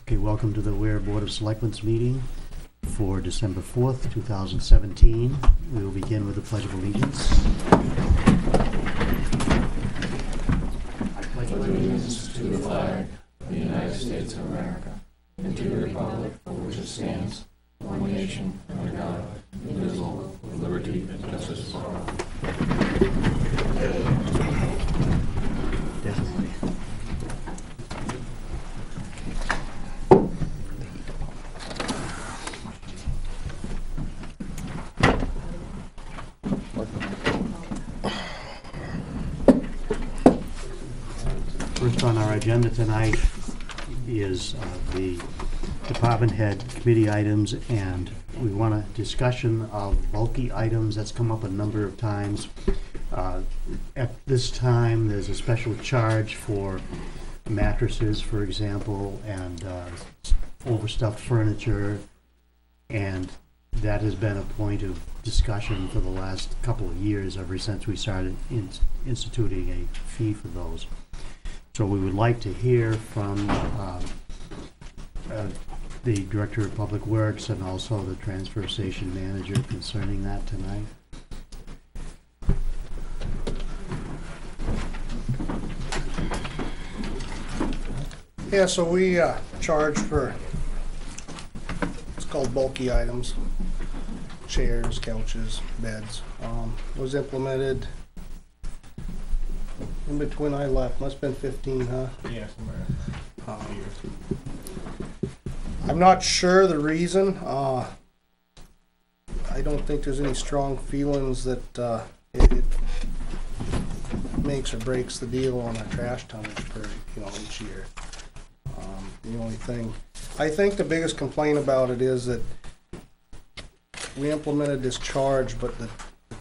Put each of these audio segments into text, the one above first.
Okay, welcome to the Weare Board of Selectmen's meeting for December 4th, 2017. We will begin with the Pledge of Allegiance. I pledge allegiance to the flag of the United States of America and to the republic for which it stands, one nation, under God, indivisible, with liberty and justice for all. Definitely. First on our agenda tonight is the department head committee items, and we want a discussion of bulky items. That's come up a number of times. At this time, there's a special charge for mattresses, for example, and overstuffed furniture, and that has been a point of discussion for the last couple of years, ever since we started instituting a fee for those. So we would like to hear from the Director of Public Works and also the Transfer Station Manager concerning that tonight. Yeah, so we charge for, it's called bulky items, chairs, couches, beds. It was implemented in between I left, must have been 15, huh? Yeah, somewhere. I'm not sure the reason. I don't think there's any strong feelings that it makes or breaks the deal on our trash tonnage for each year. The only thing, I think the biggest complaint about it is that we implemented this charge, but the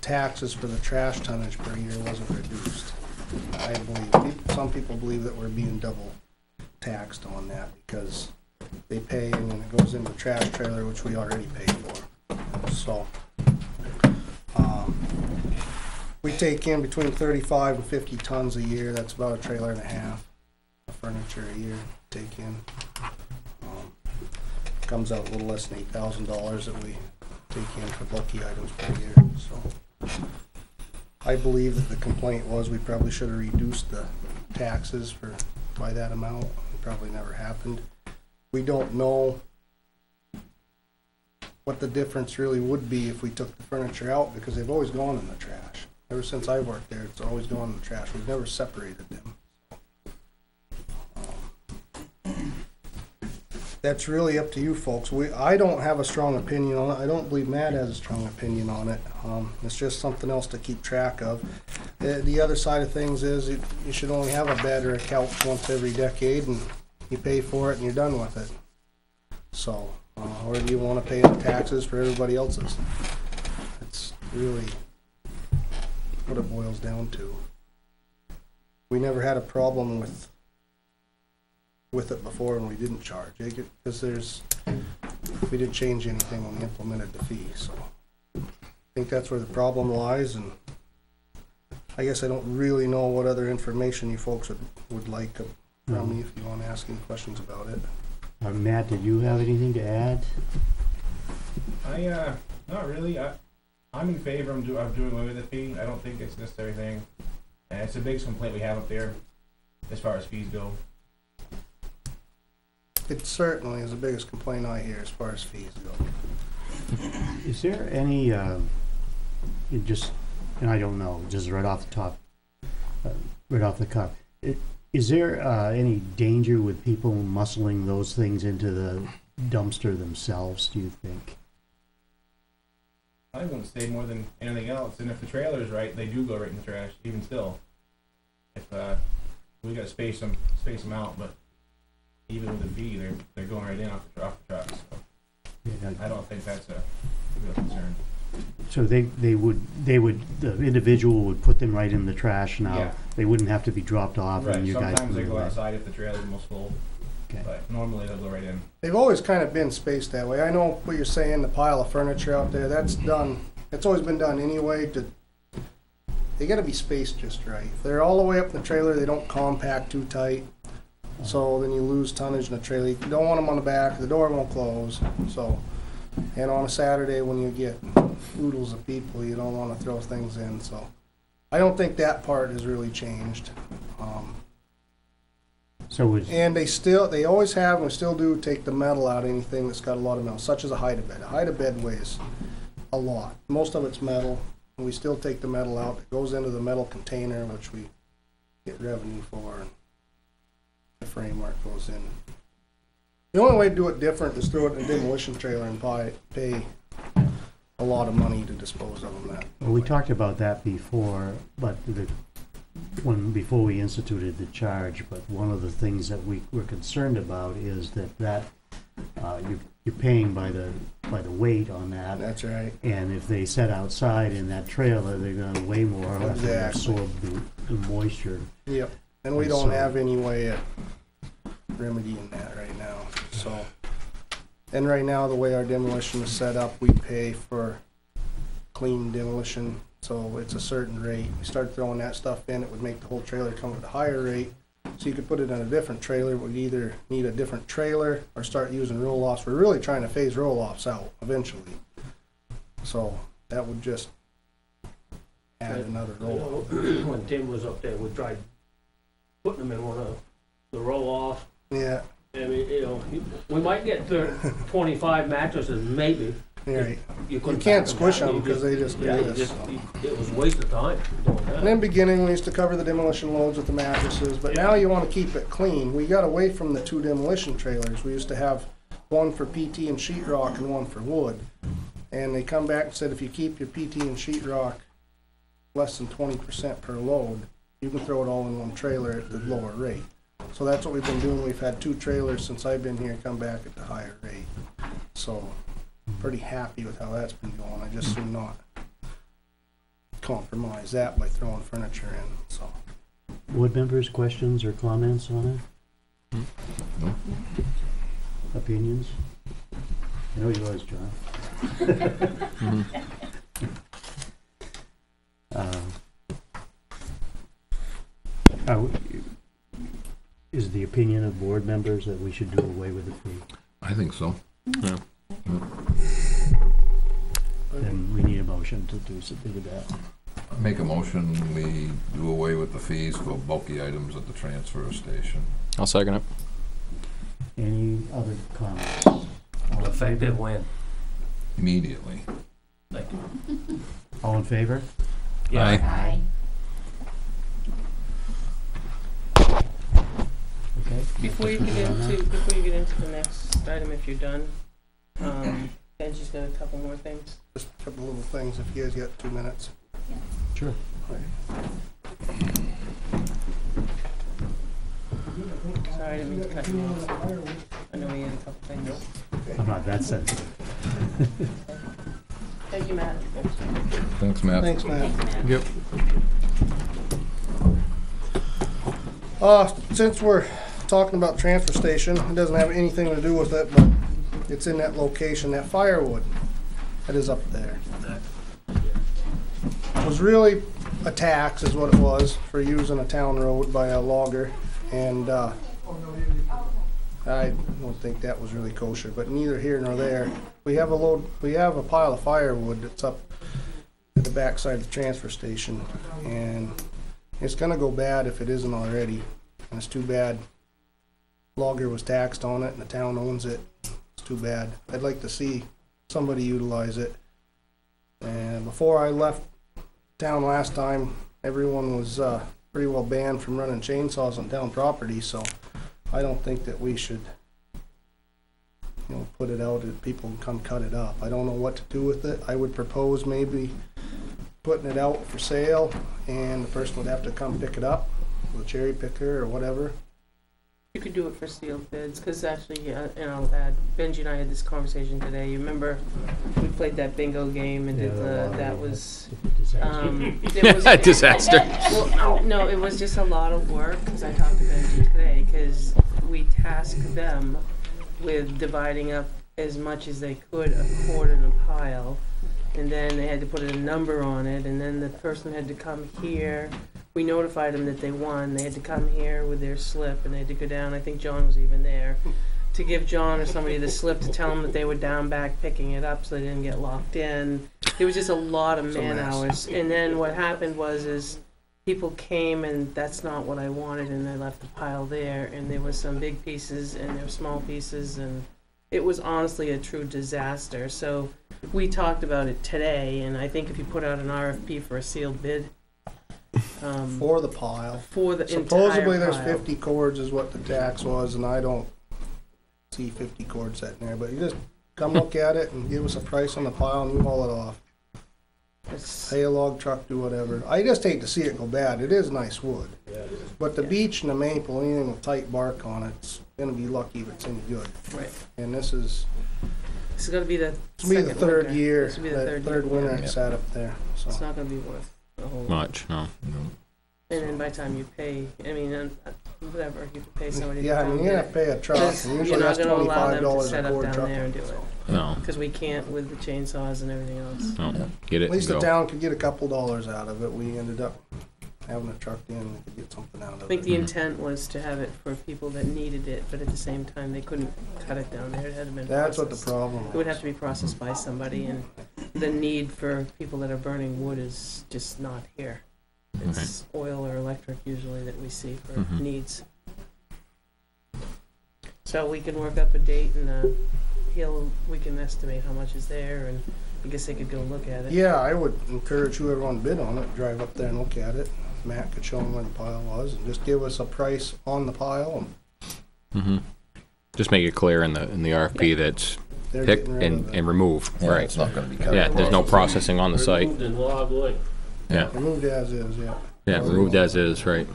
taxes for the trash tonnage per year wasn't reduced. I believe, some people believe that we're being double taxed on that because they pay and then it goes into the trash trailer, which we already paid for. So, we take in between 35 and 50 tons a year. That's about a trailer and a half of furniture a year to take in. Comes out a little less than $8,000 that we take in for bulky items per year. So, I believe that the complaint was we probably should have reduced the taxes by that amount. It probably never happened. We don't know what the difference really would be if we took the furniture out, because they've always gone in the trash. Ever since I've worked there, it's always gone in the trash. We've never separated them. That's really up to you folks. I don't have a strong opinion on it. I don't believe Matt has a strong opinion on it. It's just something else to keep track of. The other side of things is you should only have a bed or a couch once every decade, and you pay for it and you're done with it. So, or do you want to pay the taxes for everybody else's? That's really what it boils down to. We never had a problem with it before, and we didn't charge it because we didn't change anything when we implemented the fee. So I think that's where the problem lies, and I guess I don't really know what other information you folks would like from me if you want to ask any questions about it. Matt, did you have anything to add? Not really. I'm in favor of doing away with the fee. I don't think it's a necessary thing, and it's the biggest complaint we have up there as far as fees go. It certainly is the biggest complaint I hear as far as fees go. Is there any, and I don't know, just right off the top, right off the cuff, is there any danger with people muscling those things into the dumpster themselves, do you think? I wouldn't say more than anything else, and if the trailer's right, they do go right in the trash, even still. If we gotta space them out, but even with the fee, they're going right in off the truck. So yeah, I don't think that's a real concern. So they would the individual would put them right in the trash now. Yeah. They wouldn't have to be dropped off. Right. And you Sometimes guys they go outside if the trailer's almost full. Okay. But normally they'll go right in. They've always kind of been spaced that way. I know what you're saying, the pile of furniture out there, that's done. It's always been done anyway. They got to be spaced just right. If they're all the way up in the trailer, they don't compact too tight. So then you lose tonnage in the trailer. You don't want them on the back, the door won't close, so. And on a Saturday, when you get oodles of people, you don't wanna throw things in, so. I don't think that part has really changed. So is, And they always have, and we still do, take the metal out of anything that's got a lot of metal, such as a hide-a-bed. A hide-a-bed weighs a lot. Most of it's metal, and we still take the metal out. It goes into the metal container, which we get revenue for, and the framework goes in. The only way to do it different is throw it in a demolition trailer and pay a lot of money to dispose of them that. well, we talked about that before, but before we instituted the charge, but one of the things that we were concerned about is that you're paying by the weight on that. That's right. And if they set outside in that trailer, they're gonna weigh more, after they Exactly. absorb the moisture. Yep. And we And don't so- have any way of remedying that right now, so. And right now, the way our demolition is set up, we pay for clean demolition, so it's a certain rate. We start throwing that stuff in, it would make the whole trailer come at a higher rate. So you could put it in a different trailer, we'd either need a different trailer or start using roll-offs. We're really trying to phase roll-offs out eventually. So that would just add another roll-off. When Tim was up there, we tried putting them in one of the roll-offs. Yeah, I mean, we might get 25 mattresses, maybe. right. You You can't squish them because they just do Yeah, this. it was a waste of time doing In the that. beginning, we used to cover the demolition loads with the mattresses, but now you want to keep it clean. We got away from the two demolition trailers. We used to have one for PT and sheetrock and one for wood. And they come back and said if you keep your PT and sheetrock less than 20% per load, you can throw it all in one trailer at the lower rate. So that's what we've been doing. We've had two trailers since I've been here come back at the higher rate. So pretty happy with how that's been going. I just do not compromise that by throwing furniture in, so. Board members, questions or comments on it? No. Opinions? I know yours, John. Is the opinion of board members that we should do away with the fee? I think so. Then we need a motion to do something with that. Make a motion, we do away with the fees for bulky items at the transfer station. I'll second it. Any other comments? All in Effective favor? when? Immediately. Like, All in favor? yeah. Aye. Okay. Before you get into the next item, if you're done, Benji's got a couple more things. Just a couple little things if you guys got 2 minutes. Sure. Sorry, I didn't mean to cut you off. I know we had a couple things. I'm not that sensitive. Thank you, Matt. Thanks, Matt. Thanks, Matt. Yep. Since we're talking about transfer station, it doesn't have anything to do with it, but it's in that location, that firewood that is up there. It was really a tax is what it was for using a town road by a logger, and I don't think that was really kosher, but neither here nor there. We have a pile of firewood that's up at the backside of the transfer station, and it's gonna go bad if it isn't already, and it's too bad. Logger was taxed on it, and the town owns it. It's too bad. I'd like to see somebody utilize it. And before I left town last time, everyone was pretty well banned from running chainsaws on town property, so I don't think that we should, put it out and people can come cut it up. I don't know what to do with it. I would propose maybe putting it out for sale, and the person would have to come pick it up with a cherry picker or whatever. You could do it for sealed bids, because actually, and I'll add, Benji and I had this conversation today. You remember we played that bingo game and that was it was Disaster. Well, no, it was just a lot of work, because I talked to Benji today, because we tasked them with dividing up as much as they could a quart in a pile, and then they had to put a number on it, and then the person had to come here we notified them that they won. They had to come here with their slip, and they had to go down. I think John was even there to give John or somebody the slip to tell them that they were down back picking it up, so they didn't get locked in. There was just a lot of It's a man mess. hours. And then what happened is people came, and that's not what I wanted, and they left the pile there. And there was some big pieces, and there were small pieces, and it was honestly a true disaster. So we talked about it today, and I think if you put out an RFP for a sealed bid, For the pile. for the Supposedly entire there's pile. 50 cords is what the tax was, and I don't see 50 cords sitting there, but you just come look at it and give us a price on the pile and you haul it off. It's- Pay a log truck, do whatever. I just hate to see it go bad. It is nice wood. But the beech and the maple, anything with tight bark on it's gonna be lucky if it's any good. Right. And this is gonna be the It's gonna be the second third winter. year, This will be the that third third year. winter Yeah. it sat up there, It's so. not gonna be worth a whole lot. Much, no. And then by the time you pay, I mean, whatever, you could pay somebody to Yeah, I come mean, you're gonna have get to pay a truck, Because and you're usually not that's gonna allow them to $25 set a up cord down truck. there and do it, No, because we can't with the chainsaws and everything else. no. Get it At least and the go. town could get a couple dollars out of it. We ended up having a truck in and could get something out I of think it. the intent was to have it for people that needed it, but at the same time, they couldn't cut it down there, it had to been That's what the processed. problem It would have was. to be processed by somebody, and the need for people that are burning wood is just not here. It's oil or electric usually that we see for Mhm. needs. So we can work up a date and we can estimate how much is there, and I guess they could go look at it. Yeah, I would encourage whoever wanted to bid on it, drive up there and look at it. Matt could show them where the pile was and just give us a price on the pile. And Hmm. Just make it clear in the RFP that's they're pick getting rid of it. and remove, Yeah, right? it's not gonna be cut. Yeah, there's no processing on the site. Removed and log link. Yeah, Removed as is, yeah. yeah, removed as is, right?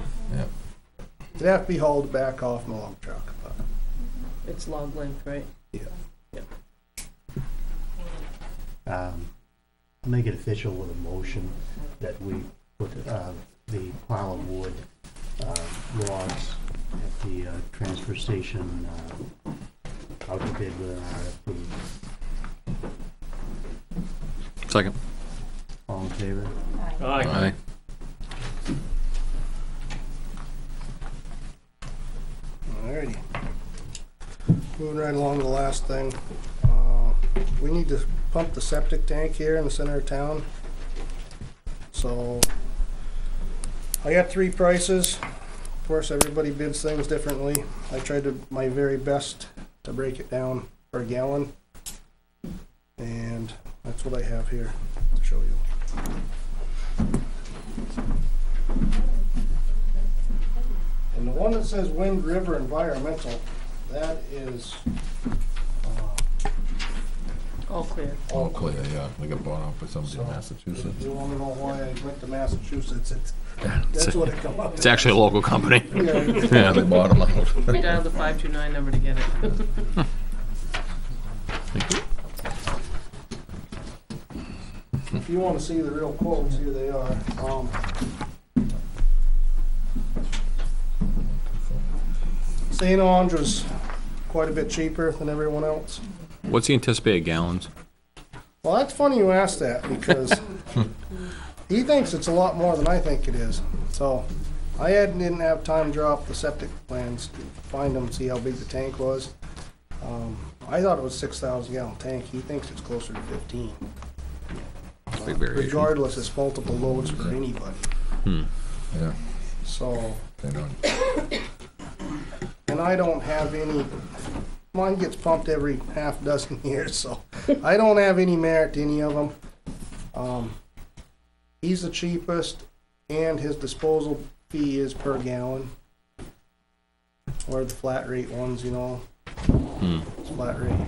It'd have to be hauled back off in a log truck, but It's log length, right? Make it official with a motion that we put the pile of wood logs at the transfer station out to bid with an RFP. Second. All in favor? Aye. Aye. alrighty. Moving right along to the last thing. We need to pump the septic tank here in the center of town. So I got 3 prices. Of course, everybody bids things differently. I tried my very best to break it down per gallon. And that's what I have here to show you. And the one that says Wind River Environmental, that is All clear. All clear, yeah. We got bought out by somebody in So, Massachusetts. you wanna know why I went to Massachusetts? That's what it come up. It's actually a local company. Yeah. Yeah, they bought them out. We dialed the 529 number to get it. If you wanna see the real quotes, here they are. St. Andrews, quite a bit cheaper than everyone else. What's the anticipated gallons? Well, that's funny you asked that, because he thinks it's a lot more than I think it is. So, didn't have time to draw up the septic plans to find them, see how big the tank was. I thought it was 6,000 gallon tank, he thinks it's closer to 15. Big variation. Regardless, it's multiple loads for anybody, Hmm. Yeah, so, they don't. and I don't have any, mine gets pumped every half dozen years, so I don't have any merit to any of them. He's the cheapest, and his disposal fee is per gallon. Or the flat rate ones, you know, Hmm. it's flat rate.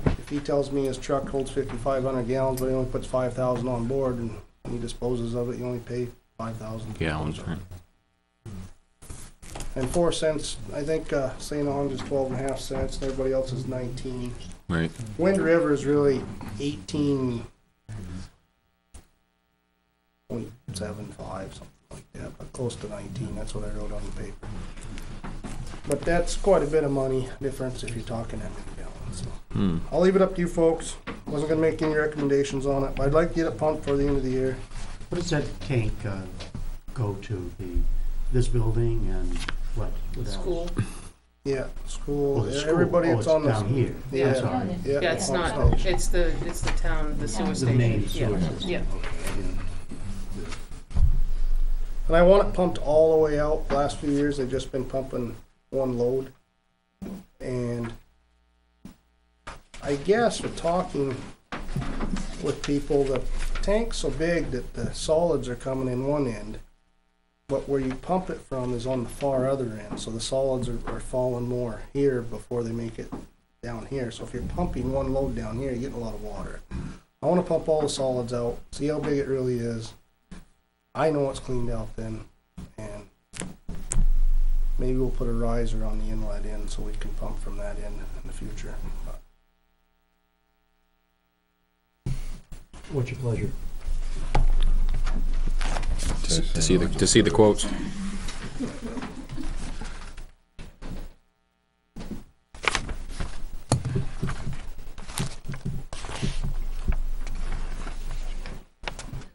If he tells me his truck holds 5,500 gallons, but he only puts 5,000 on board, and he disposes of it, you only pay 5,000 Gallons, right? And 4 cents, I think, St. Ange is 12.5 cents, and everybody else is 19. Right. Wind River is really 18.75, something like that, but close to 19, that's what I wrote on the paper. But that's quite a bit of money difference if you're talking that many gallons, so. Hmm. I'll leave it up to you folks. Wasn't gonna make any recommendations on it, but I'd like to get it pumped for the end of the year. What does that tank go to this building and what? The what else? school. Yeah, school, Oh, the school. everybody Oh, that's it's on the. down here. Yeah. I'm sorry. Yeah, it's pump not, station. it's the town, the sewer The station. main Yeah, sewer system. yeah. Okay, I didn't- And I want it pumped all the way out. Last few years, they've just been pumping one load. And I guess we're talking with people, the tank's so big that the solids are coming in one end. But where you pump it from is on the far other end, so the solids are falling more here before they make it down here. So if you're pumping one load down here, you're getting a lot of water. I wanna pump all the solids out, see how big it really is. I know it's cleaned out then, and maybe we'll put a riser on the inlet end so we can pump from that end in the future. What's your pleasure? To see the quotes.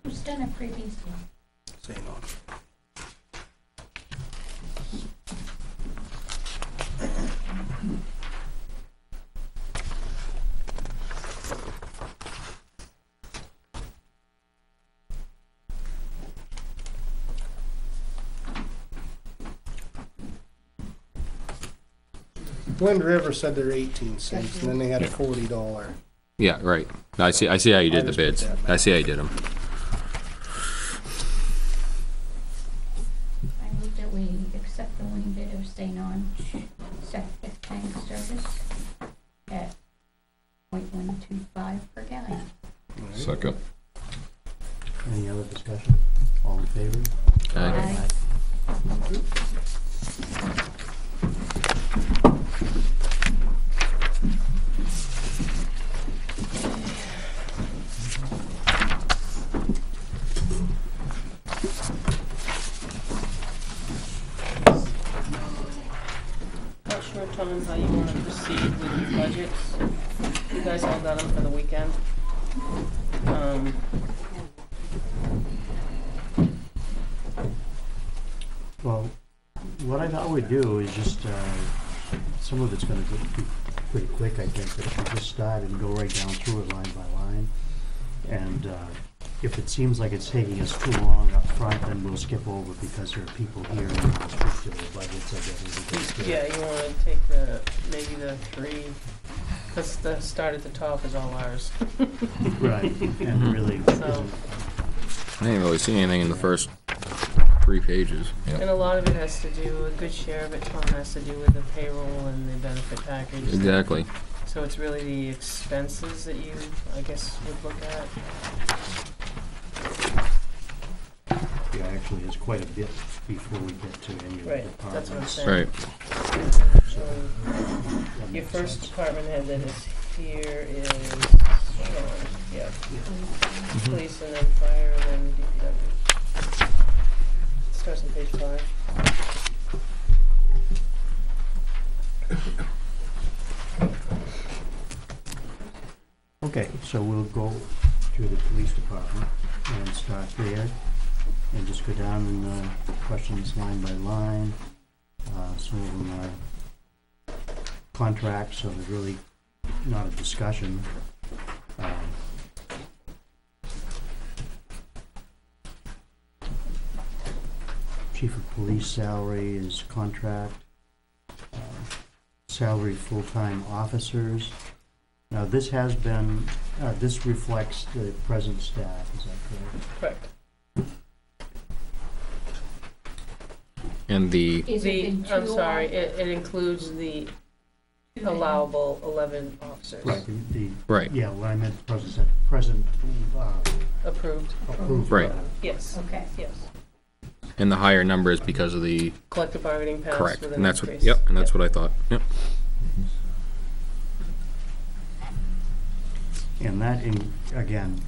Who's done it previously? Saying on. Wind River said they're 18 cents, and then they had a $40. Yeah, right. I see how you did the I just put bids. that back. I see how you did them. I move that we accept the winning bid of St. On septic tank service at .125 per gallon. Second. Any other discussion? All in favor? Aye. Not sure, Tom, how you wanna proceed with the budgets. You guys all got them for the weekend. Well, what I thought we'd do is just, some of it's gonna be pretty quick, I think, but if we just start and go right down through it line by line. And if it seems like it's taking us too long up front, then we'll skip over because there are people here and we'll speak to their budgets, I guess. is a good start. Yeah, you wanna take maybe the three, cause the start at the top is all ours. Right, and really, So, I didn't really see anything in the first 3 pages. and a lot of it has to do, a good share of it, Tom, has to do with the payroll and the benefit package. Exactly. So it's really the expenses that you, I guess, would look at. yeah, actually, there's quite a bit before we get to any of the Right, departments. that's what I'm saying. Right. That Your makes first sense. department head that is here is Sean, yeah. Police and then fire and then DPW. Starts on page 5. Okay, so we'll go to the police department and start there, and just go down and questions line by line. Some of them are contracts, so there's really not a discussion. Chief of police salary is contract. Salary full-time officers. Now, this has been, this reflects the present staff, is that correct? Correct. And the Is it in two? I'm sorry, it includes the two allowable 11 officers. The, right. yeah, what I meant present, Approved, approved. Right. yes, Okay. yes. And the higher number is because of the Collective bargaining passed correct. with an And that's what. increase. Yep. And that's what I thought. Yep. And that, again,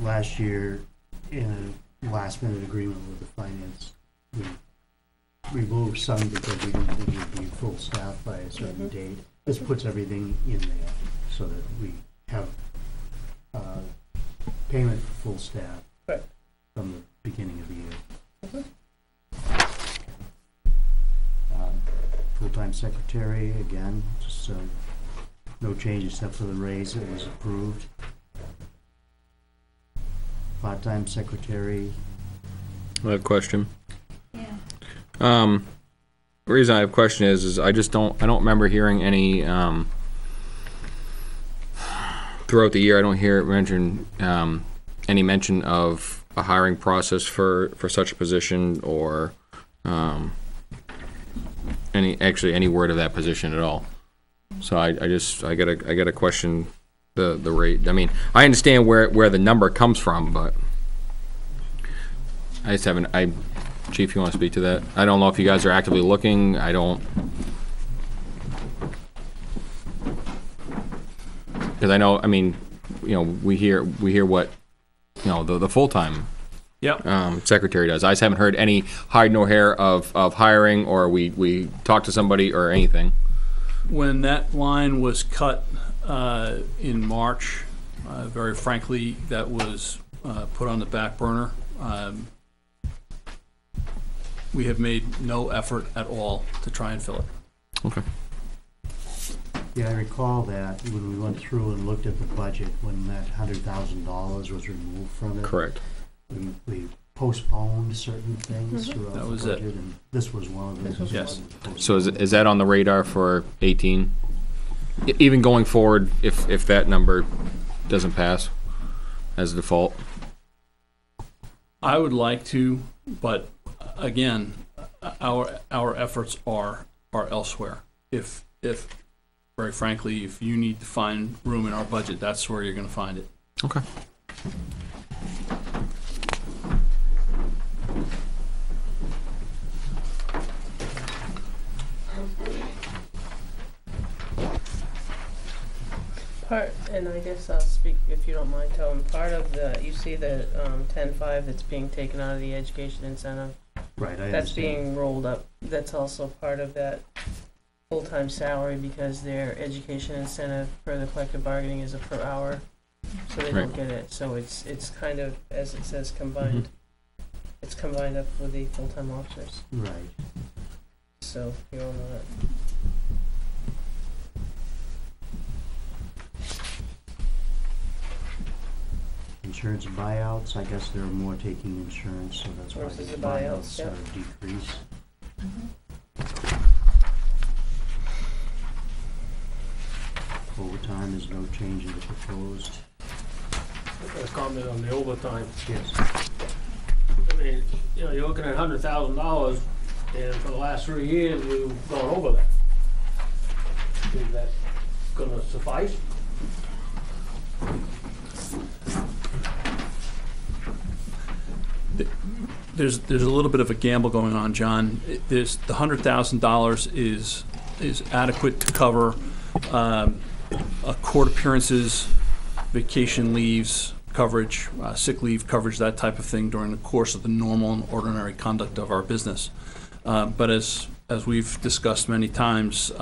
last year, in a last-minute agreement with the finance, we removed some because we didn't think we'd be full staff by a certain Mhm. date. This puts everything in there so that we have payment for full staff Right. from the beginning of the year. full-time secretary, again, just no change except for the raise that was approved. Part-time secretary, I have a question. Yeah. The reason I have a question is I don't remember hearing any, throughout the year, I don't hear it mentioned, any mention of a hiring process for such a position, or, any word of that position at all. So I gotta question the rate. I mean, I understand where the number comes from, but I just haven't, Chief, you wanna speak to that? I don't know if you guys are actively looking, I don't. Cause I know, I mean, you know, we hear what, you know, the full-time secretary does. I just haven't heard any hide nor hair of hiring, or we talked to somebody or anything. When that line was cut in March, very frankly, that was put on the back burner. We have made no effort at all to try and fill it. Okay. yeah, I recall that when we went through and looked at the budget, when that $100,000 was removed from it. Correct. We postponed certain things throughout That the was budget, it. and this was one of those. Yes. So is that on the radar for 18? Even going forward, if that number doesn't pass as a default? I would like to, but again, our efforts are elsewhere. If very frankly, if you need to find room in our budget, that's where you're going to find it. Okay. Part, and I guess I'll speak, if you don't mind, Tone, part of the, you see the 10.5 that's being taken out of the education incentive, Right, I that's understand. being rolled up, that's also part of that full-time salary, because their education incentive for the collective bargaining is a per hour, so they don't Right. get it, so it's kind of, as it says, combined. It's combined up with the full-time officers, Right. so you all know that. Insurance buyouts, I guess there are more taking insurance, so that's why Versus the the buyouts, buyouts yeah. decrease. Overtime is no change in the proposed. A comment on the overtime. Yes. I mean, you know, you're looking at $100,000, and for the last 3 years, we've gone over that. Is that gonna suffice? There's a little bit of a gamble going on, John. There's the $100,000 is adequate to cover court appearances, vacation leaves coverage, sick leave coverage, that type of thing during the course of the normal and ordinary conduct of our business. But as we've discussed many times,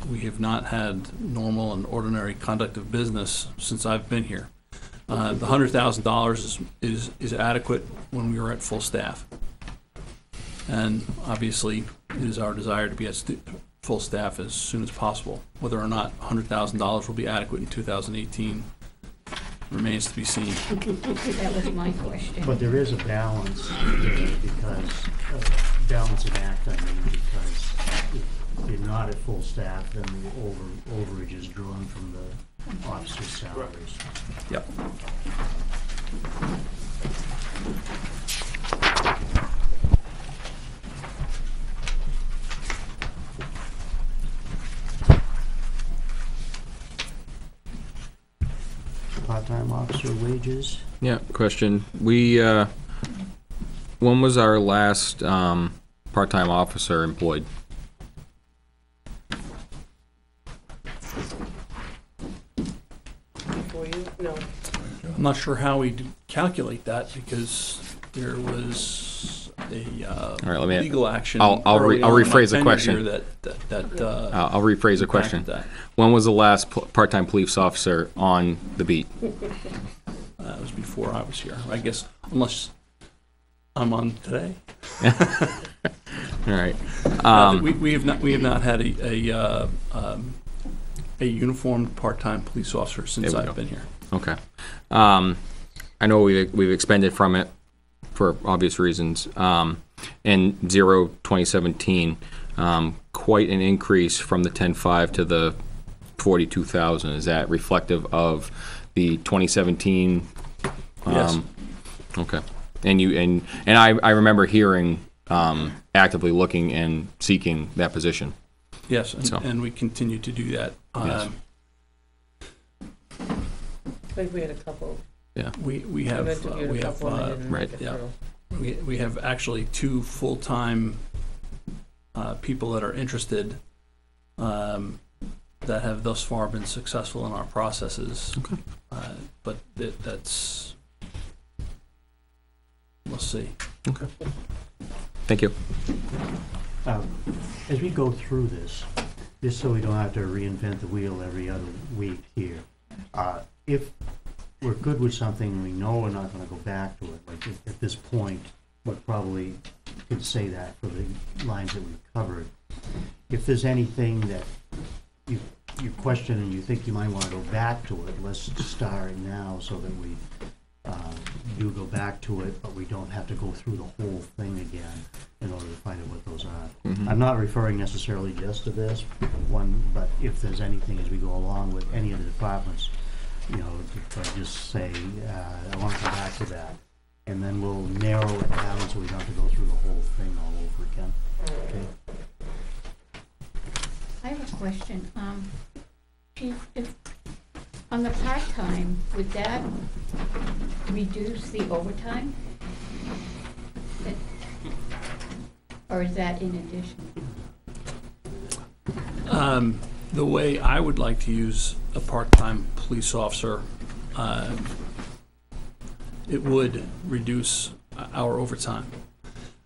we have not had normal and ordinary conduct of business since I've been here. The $100,000 is adequate when we are at full staff. And obviously, it is our desire to be at full staff as soon as possible. Whether or not $100,000 will be adequate in 2018 remains to be seen. That was my question. But there is a balance there, because, balancing act, I mean, because if you're not at full staff, then the overage is drawn from the officers' salaries. Yep. Part-time officer wages, Yeah, question. We, when was our last, part-time officer employed? Before you, no, I'm not sure how we calculate that because there was a All right, let me, legal action. I'll early on in my rephrase the tenure question. here that I'll rephrase the question. impacted that. When was the last part-time police officer on the beat? That was before I was here. I guess unless I'm on today. All right. We have not had a uniformed part-time police officer since There we I've go. been here. Okay. I know we've expended from it for obvious reasons. And 2017, quite an increase from the 10.5 to the 42,000. Is that reflective of the 2017? Yes. Okay. And I remember hearing actively looking and seeking that position. Yes, So. and we continue to do that. Yes. I think we had a couple. We have I've interviewed a couple and they didn't right, make it yeah. through. we have actually 2 full-time people that are interested that have thus far been successful in our processes. Okay. But that's we'll see. Okay. Thank you. As we go through this, just so we don't have to reinvent the wheel every other week here, if we're good with something and we know we're not gonna go back to it, like at this point, we probably could say that for the lines that we've covered. If there's anything that you question and you think you might wanna go back to it, let's start now so that we do go back to it, but we don't have to go through the whole thing again in order to find out what those are. Mhm. I'm not referring necessarily just to this one, but if there's anything as we go along with any of the departments, you know, just say, I want to come back to that. And then we'll narrow it down so we don't have to go through the whole thing all over again. Okay? I have a question. If on the part-time, would that reduce the overtime? Or is that in addition? The way I would like to use a part-time police officer, it would reduce our overtime.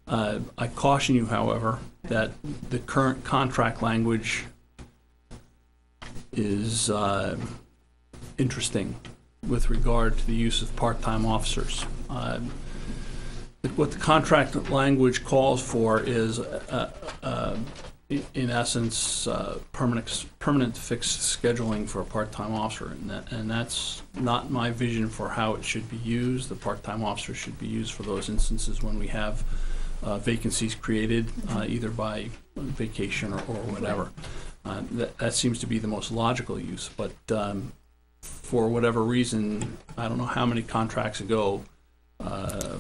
I caution you, however, that the current contract language is interesting with regard to the use of part-time officers. What the contract language calls for is, in essence, permanent fixed scheduling for a part-time officer, and that's not my vision for how it should be used. The part-time officer should be used for those instances when we have vacancies created, either by vacation or whatever. That seems to be the most logical use, but for whatever reason, I don't know how many contracts ago, a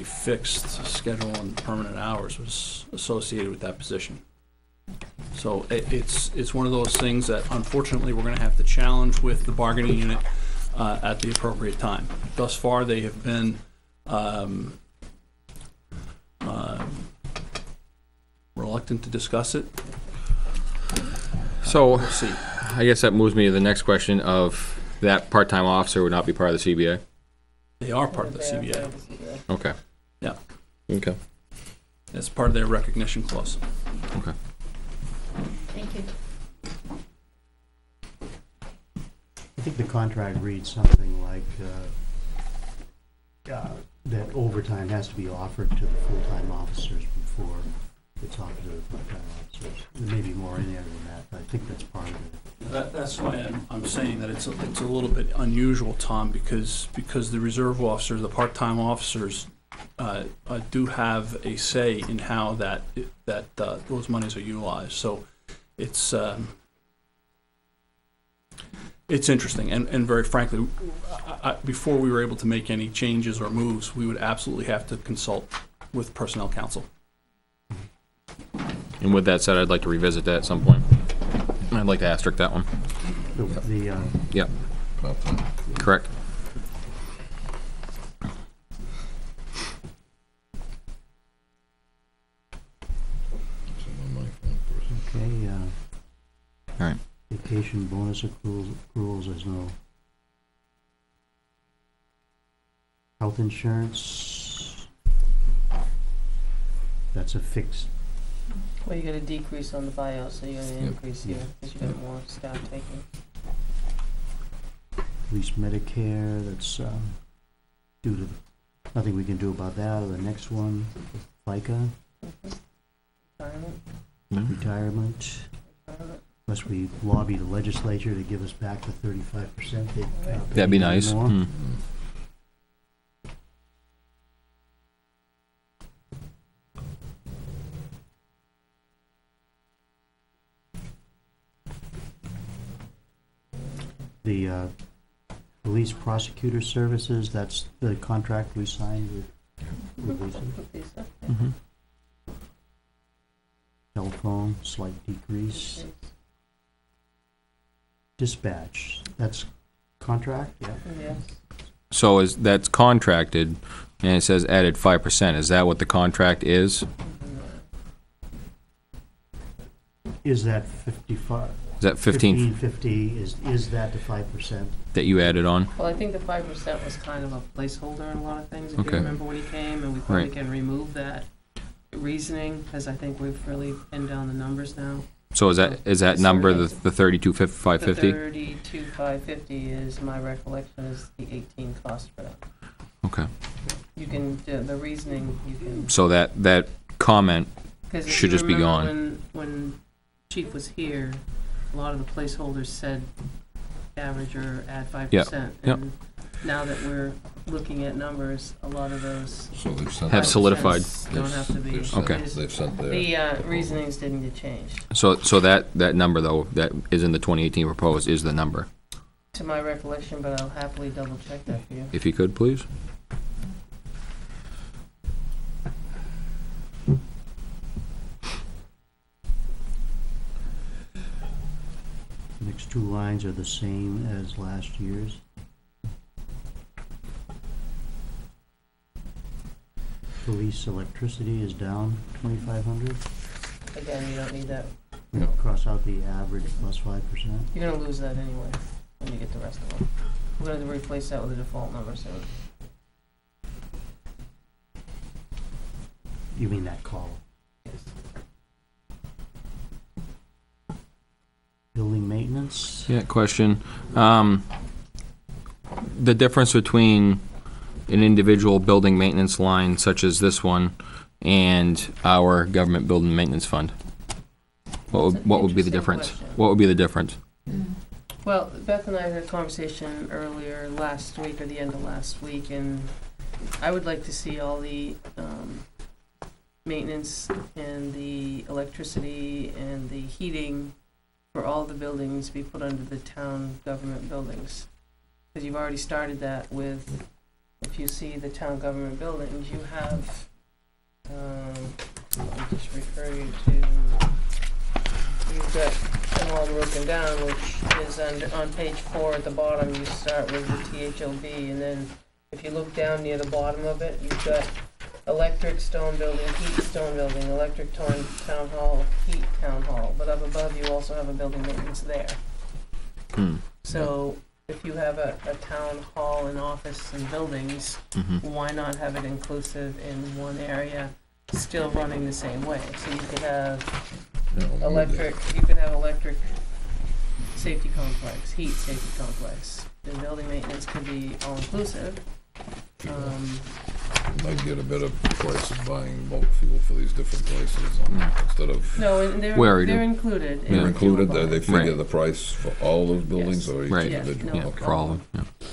fixed schedule and permanent hours was associated with that position. So it's one of those things that unfortunately we're going to have to challenge with the bargaining unit at the appropriate time. Thus far, they have been reluctant to discuss it. So, We'll see. I guess that moves me to the next question of that part-time officer would not be part of the CBA? They are part of the They are CBA. part of the CBA. Okay. Yeah. Okay. It's part of their recognition clause. Okay. Thank you. I think the contract reads something like, that overtime has to be offered to the full-time officers before it's offered to the part-time officers. There may be more in there than that, but I think that's part of it. That's why I'm saying that it's a little bit unusual, Tom, because the reserve officers, the part-time officers, do have a say in how those monies are utilized. So it's interesting, and very frankly, before we were able to make any changes or moves, we would absolutely have to consult with Personnel Council. And with that said, I'd like to revisit that at some point. I'd like to asterisk that one. Yep. Correct. Okay, All right. vacation bonus accruals, there's no health insurance. That's a fixed, Well, you got a decrease on the buyout, so you're gonna increase here, because you got more staff taking. police Medicare, that's, due to, nothing we can do about that, or the next one, FICA. retirement. Unless we lobby the legislature to give us back the 35%. That'd be nice. More. Hmm. The police prosecutor services, that's the contract we signed with Lisa. Mhm. Telephone, slight decrease. Dispatch, that's contract, yeah. Yes. So that's contracted, and it says added 5%. Is that what the contract is? Is that 55? Is that 15 1550, is that the 5%? that you added on? Well, I think the 5% was kind of a placeholder in a lot of things, if you Okay. remember when he came, and we probably Right. can remove that reasoning, because I think we've really pinned down the numbers now. So is that number the 32,550? The 32,550 is, my recollection, is the 18 cost for that. Okay. You can, the reasoning, you can, So that comment because if should you just be remember gone. when Chief was here, a lot of the placeholders said average or add 5%. Yep. And now that we're looking at numbers, a lot of those So they've sent. Have solidified. don't have to be. They've sent- Okay. It's- They've sent their. The reasonings didn't get changed. So that number though that is in the 2018 proposed is the number. To my recollection, but I'll happily double check that for you. If you could, please. Next two lines are the same as last year's. Police electricity is down 2,500. Again, you don't need that. Cross out the average plus 5%. You're gonna lose that anyway when you get the rest of them. We're gonna replace that with a default number soon. You mean that column? Yes. Building maintenance? Yeah, question. The difference between an individual building maintenance line such as this one and our government building maintenance fund? What would be the Interesting difference? question. What would be the difference? Well, Beth and I had a conversation earlier last week or the end of last week, and I would like to see all the maintenance and the electricity and the heating for all the buildings be put under the town government buildings. Because you've already started that with, if you see the town government buildings, you have, let me just refer you to, you've got them all broken down, which is on page 4 at the bottom. You start with the THOB, and then if you look down near the bottom of it, you've got electric stone building, heat stone building, electric town hall, heat town hall. But up above, you also have a building maintenance there. Hmm. So if you have a town hall and office and buildings, Mhm. why not have it inclusive in one area, still running the same way? So you could have electric safety complex, heat safety complex. The building maintenance could be all inclusive. Might get a better price of buying bulk fuel for these different places instead of. No, and they're Where are you? they're included. in They're the included, fuel they bond. figure Right. the price for all those buildings Yes. or each Right. individual? Yeah, no. Okay. For all of them, yeah.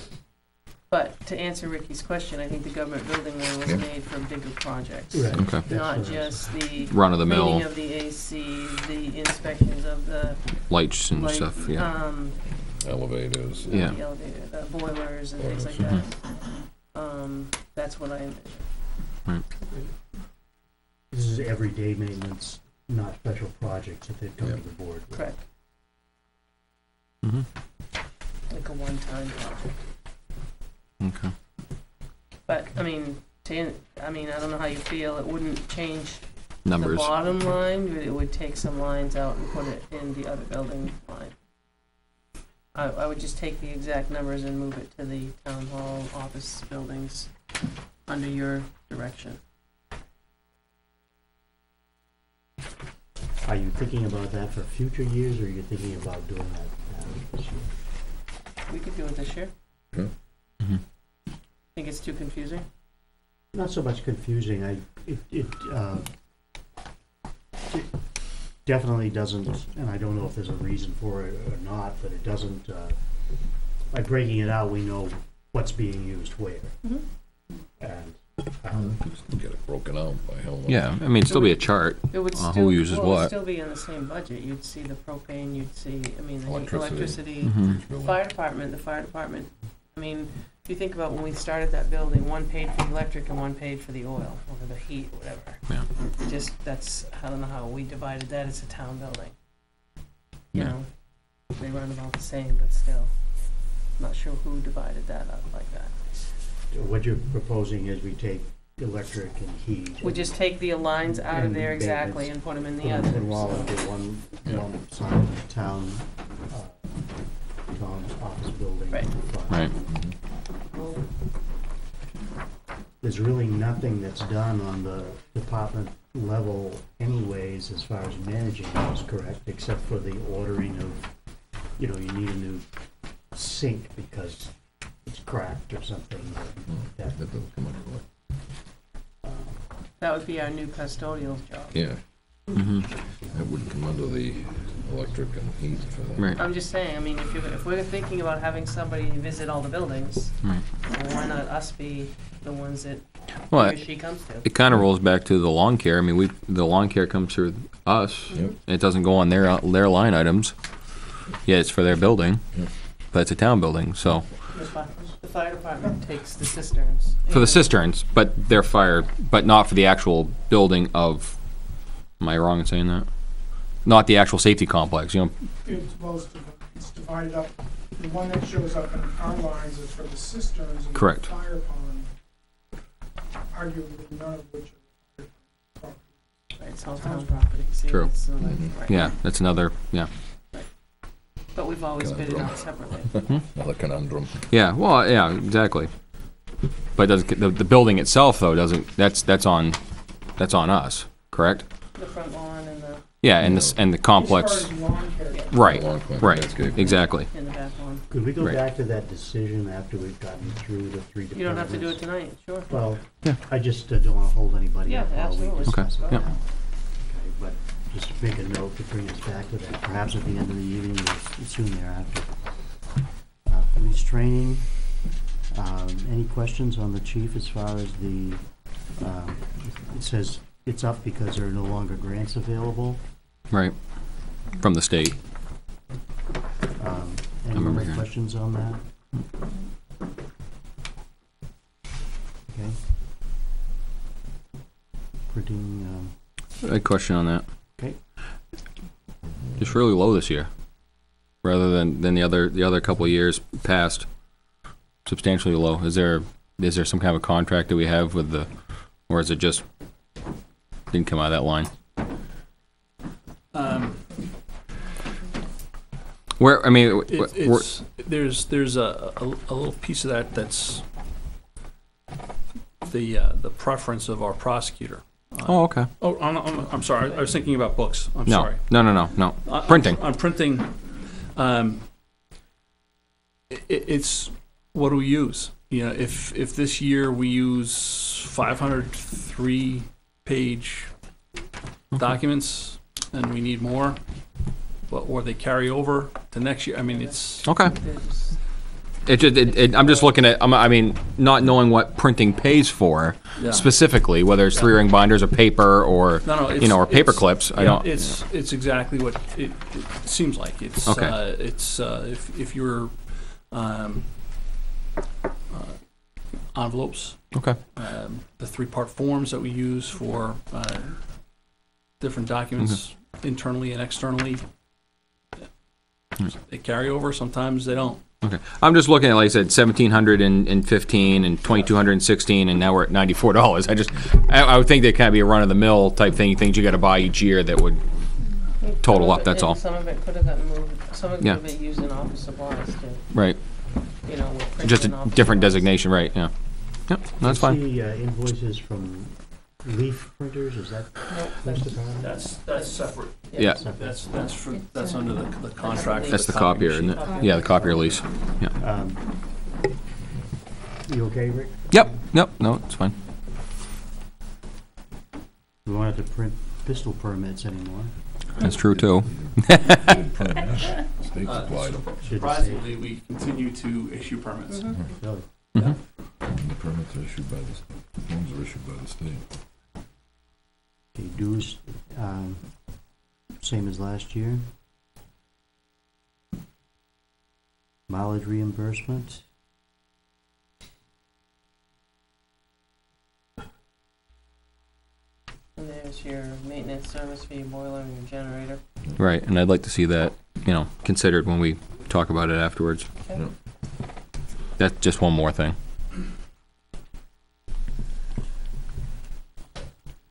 But to answer Ricky's question, I think the government building one was Yeah. made for bigger projects. Right. Okay. That's Not what I was- just the Run of the cleaning mill of the AC, the inspections of the lights and light, stuff, yeah. Elevators. Yeah. the elevator, the boilers and things like Boilers, that. That's what I envision. This is everyday maintenance, not special projects that they've come to Yeah. the board with. Correct. Mhm. Like a one-time project. Okay. But, I mean, I don't know how you feel. It wouldn't change Numbers. the bottom line, but it would take some lines out and put it in the other building line. I would just take the exact numbers and move it to the town hall office buildings under your direction. Are you thinking about that for future years, or are you thinking about doing that this year? We could do it this year. Mhm. Think it's too confusing? Not so much confusing, definitely doesn't, and I don't know if there's a reason for it or not, but it doesn't, by breaking it out, we know what's being used where. Mhm. And, Get it broken out by how much. Yeah, I mean, it'd still be a chart. It would Who still, uses well, it would what. still be in the same budget. You'd see the propane, you'd see, I mean, the heat, Electricity. electricity, fire department. I mean, if you think about when we started that building, one paid for the electric and one paid for the oil, or the heat, whatever. Yeah. Just, that's, I don't know how we divided that. It's a town building. You Yeah. know, they run about the same, but still, not sure who divided that up like that. what you're proposing is we take electric and heat. We just take the lines out of And there exactly maintenance. and put them in Put the them other. in all so- into one side of the town, town's office building. Right. Right. There's really nothing that's done on the department level anyways as far as managing those, correct? Except for the ordering of, you know, you need a new sink because it's cracked or something. That, That doesn't come up with That would be our new custodial job. it. Yeah, Mm-hmm. that wouldn't come under the electric and heat for that. Right. I'm just saying, I mean, if we're thinking about having somebody visit all the buildings, Right. well, why not us be the ones that Well, he or she comes to? it kind of rolls back to the lawn care. I mean, the lawn care comes through us. Yep. It doesn't go on their line items. Yeah, it's for their building, Yep. but it's a town building, so. The fire department takes the cisterns. For the and- cisterns, but they're fire, but not for the actual building of, am I wrong in saying that? Not the actual safety complex, you know, It's most of it, it's divided up, the one that shows up in our lines is for the cisterns and the Correct. fire pond, arguably none of which are fire property. Right, it's all town property. See, True. it's, Mhm. right. yeah, that's another, yeah. But we've always bid it out separately. Another conundrum. Yeah, well, yeah, exactly. But doesn't, the building itself though, doesn't, that's on us, correct? The front lawn and the, Yeah, and the complex, As far as lawn care, right, Lawn care, right, landscape. exactly. and the back lawn. could we go Right. back to that decision after we've gotten through the three departments? You don't have to do it tonight, sure. Well, Yeah. I just don't wanna hold anybody Yeah, up while we absolutely. discuss it. Okay, yeah. Okay, but just make a note to bring us back to that, perhaps at the end of the evening or soon thereafter. Police training, any questions on the chief as far as the, it says it's up because there are no longer grants available. Right, from the state. Any remember more hearing. questions on that? Okay. Printing, I had a question on that. Okay. It's really low this year, rather than the other couple of years past. Substantially low. Is there some kind of a contract that we have with the, or is it just didn't come out of that line? Where, I mean, It's there's a little piece of that that's the preference of our prosecutor. oh, okay. Oh, I'm sorry. I was thinking about books. I'm No, sorry. no. Printing. On printing, it's what do we use? You know, if this year we use 503 page documents and we need more, or they carry over to next year. I mean, it's Okay. There's- I'm just looking at, I mean, not knowing what printing pays for yeah. specifically, whether it's 3-ring binders or paper or, No, you know, or paper it's- clips. I yeah, don't. It's exactly what it seems like. It's Okay. If you're envelopes, Okay. the 3-part forms that we use for different documents internally and externally, they carry over. Sometimes they don't. Okay. I'm just looking at, like I said, 1,715 and 2,216, and now we're at $94. I would think there can't be a run-of-the-mill type thing, things you got to buy each year that would total some up. of it- That's and all. Some of it could have gotten moved, some of it Yeah. could have been used in office supplies too, Right. you know, with printing Just a and office different supplies. designation, right? Yeah. Yep. That's I fine. see invoices from leaf printers, is that police department? That's separate. Yeah. That's under the contract. That's the copier, isn't it? Yeah, the copier lease. You okay, Rick? Yep. No, it's fine. We won't have to print pistol permits anymore. That's true too. State supplied them. Surprisingly, we continue to issue permits. Really? Mhm. The permits are issued by the state. Loans are issued by the state. Okay, dues, same as last year. Mileage reimbursement. And there's your maintenance service for your boiler and your generator. Right, and I'd like to see that, considered when we talk about it afterwards. Okay. That's just one more thing.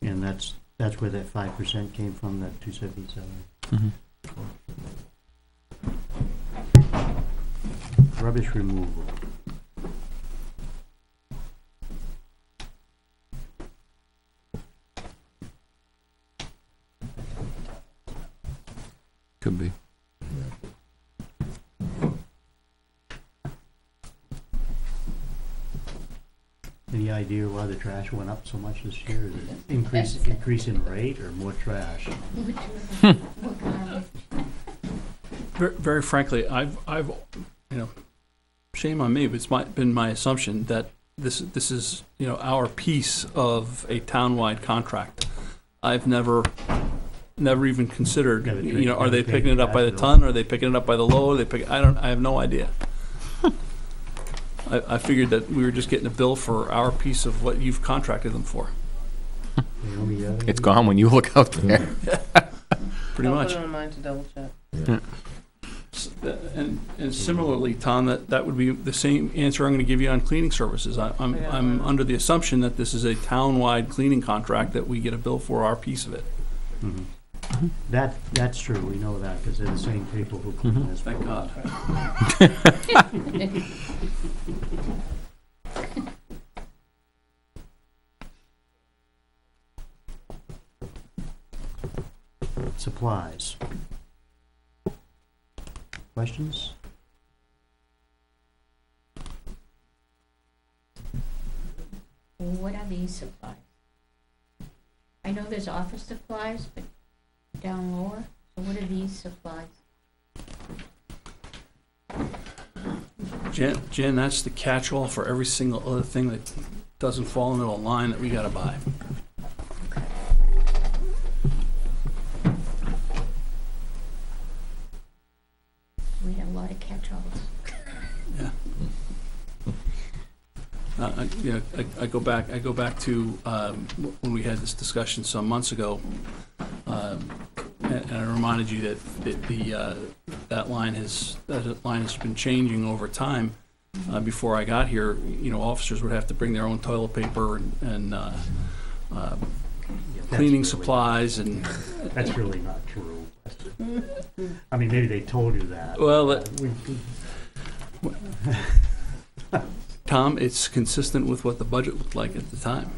And that's where that 5% came from, that 277. Mhm. Rubbish removal. Could be. Any idea why the trash went up so much this year? Is it increase in rate or more trash? Very frankly, I've, shame on me, but it's been my assumption that this is, our piece of a townwide contract. I've never even considered, are they picking it up by the ton? Are they picking it up by the load? I have no idea. I figured that we were just getting a bill for our piece of what you've contracted them for. It's gone when you look out there. Pretty much. I'll put it on mine to double check. And similarly, Tom, that would be the same answer I'm going to give you on cleaning services. I'm under the assumption that this is a town-wide cleaning contract that we get a bill for our piece of it. Mhm. That's true, we know that, because they're the same people who clean this. Thank God. Supplies. Questions? What are these supplies? I know there's office supplies, but down lower, so what are these supplies? Jen, that's the catch-all for every single other thing that doesn't fall into a line that we gotta buy. We have a lot of catch-alls. Yeah. I go back to when we had this discussion some months ago, and I reminded you that that line has been changing over time. Before I got here, officers would have to bring their own toilet paper and cleaning supplies, and That's really not true. I mean, maybe they told you that. well, Tom, it's consistent with what the budget looked like at the time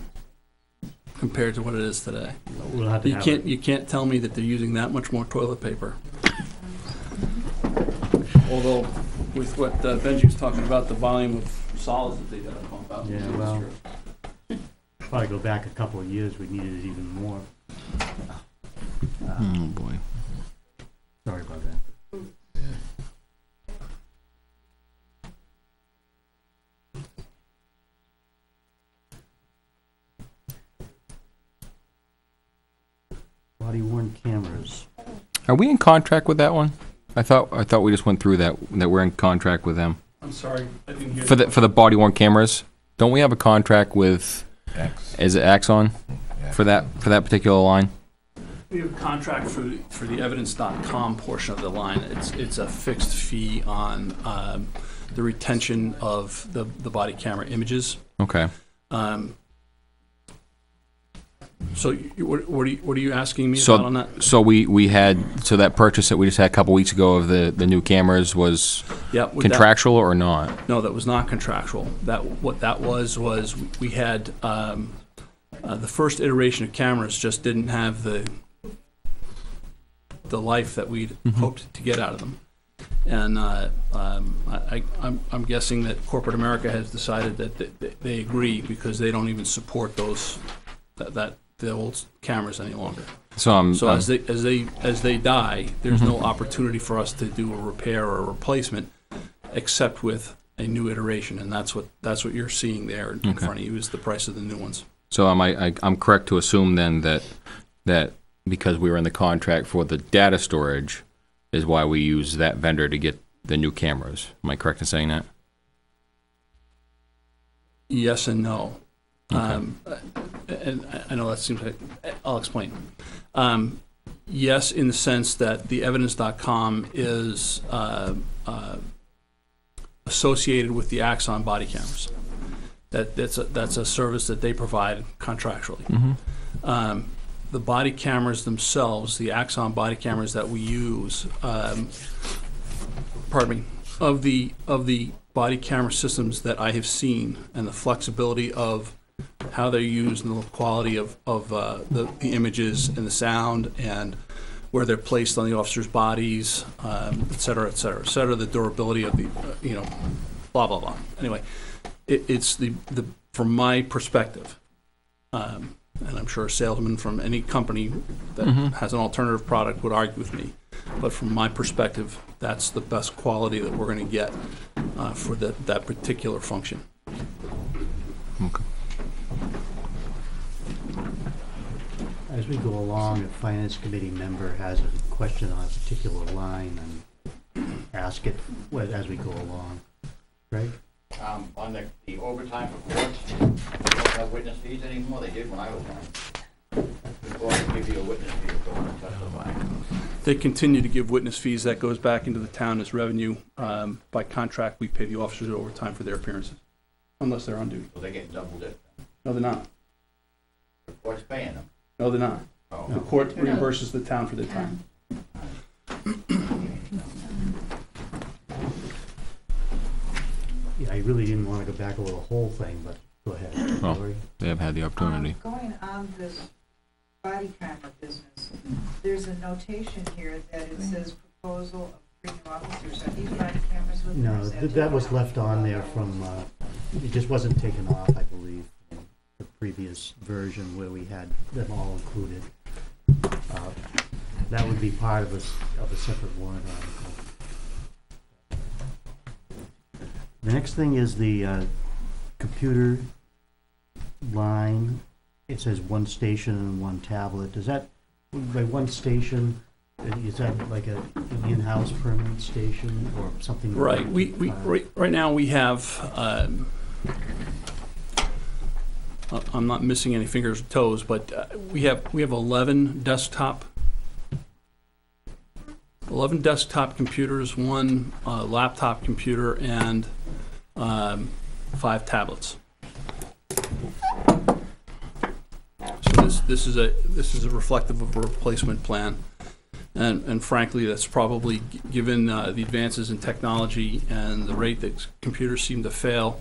compared to what it is today. We'll have to have it. You can't tell me that they're using that much more toilet paper. Although, with what Benji was talking about, the volume of solids that they gotta pump out. Yeah, well, probably go back a couple of years, we needed it even more. Oh, boy. Sorry about that. Body worn cameras. Are we in contract with that one? I thought we just went through that we're in contract with them. I'm sorry, I didn't hear. For the body worn cameras, don't we have a contract with is it Axon for that particular line? We have a contract for the evidence.com portion of the line. It's a fixed fee on the retention of the body camera images. Okay. So what are you asking me about on that? So we had that purchase that we just had a couple weeks ago of the new cameras was contractual or not? No, that was not contractual. What that was we had the first iteration of cameras just didn't have the life that we'd hoped to get out of them, and I'm guessing that corporate America has decided that they agree because they don't even support those the old cameras any longer. So as they die, there's no opportunity for us to do a repair or a replacement, except with a new iteration, and that's what you're seeing there in front of you is the price of the new ones. So I'm correct to assume then that because we were in the contract for the data storage is why we use that vendor to get the new cameras. Am I correct in saying that? Yes and no. Okay. And I know that seems like, I'll explain. Yes, in the sense that the evidence.com is associated with the Axon body cameras. That's a service that they provide contractually. Mm-hmm. The body cameras themselves, the Axon body cameras that we use, of the body camera systems that I have seen and the flexibility of how they're used and the quality of the images and the sound and where they're placed on the officers' bodies, et cetera, et cetera, et cetera, the durability of the, blah, blah, blah. Anyway, it's the from my perspective, and I'm sure a salesman from any company that has an alternative product would argue with me, but from my perspective, that's the best quality that we're going to get for that particular function. Okay. As we go along, a finance committee member has a question on a particular line, and ask it as we go along. Greg? On the overtime for courts, they don't have witness fees anymore. They did when I was on. The court will give you a witness fee if you want to testify. They continue to give witness fees. That goes back into the town as revenue. By contract, we pay the officers overtime for their appearances, unless they're on duty. So they get doubled it. No, they're not. The court's paying them. No, they're not. Oh. The court reimburses the town for their time. Yeah, I really didn't want to go back over the whole thing, but go ahead. Well, Lori? they have had the opportunity. Going on this body camera business, there's a notation here that it says proposal of 3 new officers. Are these body cameras with No, us? that was left on there from, it just wasn't taken off, I believe, from the previous version where we had them all included. That would be part of a separate warrant article. The next thing is the computer line. It says 1 station and 1 tablet. Does that, by 1 station, is that like an in-house permanent station or something? Right. Right now we have. I'm not missing any fingers or toes, but we have 11 desktop computers, 1 laptop computer, and 5 tablets. So this is a reflective of a replacement plan, and frankly, that's probably given the advances in technology and the rate that computers seem to fail.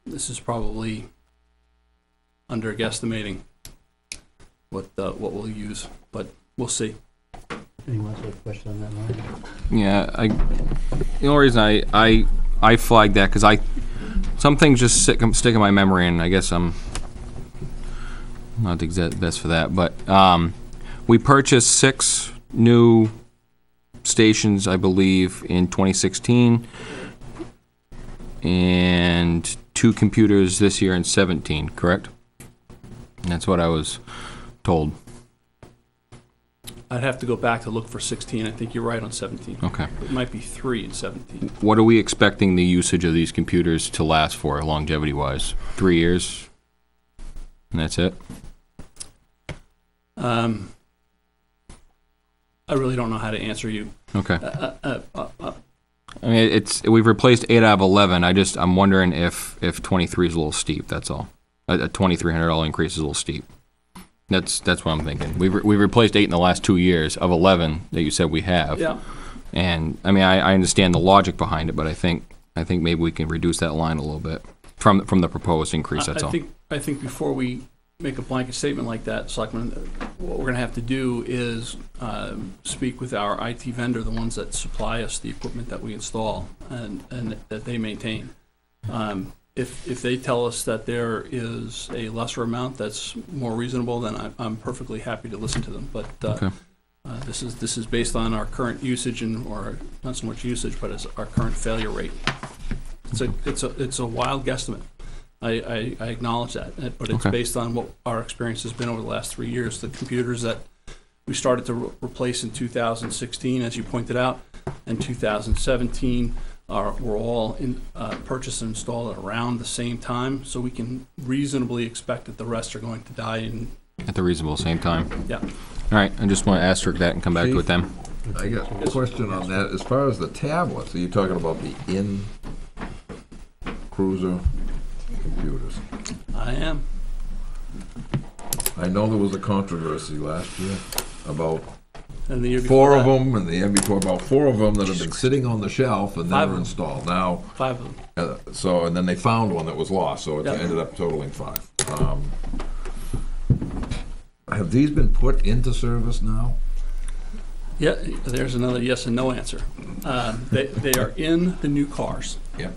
This is probably under guesstimating what we'll use, but we'll see. Anyone else have a question on that line? Yeah, the only reason I flagged that because some things just stick in my memory, and I guess I'm not the exact best for that. But we purchased 6 new stations, I believe, in 2016, and 2 computers this year in 17. Correct? That's what I was told. I'd have to go back to look for 16. I think you're right on 17. Okay. It might be 3 in 17. What are we expecting the usage of these computers to last for, longevity-wise? 3 years? And that's it? I really don't know how to answer you. Okay. I mean, we've replaced 8 out of 11. I'm wondering if 23 is a little steep. That's all. A $2,300 increase is a little steep. That's what I'm thinking. We've replaced 8 in the last 2 years of 11 that you said we have. Yeah. And I mean, I understand the logic behind it, but I think maybe we can reduce that line a little bit from the proposed increase. That's all. I think before we make a blanket statement like that, Selectmen, what we're going to have to do is speak with our IT vendor, the ones that supply us the equipment that we install and that they maintain. if they tell us that there is a lesser amount that's more reasonable, then I'm perfectly happy to listen to them. But Okay. this is based on our current usage or not so much usage, but it's our current failure rate. It's a wild guesstimate. I acknowledge that, but it's Okay. based on what our experience has been over the last 3 years. The computers that we started to replace in 2016, as you pointed out, and 2017 were all purchased and installed at around the same time, so we can reasonably expect that the rest are going to die At the reasonable same time. Yeah. All right, I just want to asterisk that and come back to it then. I got a question on that. As far as the tablets, are you talking about the in-cruiser computers? I am. I know there was a controversy last year about And the year four before of that, them, and the year before, about 4 of them that have been sitting on the shelf and Five never of them. installed. Now, 5 of them. and then they found one that was lost, so it Yeah. ended up totaling 5. Have these been put into service now? Yeah, there's another yes and no answer. They are in the new cars. Yeah.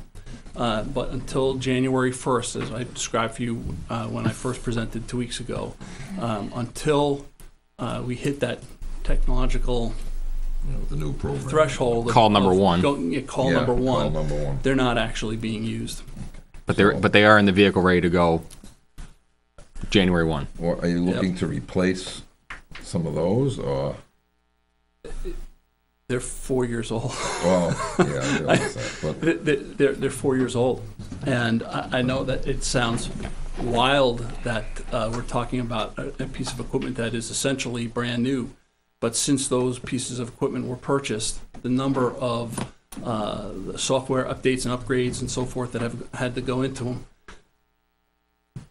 But until January 1st, as I described for you when I first presented 2 weeks ago, until we hit that technological The new program. threshold. Call number one. Call Yeah, number call one. number 1. They're not actually being used. But they are in the vehicle ready to go January 1. Or are you looking to replace some of those, or? They're 4 years old. Well, yeah, I realize that, but They're 4 years old, and I know that it sounds wild that we're talking about a piece of equipment that is essentially brand new, but since those pieces of equipment were purchased, the number of software updates and upgrades and so forth that have had to go into them,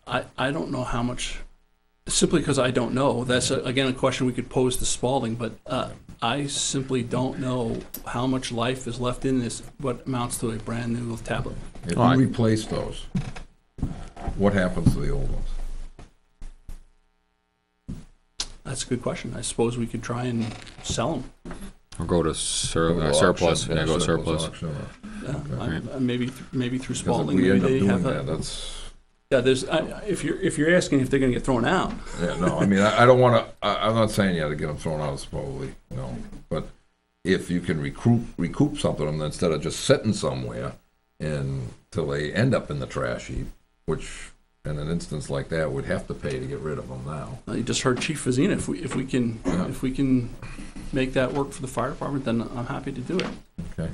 I don't know how much. Simply because I don't know. That's again a question we could pose to Spalding, but I simply don't know how much life is left in this, what amounts to a brand new tablet. if All right. you replace those, what happens to the old ones? That's a good question. I suppose we could try and sell them. Or go to surplus. Auction, Yeah, go surplus. auction, or- Maybe through Because if Spalding. we Maybe end up they doing have that, that's, Yeah, there's. If you're asking if they're going to get thrown out, yeah, no, I mean, I don't wanna, I'm not saying you have to get them thrown out, supposedly, no. But if you can recoup something of them instead of just sitting somewhere until they end up in the trash heap, which in an instance like that, we'd have to pay to get rid of them now. you just heard Chief Fazina. If we can make that work for the fire department, then I'm happy to do it. Okay.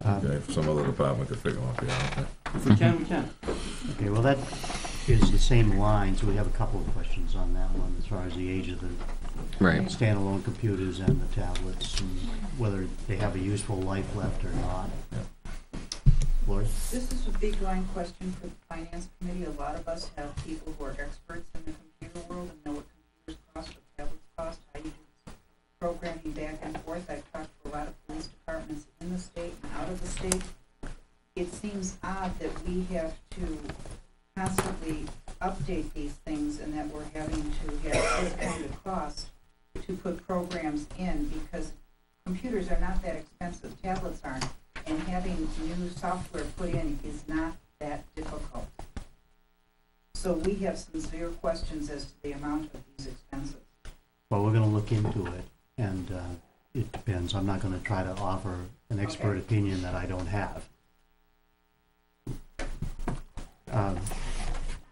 Okay, if some other department could figure out, yeah, okay. If we can, we can. Okay, well, that is the same line, so we have a couple of questions on that one, as far as the age of the Right. standalone computers and the tablets, and whether they have a useful life left or not. Lori? This is a big line question for the finance committee. A lot of us have people who are experts in the computer world and know what computers cost, what tablets cost, how you do programming back and forth. I've talked to a lot of police departments in the state and out of the state. It seems odd that we have to constantly update these things and that we're having to have this kind of cost to put programs in, because computers are not that expensive, tablets aren't, and having new software put in is not that difficult. So we have some severe questions as to the amount of these expenses. Well, we're gonna look into it, and it depends. I'm not gonna try to offer an expert Okay. opinion that I don't have.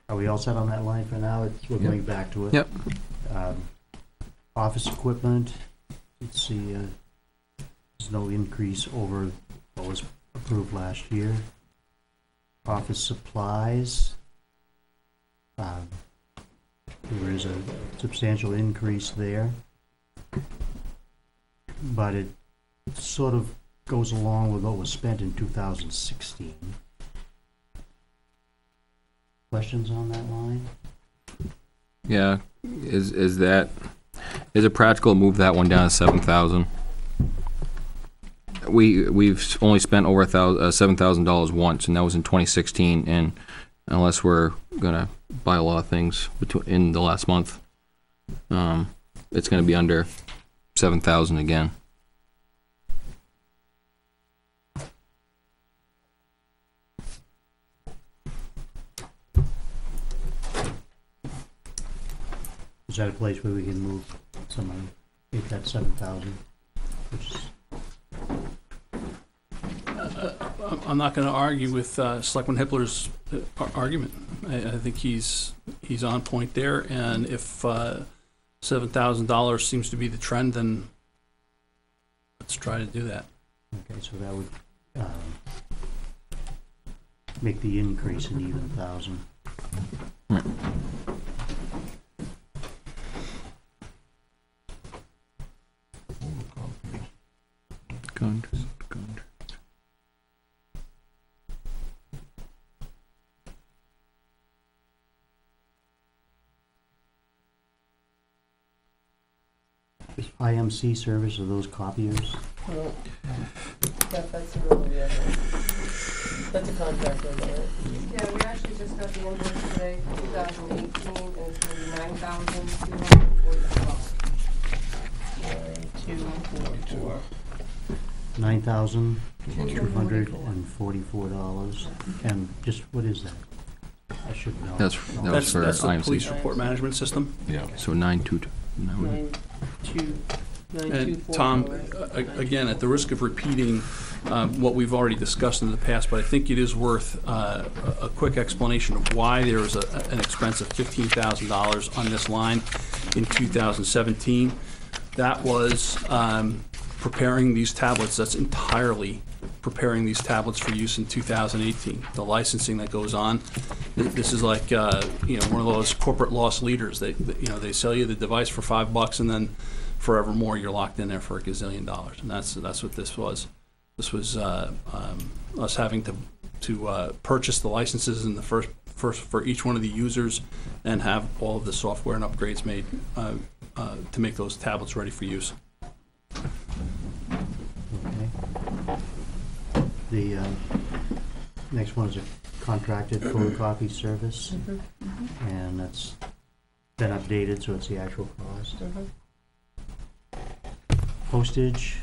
Are we all set on that line for now? We're Yep. going back to it. Yep. Office equipment, let's see, there's no increase over what was approved last year. Office supplies, there is a substantial increase there, but it sort of goes along with what was spent in 2016. Questions on that line? Yeah. Is it practical to move that one down to 7,000? We've only spent over $7,000 once, and that was in 2016. And unless we're gonna buy a lot of things in the last month, it's gonna be under 7,000 again. Is that a place where we can move some money, if that's 7,000, which is, I'm not going to argue with Selectman Hippler's argument. I think he's on point there, and if $7,000 seems to be the trend, then let's try to do that. okay, so that would make the increase an even 1,000. Is IMC service, are those copiers? No. That's a real, yeah. That's a contract, right? Yeah, we actually just got the invoice today for 2018, and it's gonna be $9,244. 9244. $9,244. And just, what is that? I should know. That was for That's the IMC. police report management system. Yeah. So 922. And Tom, again, at the risk of repeating what we've already discussed in the past, but I think it is worth a quick explanation of why there was an expense of $15,000 on this line in 2017. That was preparing these tablets. That's entirely preparing these tablets for use in 2018. The licensing that goes on. This is like one of those corporate loss leaders. They sell you the device for $5, and then forevermore you're locked in there for $1 gazillion. And that's what this was. This was us having to purchase the licenses in the first for each one of the users, and have all of the software and upgrades made to make those tablets ready for use. Okay. The next one is a contracted photocopy service, and that's been updated, so it's the actual cost. Postage.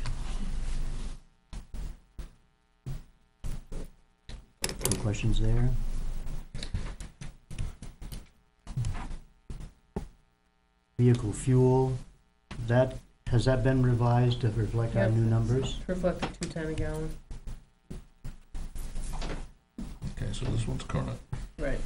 Any questions there? Vehicle fuel, has that been revised to reflect our Yep. new numbers? Reflect the 210 a gallon. Okay, so this one's current. Right.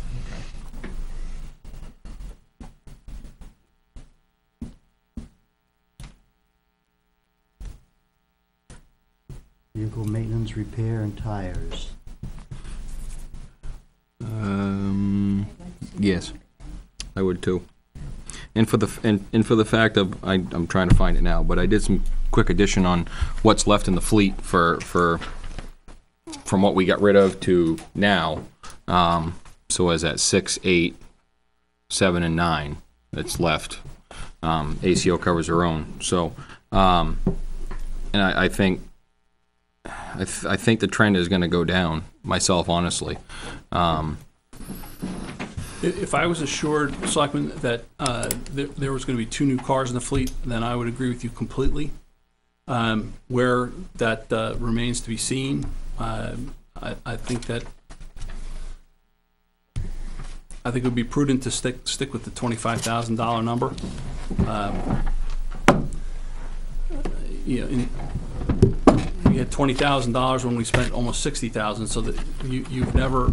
Vehicle maintenance, repair, and tires. Yes, I would too. And for the fact of I'm trying to find it now, but I did some quick addition on what's left in the fleet for from what we got rid of to now. So as at 6, 8, 7, and 9 that's left. ACO covers their own. So, and I think the trend is going to go down. Myself, honestly. If I was assured, Selectman, that there was going to be 2 new cars in the fleet, then I would agree with you completely. Where that remains to be seen, I think it would be prudent to stick with the $25,000 number. We had $20,000 when we spent almost $60,000, so that you've never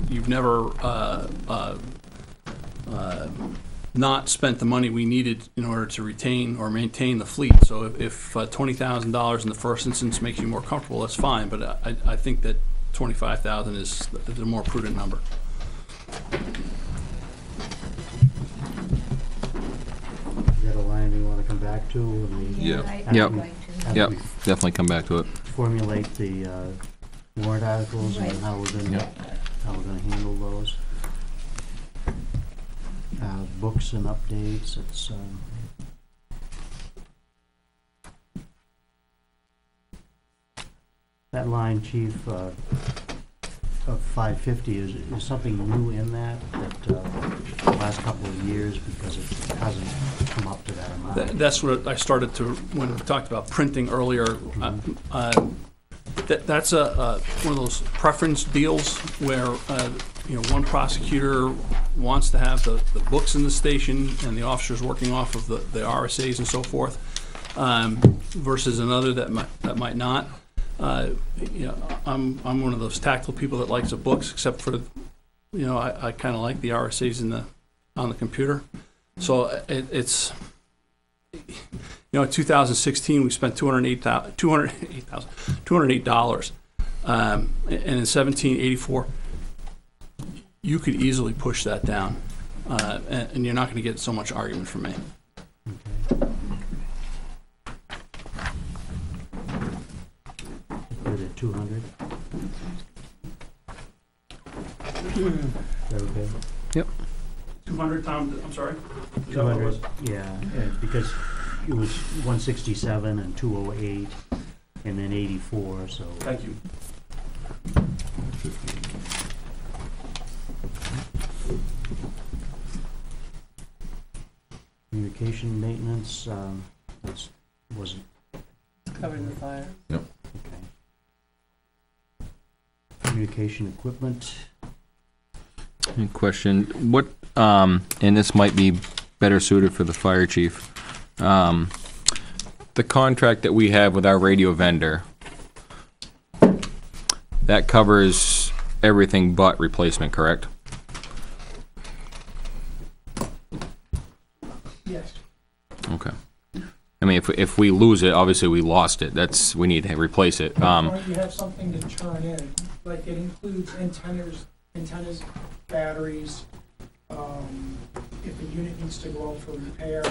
not spent the money we needed in order to retain or maintain the fleet. So if $20,000 in the first instance makes you more comfortable, that's fine. But I think that $25,000 is a more prudent number. Is that a line we want to come back to when we Yeah. I'd Yep. like to. Yep, definitely come back to it. formulate the warrant articles and how we're gonna handle those? Books and updates, it's, that line, Chief, of 550, is something new in that the last couple of years, because it hasn't come up to that amount? That's what I started to, when we talked about printing earlier, That's one of those preference deals where, one prosecutor wants to have the books in the station and the officers working off of the RSAs and so forth, versus another that might not. I'm one of those tactile people that likes the books, except for, I kind of like the RSAs on the computer. So it's, in 2016 we spent $208. And in 1784, you could easily push that down, and you're not going to get so much argument from me. Put it at 200. Is that okay? Yep. 200, Tom, I'm sorry? 200, yeah, because it was 167 and 208 and then 84, so. Thank you. Communication maintenance, wasn't, It's covered in the fire. okay. Communication equipment, Any question, what, and this might be better suited for the fire chief. The contract that we have with our radio vendor, that covers everything but replacement, correct? Yes. Okay. I mean, if we lose it, obviously we lost it. We need to replace it. Or you have something to turn in, like it includes antennas, batteries. If a unit needs to go out for repair,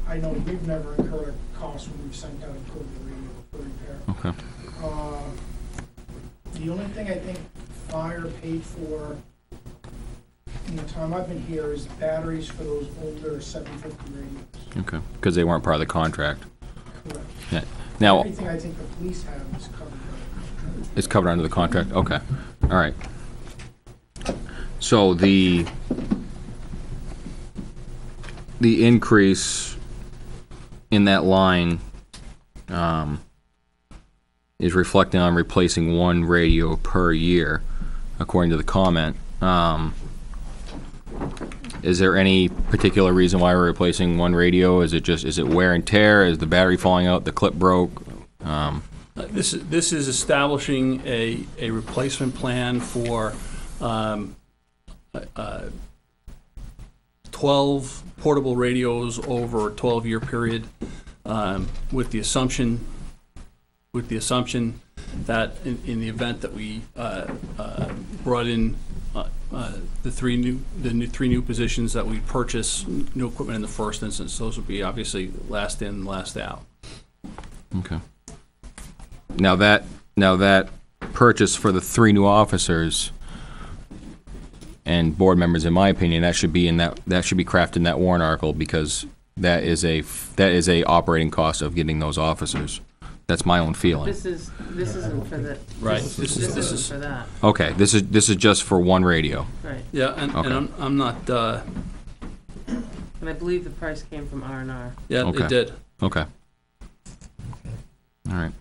I know we've never incurred a cost when we've sent out a portable radio for repair. Okay. The only thing I think fire paid for in the time I've been here is batteries for those older 750 radios. Okay. Because they weren't part of the contract. Correct. Yeah. Now, Everything I think the police have is covered. it's covered under the contract? Okay. All right. So the increase in that line is reflecting on replacing one radio per year, according to the comment. Is there any particular reason why we're replacing one radio? Is it wear and tear? Is the battery falling out? The clip broke? This is establishing a replacement plan for 12 portable radios over a 12-year period, with the assumption that in the event that we brought in the three new positions, that we purchase new equipment in the first instance. Those would be obviously last in, last out. Okay. Now that purchase for the 3 new officers and board members, in my opinion, that should be crafted in that warrant article, because that is a operating cost of getting those officers. That's my own feeling. This isn't for the. Right. This isn't for that. Okay, this is just for one radio. Right. Yeah, and I'm not. And I believe the price came from R&R. Yeah, Okay. it did. Okay. All right.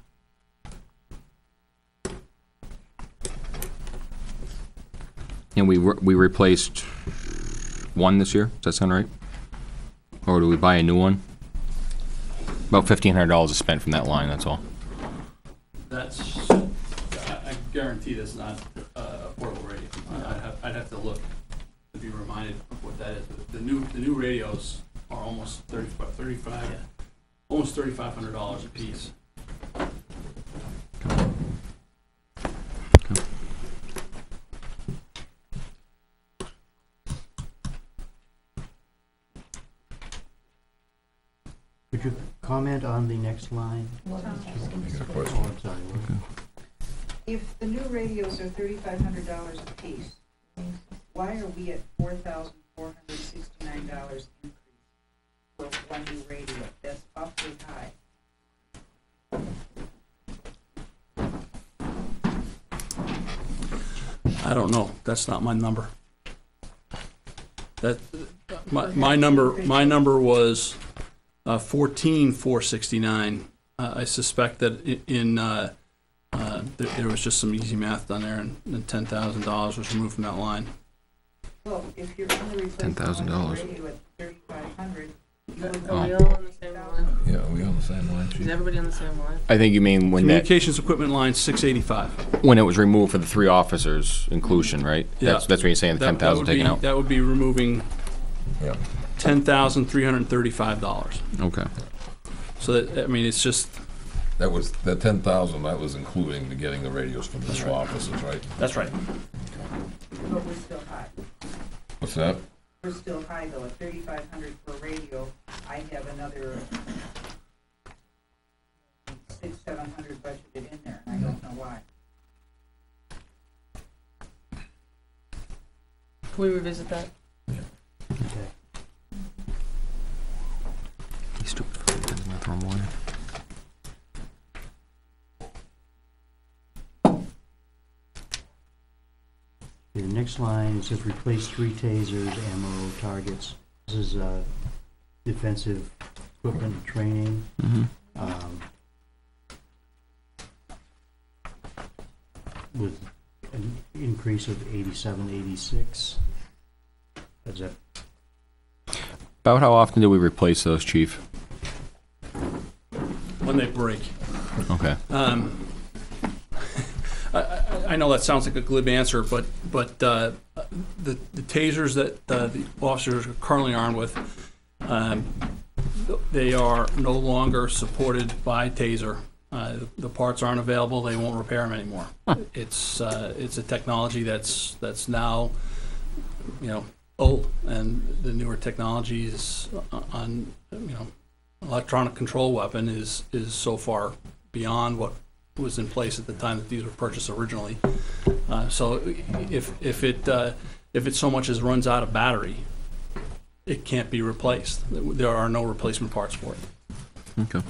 And we replaced one this year. Does that sound right? Or do we buy a new one? About $1,500 is spent from that line. That's all. That's. I guarantee that's not a portable radio. I'd have to look to be reminded of what that is. But the new radios are almost almost $3,500 a piece. could you comment on the next line? Oh, I'm sorry. If the new radios are $3,500 a piece, why are we at $4,469 increase for one new radio? That's awfully high. I don't know. That's not my number. My number was 14,469. I suspect that in there was just some easy math done there, and $10,000 was removed from that line. Well, if you're only replacing $10,000. one radio at 3,500, you would Are go we all on the same line? Yeah, we on the same line, Is chief? everybody on the same line? I think you mean when that, Communications equipment line 685. when it was removed for the 3 officers inclusion, right? Yeah. That's when you're saying the 10,000 taken out. That would be removing Yeah. $10,335. Okay. So that, I mean, it's just, That was, that 10,000, that was including the getting the radios from the new offices, right? that's right. but we're still high. What's that? We're still high though, at 3,500 for radio, I have another 600-700 budgeted in there, and I don't know why. Can we revisit that? Okay. He's stupid. Doesn't matter, throw 'em away. The next line, it says replace 3 tasers, ammo, targets. This is defensive equipment and training. Mhm. With an increase of 87, 86. Is that, About how often do we replace those, chief? When they break. Okay. I know that sounds like a glib answer, but the tasers that the officers are currently armed with, they are no longer supported by Taser. The parts aren't available. They won't repair them anymore. It's a technology that's now, old, and the newer technologies on electronic control weapon is so far beyond what was in place at the time that these were purchased originally. So if it so much as runs out of battery, it can't be replaced. There are no replacement parts for it. Okay.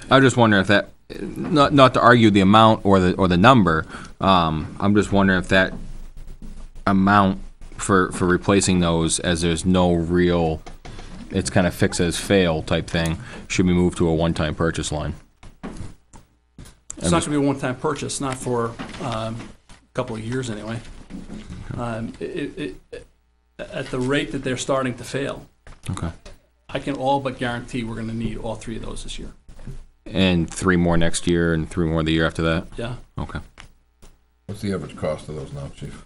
I was just wondering if that, not to argue the amount or the number, I'm just wondering if that amount for replacing those, as there's no real, it's kind of fix as fail type thing, should be moved to a one-time purchase line. It's not going to be a one-time purchase, not for a couple of years anyway. At the rate that they're starting to fail, Okay. I can all but guarantee we're going to need all 3 of those this year. And 3 more next year and 3 more the year after that? Yeah. Okay. What's the average cost of those now, chief?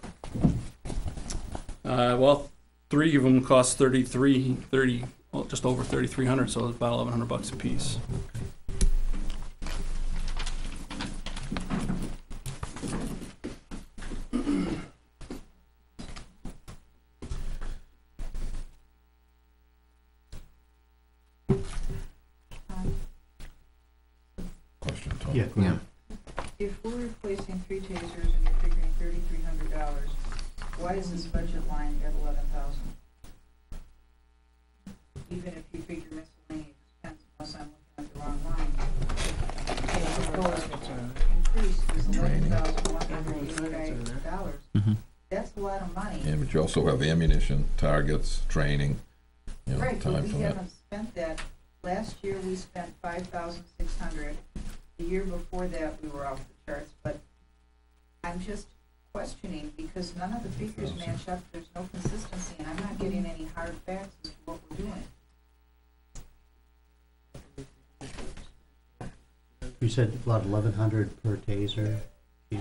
Well, 3 of them cost just over $3,300, so it's about $1,100 a piece. Question, Tom. yeah, go ahead. If we're replacing 3 tasers and you're figuring $3,300, why is this budget line at 11,000? Even if you figure miscellaneous expense, unless I'm looking at the wrong line. The proposed increase is $11,185. Mhm. That's a lot of money. Yeah, but you also have ammunition, targets, training, Right, but time we for that. haven't spent that. Last year, we spent 5,600. The year before that, we were off the charts, but I'm just questioning because none of the figures match up. There's no consistency, and I'm not getting any hard facts as to what we're doing. You said about 1,100 per taser. Is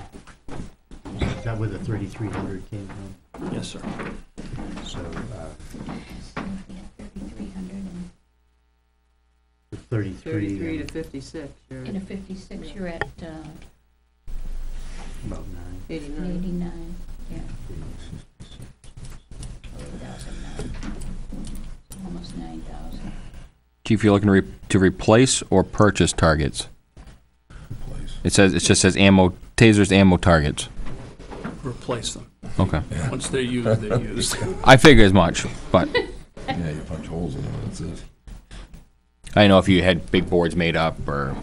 that where the 3,300 came from? Yes, sir. So, 3,300 and the 33. 33 to 56, you're in a 56, you're at About 9. 89. 89, yeah. 8,009, almost 9,000. Chief, you're looking to replace or purchase targets? Place. It just says ammo, tasers, ammo, targets. Replace them. Okay. Once they're used, they're used. I figure as much, but Yeah, you punch holes in them, that's it. I don't know if you had big boards made up or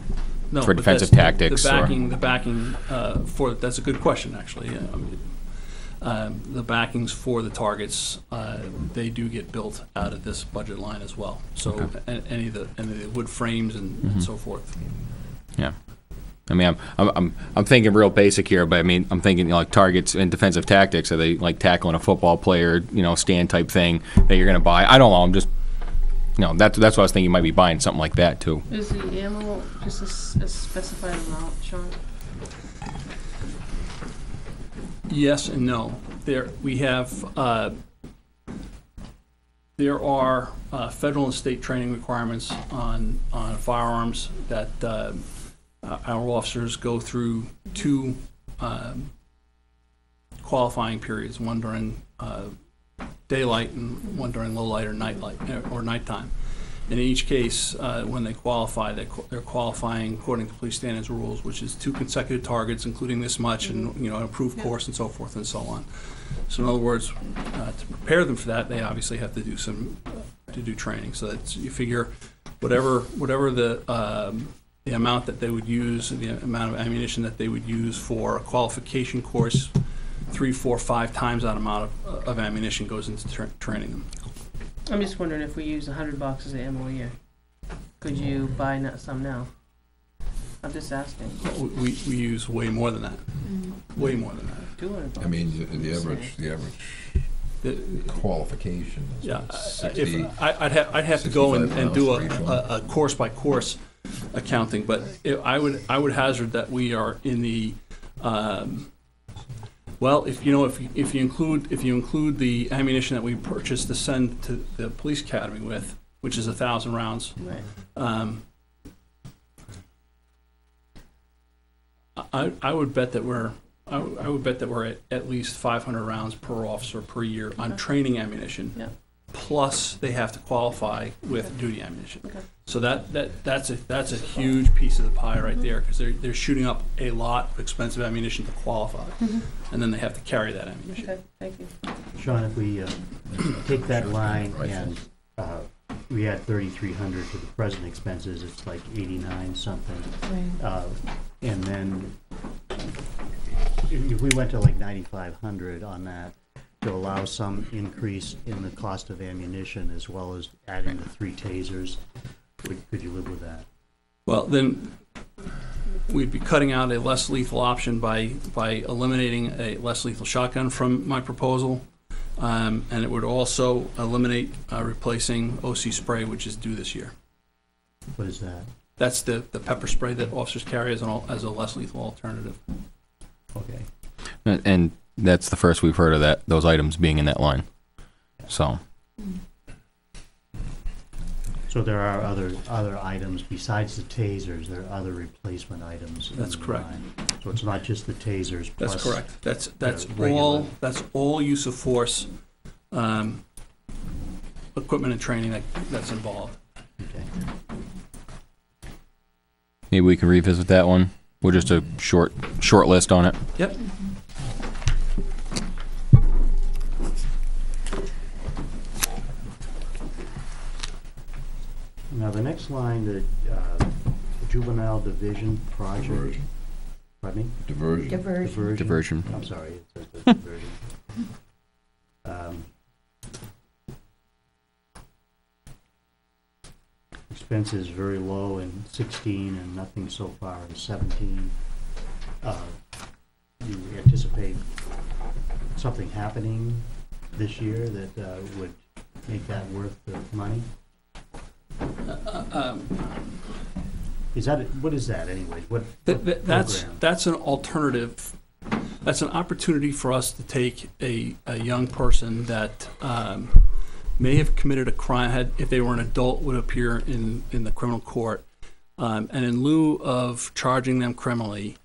No, for but defensive that's- tactics. The backing for, that's a good question, actually. The backings for the targets, they do get built out of this budget line as well. So Okay. any of the wood frames and Mhm. so forth. Yeah. I mean, I'm thinking real basic here, but I mean, I'm thinking, you know, like targets and defensive tactics. Are they like tackling a football player, you know, stand type thing that you're going to buy? I don't know. I'm just, you know, that's what I was thinking. You might be buying something like that too. Is the ammo just a specified amount, Sean? Yes and no. There are federal and state training requirements on firearms that our officers go through 2 qualifying periods, one during daylight and one during low light or nighttime. In each case, when they qualify, they're qualifying according to police standards rules, which is 2 consecutive targets, including this much, and you know, an approved course and so forth and so on. So in other words, to prepare them for that, they obviously have to do training. So that you figure whatever the amount that they would use, the amount of ammunition that they would use for a qualification course, 3, 4, 5 times that amount of ammunition goes into training them. I'm just wondering if we use 100 boxes of ammo a year, could you buy some now? I'm just asking. We use way more than that. Way more than that. 200 boxes. I mean, the average qualification is Yeah, what, 60. I'd have to go and do a course by course accounting, but I would hazard that we are in the well, if you include the ammunition that we purchased to send to the police academy with, which is 1,000 rounds. Right. I would bet that we're at least 500 rounds per officer per year on training ammunition. Yeah. Plus, they have to qualify with duty ammunition. Okay. So that's a huge piece of the pie right there, because they're shooting up a lot of expensive ammunition to qualify, and then they have to carry that ammunition. Okay, thank you. Sean, if we take that line and we add 3,300 to the present expenses, it's like 89 something. Right. And then if we went to like 9,500 on that, to allow some increase in the cost of ammunition as well as adding the 3 tasers, could you live with that? Well, then we'd be cutting out a less lethal option by eliminating a less lethal shotgun from my proposal, and it would also eliminate replacing OC spray, which is due this year. What is that? That's the pepper spray that officers carry as a less lethal alternative. Okay. And that's the first we've heard of those items being in that line. So there are other items besides the tasers. There are other replacement items. That's correct. Line. So it's not just the tasers. That's plus correct. That's regular. all use of force, equipment and training that's involved. Okay. maybe we can revisit that one. We're just a short list on it. Yep. Now, the next line, the juvenile division project. Diversion. Pardon me? Diversion. Diversion. I'm sorry, it says the diversion. Expenses very low in 16 and nothing so far in 17. You anticipate something happening this year that would make that worth the money? Is that what is that anyways? What that's an alternative. That's an opportunity for us to take a young person that may have committed a crime, if they were an adult, would appear in the criminal court, and in lieu of charging them criminally,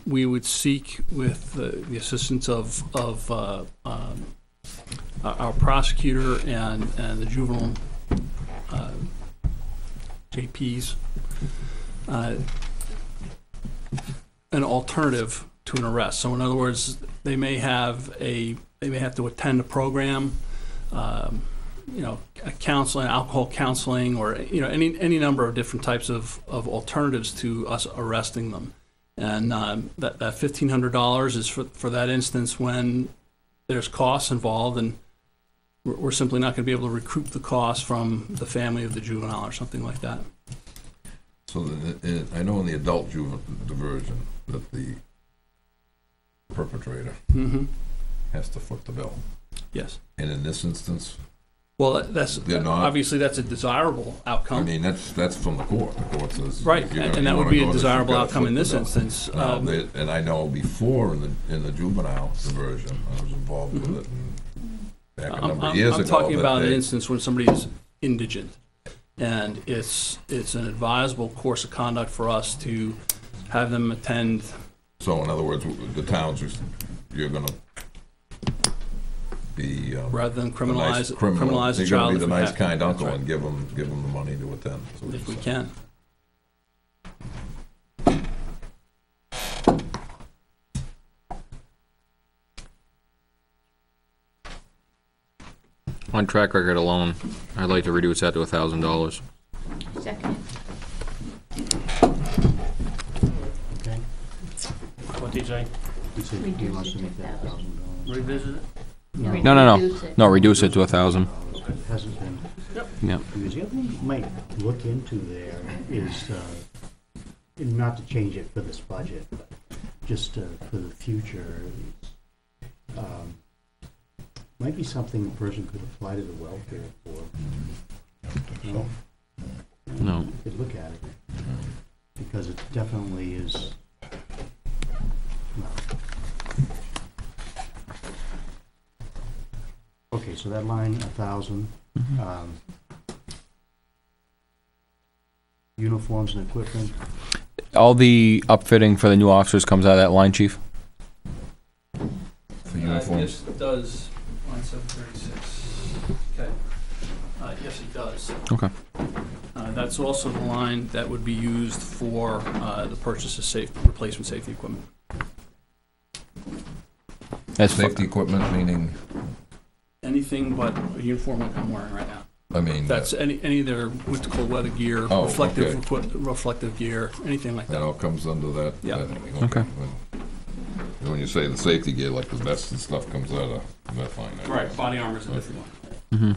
we would seek, with the assistance of our prosecutor and the juvenile JPs, an alternative to an arrest. So in other words, they may have to attend a program, a counseling, alcohol counseling, or any number of different types of alternatives to us arresting them. And that $1,500 is for that instance when there's costs involved, and we're simply not going to be able to recoup the cost from the family of the juvenile or something like that. So I know in the adult diversion that the perpetrator Mm-hmm. has to foot the bill. Yes. And in this instance, Well, that's, They're not- obviously, that's a desirable I outcome. mean, that's from the court. The court says. Right, you're gonna- and that you would wanna be go a this, you've desirable gotta outcome foot in the this bill. instance. Now, and I know before in the juvenile diversion, I was involved with it back a number of years ago. I'm talking that about an they- instance when somebody is indigent, and it's an advisable course of conduct for us to have them attend. So in other words, the towns, you're gonna be. Rather than a nice criminalize criminal. criminalize a You're gonna child be if the we nice have to. kind That's uncle right. and give them the money to attend. That's what If you're we saying. can. On track record alone, I'd like to reduce that to $1,000. Second. Okay? What do you say? He said he Reduce wants it to to make that $1,000. Revisit it? No. Reduce it. No, reduce it to 1,000. It hasn't been. Yeah. Because the other thing you might look into there is, and not to change it for this budget, but just for the future, might be something a person could apply to the welfare for. No? No. Could look at it, because it definitely is. Okay, so that line, 1,000. Uniforms and equipment. All the upfitting for the new officers comes out of that line, chief? For uniforms. Yes, it does, line 736. Okay. Yes, it does. Okay. That's also the line that would be used for the purchase of replacement safety equipment. That's Safety equipment, meaning, Anything but a uniform like I'm wearing right now. I mean. That's any of their what's called weather gear, Oh, reflective gear, anything like That that. all comes under that? Yeah. that- Okay. When you say the safety gear, like the vests and stuff comes out of that line. I Right, guess. body armor is a different one.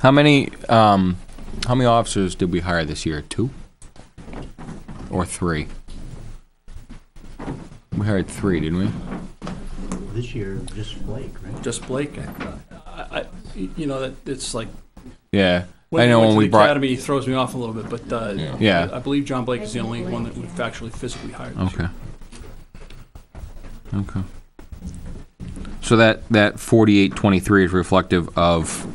How many officers did we hire this year? 2? Or 3? We hired 3, didn't we? This year, just Blake, right? Just Blake, you know, that it's like, Yeah. when I he know went when to we the brought. academy, he throws me off a little bit, but Yeah. Yeah. I believe John Blake is the only one that we've actually physically hired this year. Okay. So that 4823 is reflective of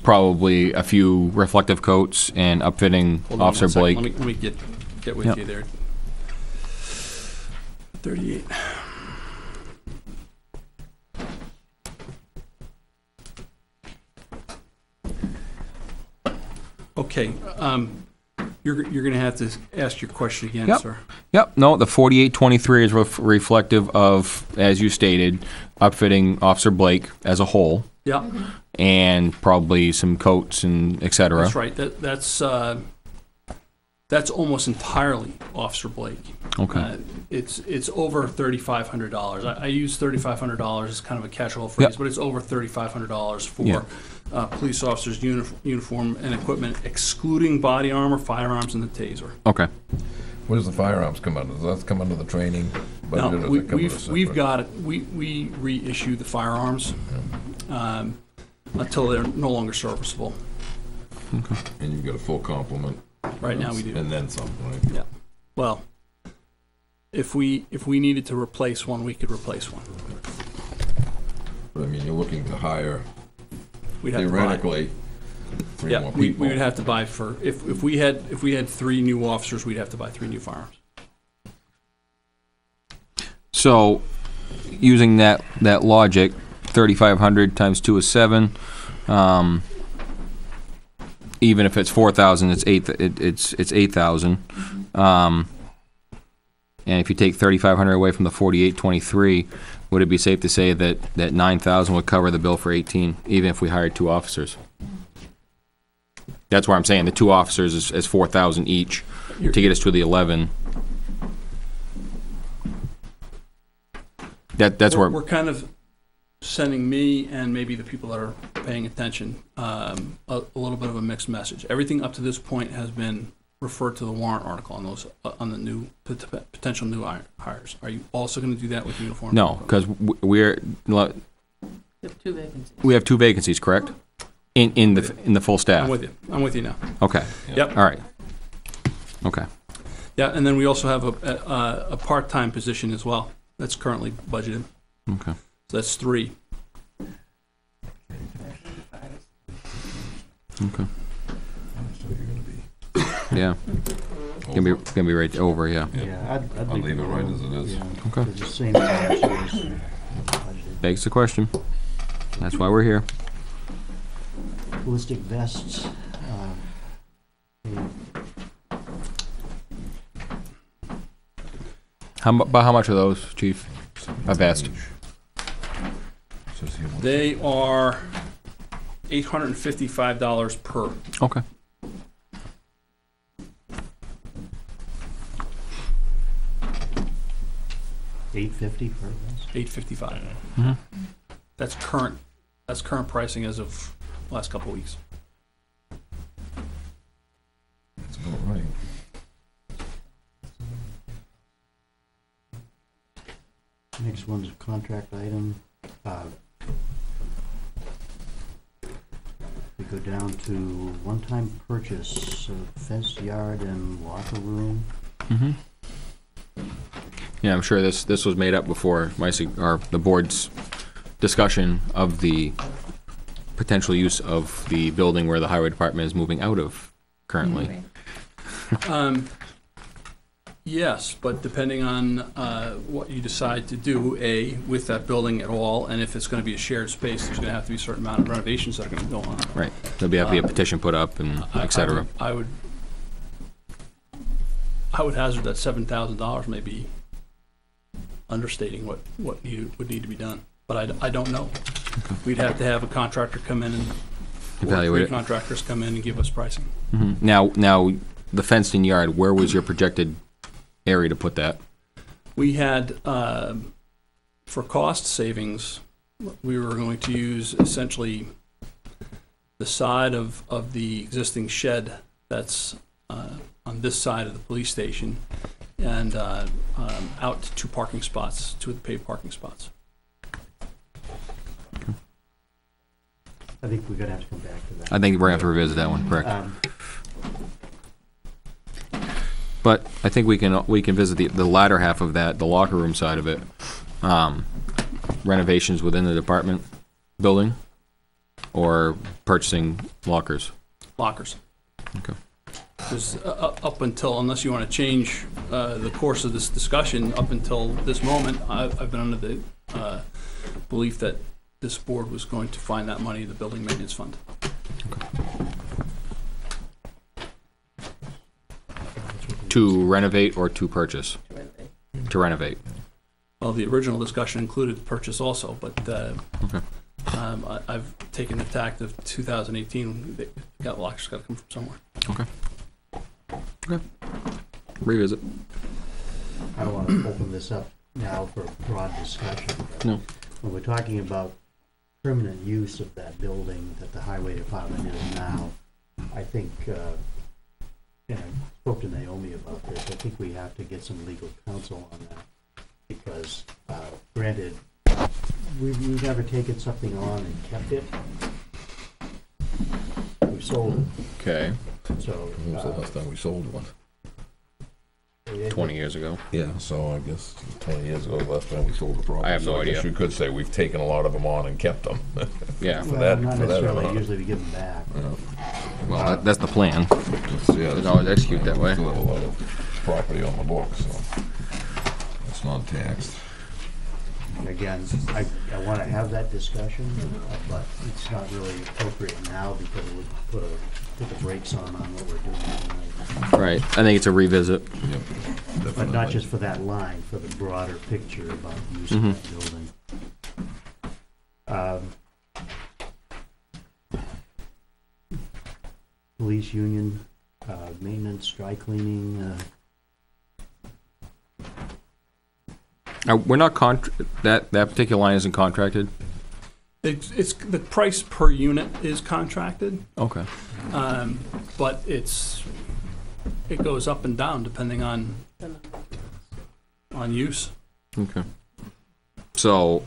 probably a few reflective coats and upfitting Hold on Officer one second. Blake. Let me get with Yep. you there. 38. Okay, you're gonna have to ask your question again, Yep. sir. Yep, no, the 4823 is reflective of, as you stated, upfitting Officer Blake as a whole, Yeah, and probably some coats and et cetera. that's right. That's almost entirely Officer Blake. Okay. It's over $3,500. I use $3,500 as kind of a catch-all phrase, Yep. but it's over $3,500 for Yeah. police officers' uniform and equipment, excluding body armor, firearms, and the taser. Okay. Where does the firearms come under? Does that come under the training budget? Now, or does we, it come under we've separate? got it. We reissue the firearms until they're no longer serviceable. And you've got a full complement. Right now we do. And then some, right? Yeah. Well, if we needed to replace one, we could replace one. But I mean, you're looking to hire We'd have to buy. theoretically 3 Yeah, more we people. would have to buy for if we had 3 new officers, we'd have to buy 3 new firearms. So, using that logic, 3,500 times 2 is 7. Even if it's 4,000, it's 8,000. And if you take 3,500 away from the 4,823, would it be safe to say that 9,000 would cover the bill for 18, even if we hired 2 officers? That's why I'm saying the 2 officers is 4,000 each to get us to the 11. That's where. We're kind of sending me and maybe the people that are paying attention a little bit of a mixed message. Everything up to this point has been referred to the warrant article on those on the new potential new hires. Are you also going to do that with uniform? No, because we have 2 vacancies. have 2 vacancies, correct? In the full staff. I'm with you now. Okay. Yep. All right. Okay. Yeah, and then we also have a part-time position as well that's currently budgeted. Okay. So that's 3. Okay. Yeah. Gonna be right over. Yeah. Yeah, I'd I'll leave it right as it is. Yeah, Okay. it's the same policy as budgeted. Begs the question. That's why we're here. Ballistic vests, About how much are those, Chief? A vest. Says here what- They are $855 per. Okay. $850 per vest. $855. Mhm. That's current pricing as of last couple weeks. That's about right. Next one's a contract item. We go down to one-time purchase of fence yard and locker room. Mm-hmm. Yeah, I'm sure this was made up before the board's discussion of the potential use of the building where the highway department is moving out of currently. Yes, but depending on what you decide to do, with that building at all, and if it's going to be a shared space, there's going to have to be a certain amount of renovations that are going to go on. Right. There'll have to be a petition put up and et cetera. I would hazard that $7,000 may be understating what would need to be done, but I don't know. Okay. We'd have to have a contractor come in and Evaluate it. 3 contractors come in and give us pricing. Mm-hmm. Now, the fenced-in yard. Where was your projected area to put that? We had, for cost savings, we were going to use essentially the side of the existing shed that's on this side of the police station, and out to 2 parking spots, 2 of the paved parking spots. I think we're gonna have to come back to that. I think we're gonna have to revisit that one, correct? But I think we can visit the latter half of that, the locker room side of it. Renovations within the department building, or purchasing lockers. Lockers. Okay. Because up until, unless you want to change the course of this discussion, up until this moment, I've been under the belief that this board was going to find that money in the building maintenance fund. To renovate or to purchase? To renovate. Well, the original discussion included purchase also, but I've taken the tact of 2018. Lockers got to come from somewhere. Okay. Revisit. I don't want to open this up now for broad discussion. But No. when we're talking about permanent use of that building that the highway department is now, I think, and I spoke to Naomi about this, I think we have to get some legal counsel on that. Because, granted, we've never taken something on and kept it. We've sold it, Okay. so. When was the last time we sold one? 20 years ago. Yeah, so I guess 20 years ago, last time we sold the property. I have no So idea. guess you could say we've taken a lot of them on and kept them. Yeah. For Well, that- not for that necessarily, amount. usually we give them back. Well, that's the plan. Yeah, It's always execute that way. Still have a lot of property on the books, so it's not taxed. Again, I want to have that discussion, but it's not really appropriate now because it would put the brakes on what we're doing tonight. Right. I think it's a revisit. Yep. But not definitely. just for that line, for the broader picture about the use of Mhm. that building. Police union, maintenance, dry cleaning, We're not that particular line isn't contracted. It's the price per unit is contracted, Okay. but it goes up and down depending on use. Okay. So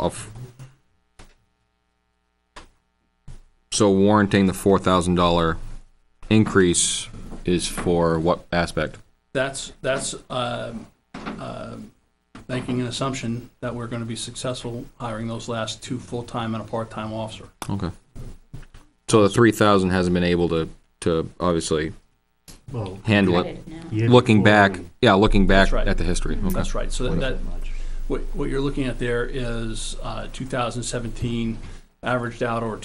so warranting the $4,000 increase is for what aspect? That's making an assumption that we're going to be successful hiring those last 2 full-time and a part-time officer. Okay. So the 3,000 hasn't been able to obviously Well, handle Got it. it now. year Looking before back, we- yeah, looking back That's right. at the history. Okay. That's right. So wasn't that much. what you're looking at there is 2017 averaged out over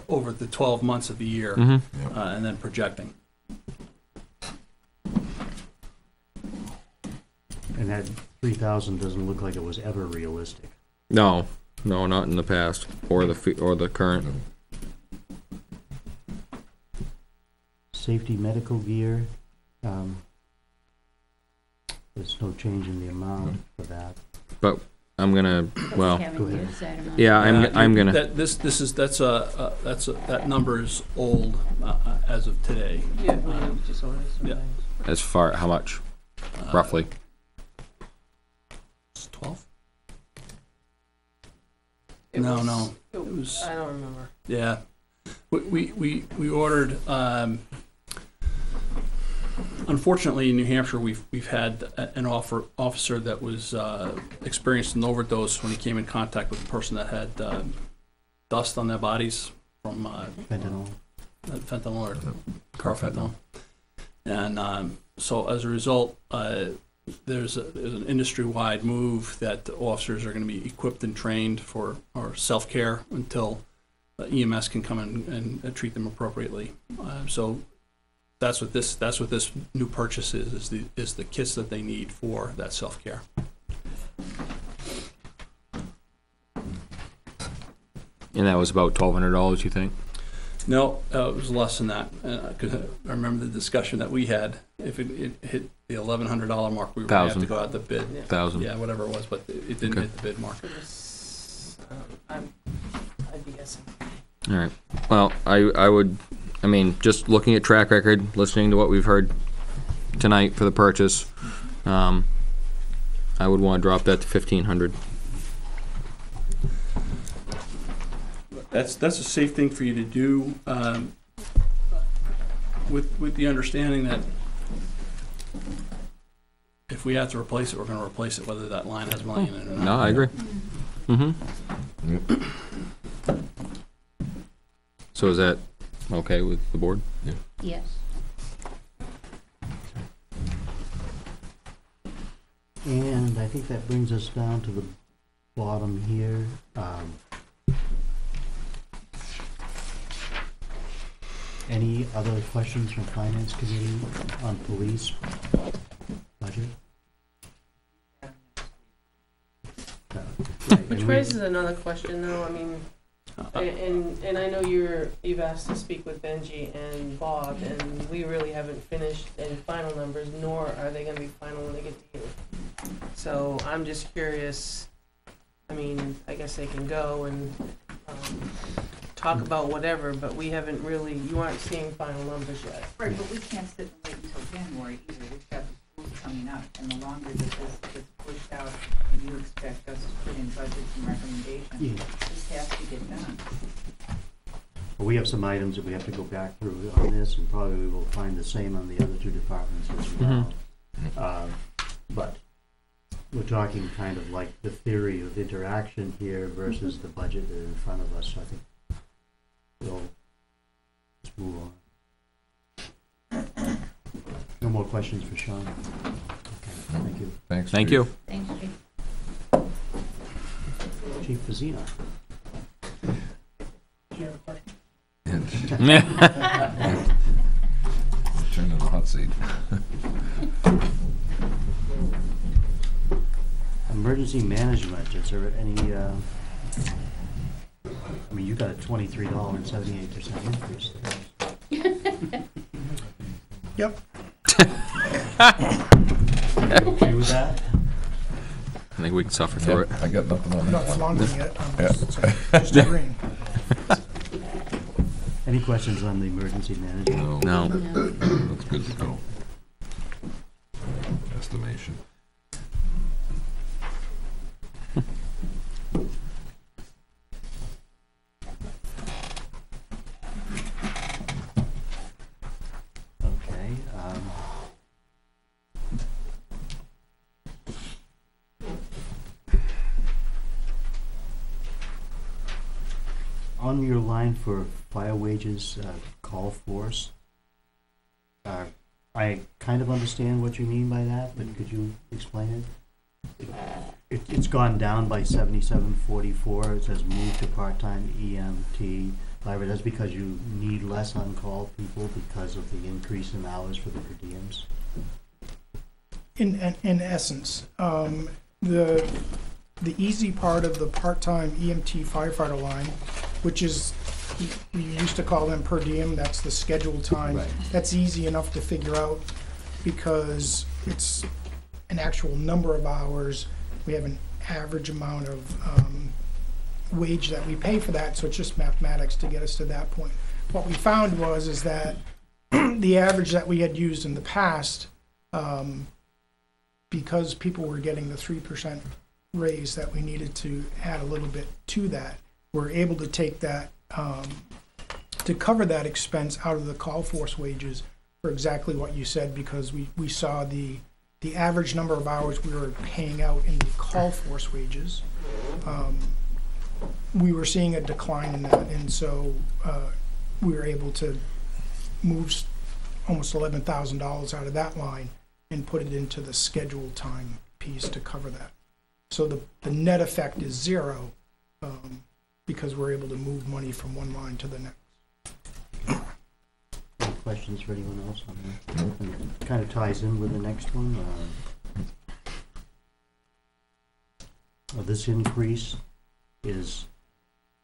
over the 12 months of the year, Mm-hmm. and then projecting. And that 3,000 doesn't look like it was ever realistic. No, not in the past or the current. Safety medical gear, there's no change in the amount for that. But I'm gonna, well, We haven't go ahead. used that amount. yeah, I'm gonna. That number is old as of today. Yeah, we just ordered some yeah. things. As far how much, roughly? It's 12. It No, was- no, it was. I don't remember. Yeah, we ordered. Unfortunately, in New Hampshire, we've had an officer that was experienced an overdose when he came in contact with a person that had dust on their bodies from Fentanyl. fentanyl or carfentanil, and so as a result, there's an industry-wide move that officers are going to be equipped and trained for or self-care until EMS can come in and treat them appropriately. So that's what this new purchase is the kits that they need for that self-care. And that was about $1,200, you think? No, it was less than that. 'Cause I remember the discussion that we had. If it hit the $1,100 mark, we were going to have to go out to bid. Yeah. 1,000. Yeah, whatever it was, but it didn't Okay. hit the bid mark. It was, I'd be guessing. All right. Well, I would, I mean, just looking at track record, listening to what we've heard tonight for the purchase, I would want to drop that to 1,500. That's a safe thing for you to do, with the understanding that if we have to replace it, we're going to replace it, whether that line has money in it or not. No, I agree. Mm-hmm. So is that okay with the board? Yes. And I think that brings us down to the bottom here. Any other questions from Finance Committee on police budget? Which raises another question though, I mean, and I know you've asked to speak with Benji and Bob, and we really haven't finished any final numbers, nor are they gonna be final when they get to you. So I'm just curious, I mean, I guess they can go and, talk about whatever, but we haven't really, you aren't seeing final numbers yet. Right, but we can't sit and wait until January either. We've got the schools coming up, and the longer this gets pushed out, and you expect us to put in budgets and recommendations, Yeah. this has to get done. Well, we have some items that we have to go back through on this, and probably we will find the same on the other two departments as well. But we're talking kind of like the theory of interaction here versus the budget that is in front of us, so I think we'll just move on. No more questions for Sean? Okay, thank you. Thanks. Thank you. Thanks, Chief. Chief Fazina. Do you have a question? Turn to the hot seat. Emergency management, is there any, I mean, you got a $23.78 increase there. Yep. Okay with that? think we can suffer through it. I got nothing on I'm not that one. flaunting it, I'm just agreeing. Any questions on the emergency management? No. That's good to go. Estimation. Okay. On your line for fire wages, call force, I kind of understand what you mean by that, but could you explain it? It's gone down by 7744. It says move to part-time EMT. However, that's because you need less on-call people because of the increase in hours for the per diems. In essence, the easy part of the part-time EMT firefighter line, which is, we used to call them per diem, that's the scheduled time. Right. That's easy enough to figure out because it's an actual number of hours. We have an average amount of wage that we pay for that, so it's just mathematics to get us to that point. What we found is that the average that we had used in the past, because people were getting the 3% raise, that we needed to add a little bit to that. We're able to take that to cover that expense out of the call force wages for exactly what you said, because we saw the average number of hours we were paying out in the call force wages. We were seeing a decline in that, and so we were able to move almost $11,000 out of that line and put it into the scheduled time piece to cover that. So the net effect is zero because we're able to move money from one line to the next. Any questions for anyone else on that? And it kind of ties in with the next one. This increase is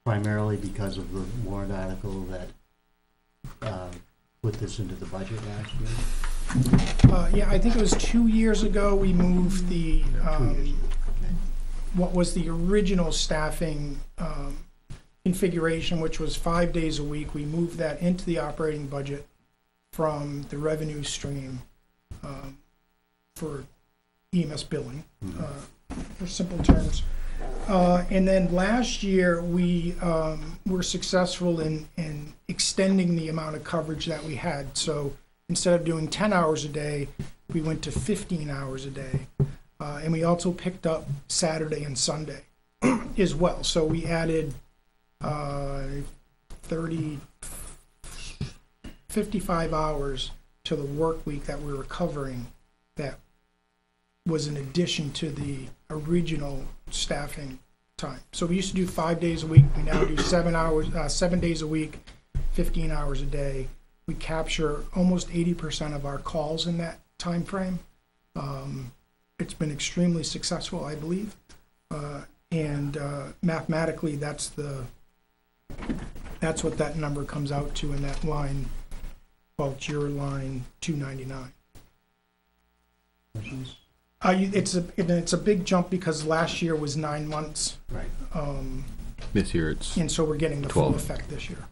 primarily because of the warrant article that put this into the budget last year. Yeah, I think it was 2 years ago we moved the 2 years. Okay. what was the original staffing configuration, which was 5 days a week. We moved that into the operating budget from the revenue stream for EMS billing, for simple terms. And then last year, we were successful in extending the amount of coverage that we had. So instead of doing 10 hours a day, we went to 15 hours a day. And we also picked up Saturday and Sunday as well. So we added 55 hours to the work week that we were covering. That was in addition to the original staffing time. So we used to do 5 days a week. We now do 7 days a week, 15 hours a day. We capture almost 80% of our calls in that time frame. It's been extremely successful, I believe. And mathematically, that's what that number comes out to in that line. Well, it's your line 299. Questions? It's a big jump because last year was 9 months. Right. This year it's And so we're getting the 12. full effect this year.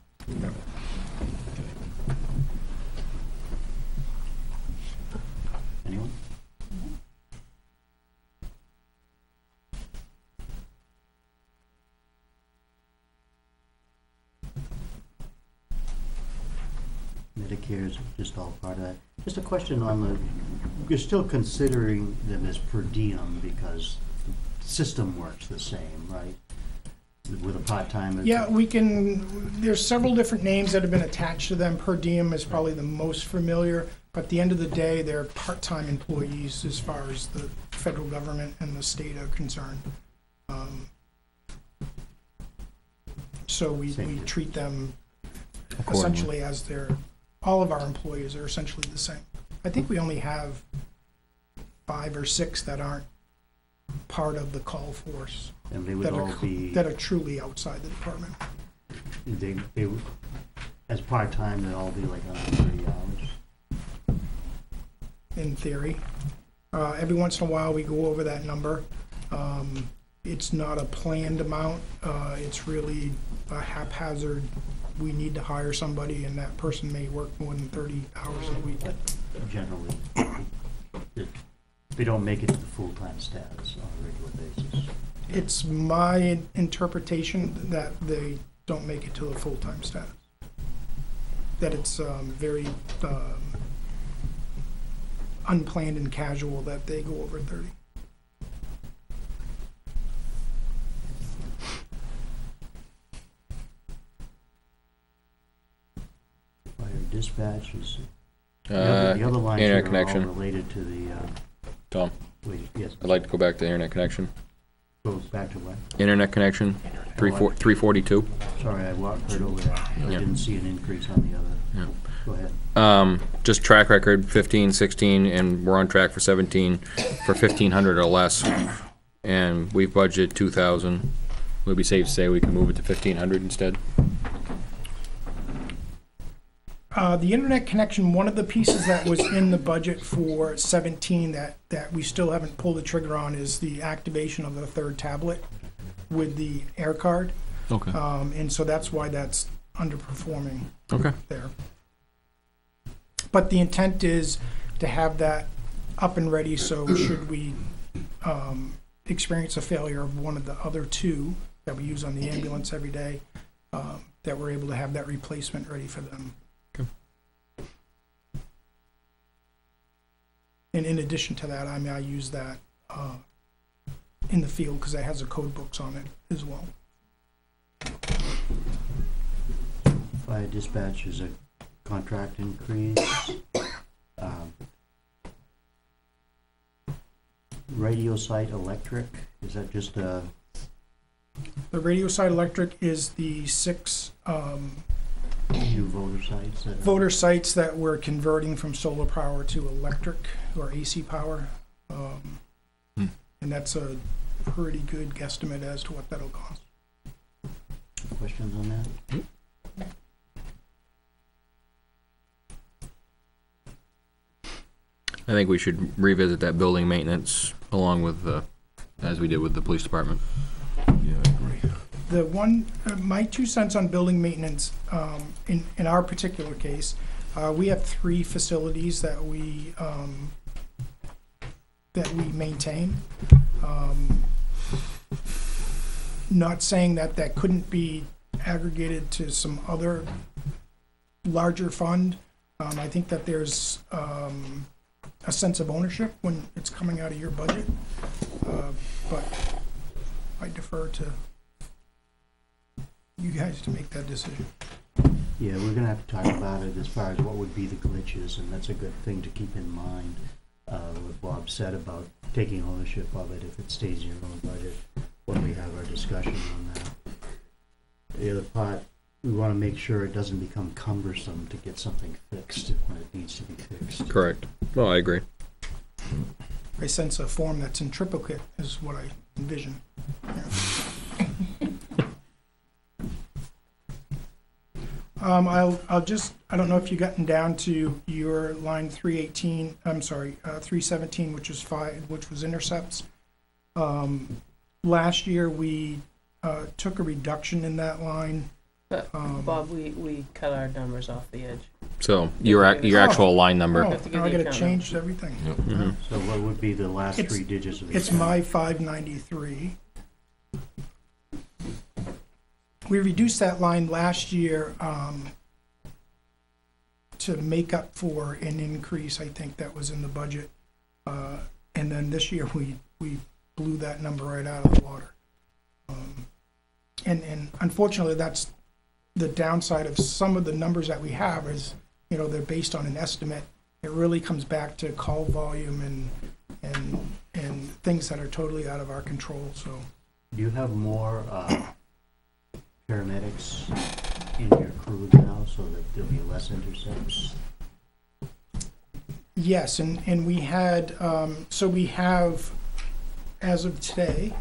Anyone? Medicare is just all part of that. Just a question on you're still considering them as per diem because the system works the same, right? With a part-time. Yeah, there's several different names that have been attached to them. Per diem is probably the most familiar, but at the end of the day, they're part-time employees as far as the federal government and the state are concerned. So we treat them essentially as all of our employees are essentially the same. I think we only have 5 or 6 that aren't part of the call force. And they would all be that are truly outside the department. They as part-time, they'd all be like under 30 hours. In theory, every once in a while we go over that number. It's not a planned amount, it's really a haphazard, we need to hire somebody and that person may work more than 30 hours a week. Generally, they don't make it to the full-time status on a regular basis. It's my interpretation that they don't make it to the full-time status. That it's very unplanned and casual that they go over 30. Fire dispatch is, the Uh, other lines internet here are all connection. related to the, Tom, wait, yes, I'd like to go back to internet connection. go back to what? Internet connection, 342. Sorry, I walked right over that. I Yeah. didn't see an increase on the other. Yeah. Go ahead. Just track record, 15, 16, and we're on track for 17, for 1,500 or less. And we've budgeted 2,000. Would it be safe to say we can move it to 1,500 instead? The internet connection, one of the pieces that was in the budget for 17 that we still haven't pulled the trigger on is the activation of the third tablet with the air card. Okay. And so that's why that's underperforming Okay. there. But the intent is to have that up and ready, so should we experience a failure of one of the other two that we use on the ambulance every day, that we're able to have that replacement ready for them. Okay. And in addition to that, I use that in the field because it has the code books on it as well. Fire dispatch is a contract increase. Radio site electric, is that just a, The radio side electric is the 6 new voter sites? that are- voter sites that we're converting from solar power to electric or AC power. And that's a pretty good guesstimate as to what that'll cost. Questions on that? I think we should revisit that building maintenance along with, as we did with the police department. The one, my 2 cents on building maintenance, in our particular case, we have 3 facilities that we maintain. Not saying that that couldn't be aggregated to some other larger fund. I think that there's a sense of ownership when it's coming out of your budget, but I defer to you guys to make that decision. Yeah, we're gonna have to talk about it as far as what would be the glitches, and that's a good thing to keep in mind. What Bob said about taking ownership of it if it stays in your own budget, when we have our discussion on that. The other part, we wanna make sure it doesn't become cumbersome to get something fixed when it needs to be fixed. Correct. Well, I agree. I sense a form that's in triplicate is what I envision. Yeah. I'll just, I don't know if you've gotten down to your line 318, I'm sorry, 317, which was intercepts. Last year, we took a reduction in that line. But Bob, we cut our numbers off the edge. So your actual line number. Oh, have to get now I the gotta account change everything. Mhm. So what would be the last It's- 3 digits of the? It's my 593. We reduced that line last year to make up for an increase, I think, that was in the budget. And then this year, we blew that number right out of the water. And unfortunately, that's the downside of some of the numbers that we have is, you know, they're based on an estimate. It really comes back to call volume and things that are totally out of our control, so. Do you have more paramedics in your crew now, so that there'll be less intercepts? Yes, and we had, so we have, as of today,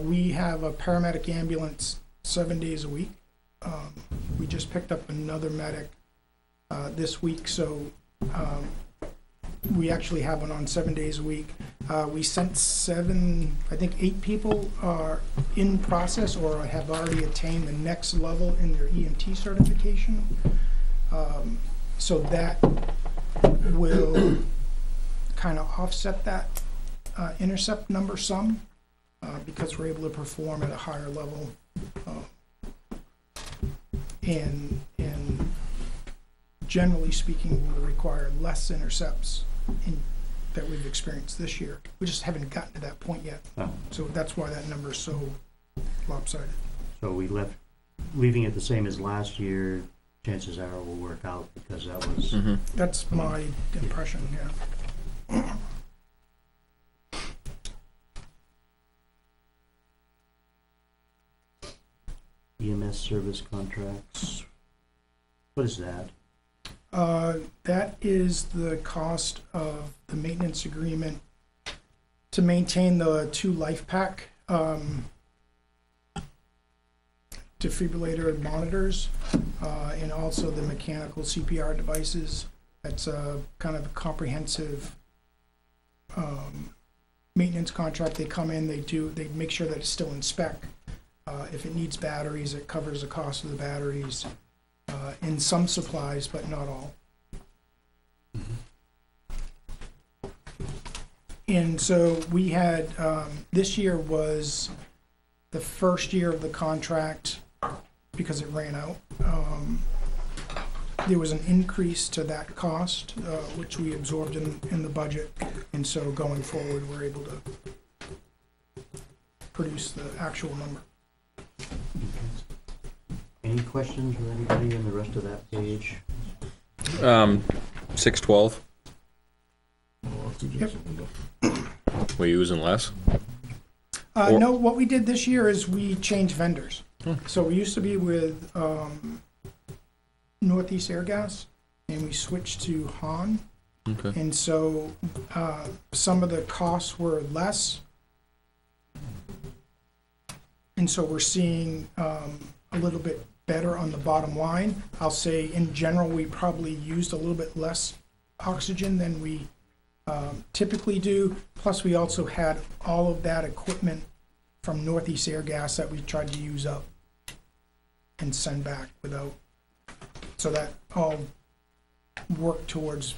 we have a paramedic ambulance 7 days a week. We just picked up another medic this week, so we actually have one on 7 days a week. We sent 7, I think 8 people are in process or have already attained the next level in their EMT certification. So that will kind of offset that intercept number some, because we're able to perform at a higher level. And generally speaking, will require less intercepts that we've experienced this year. We just haven't gotten to that point yet. Oh. So that's why that number is so lopsided. So leaving it the same as last year, chances are it will work out because that was. Mm-hmm. That's my impression, yeah. EMS service contracts. What is that? That is the cost of the maintenance agreement to maintain the 2 LifePak defibrillator monitors, and also the mechanical CPR devices. That's a kind of a comprehensive maintenance contract. They come in, they make sure that it's still in spec. If it needs batteries, it covers the cost of the batteries, in some supplies, but not all. And so we had, this year was the first year of the contract because it ran out. There was an increase to that cost, which we absorbed in the budget. And so going forward, we're able to produce the actual number. Any questions for anybody in the rest of that page? 612. Yep. We're using less. No, what we did this year is we changed vendors. So we used to be with Northeast Air Gas, and we switched to Han. Okay. And so some of the costs were less. And so we're seeing a little bit better on the bottom line. I'll say in general, we probably used a little bit less oxygen than we typically do. Plus, we also had all of that equipment from Northeast Air Gas that we tried to use up and send back without. So that all worked towards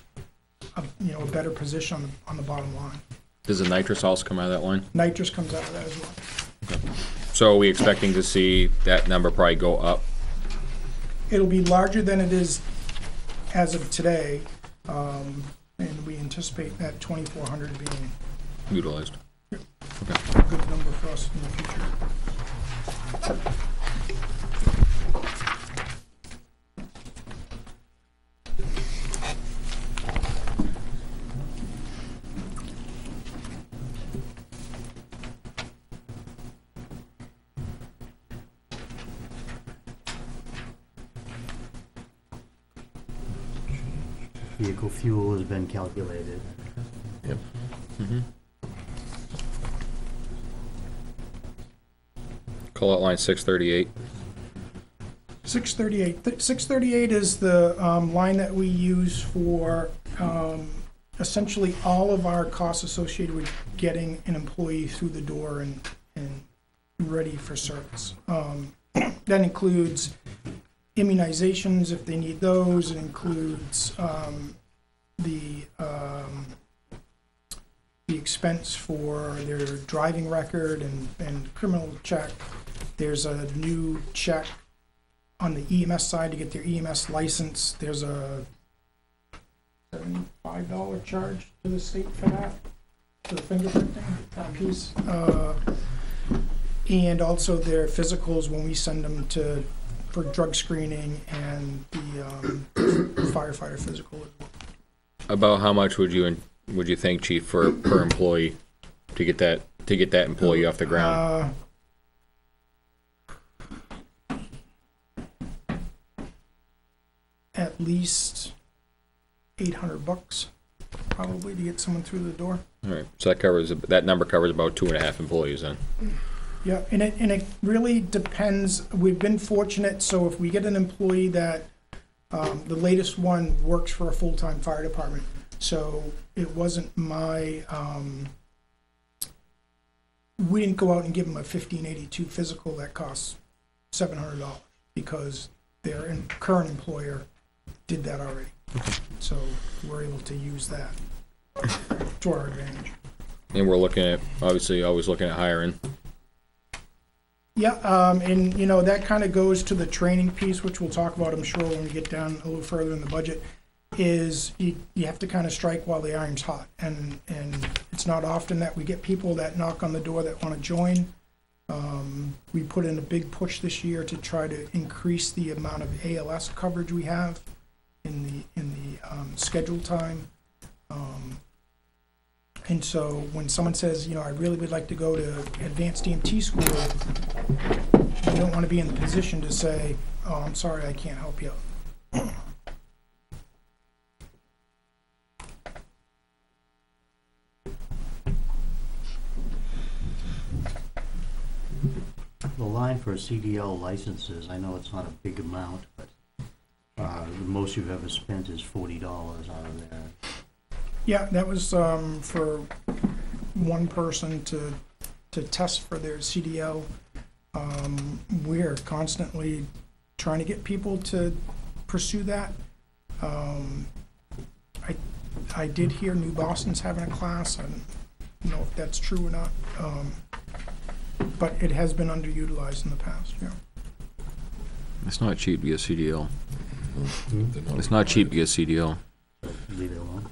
a better position on the bottom line. Does the nitrous also come out of that line? Nitrous comes out of that as well. Okay. So are we expecting to see that number probably go up? It'll be larger than it is as of today, and we anticipate that 2,400 being Utilized. Yep. Okay. a good number for us in the future. Vehicle fuel has been calculated. Yep. Mm-hmm. Call out line 638. 638. 638 is the line that we use for essentially all of our costs associated with getting an employee through the door and ready for service. That includes immunizations if they need those. It includes the expense for their driving record and criminal check. There's a new check on the EMS side to get their EMS license. There's a $75 charge to the state for that, for the fingerprinting, that piece. And also their physicals when we send them for drug screening and the firefighter physical as well. About how much would you think, Chief, for per employee to get that employee off the ground? At least $800 probably to get someone through the door. All right, so that number covers about 2.5 employees then. Yeah, and it really depends. We've been fortunate, so if we get an employee that the latest one works for a full-time fire department, so it wasn't my we didn't go out and give them a 1582 physical that costs $700 because their current employer did that already. So we're able to use that to our advantage. And we're looking at, obviously, always looking at hiring. Yeah, and that kind of goes to the training piece, which we'll talk about, I'm sure, when we get down a little further in the budget, is you have to kind of strike while the iron's hot. And it's not often that we get people that knock on the door that want to join. We put in a big push this year to try to increase the amount of ALS coverage we have in the scheduled time. And so when someone says, I really would like to go to advanced EMT school, you don't want to be in the position to say, oh, I'm sorry, I can't help you. The line for CDL licenses, I know it's not a big amount, but the most you've ever spent is $40 out of there. Yeah, that was for one person to test for their CDL. We're constantly trying to get people to pursue that. I did hear New Boston's having a class. I don't know if that's true or not, but it has been underutilized in the past. Yeah. It's not cheap to get CDL. It's not cheap to get CDL. Leave it alone.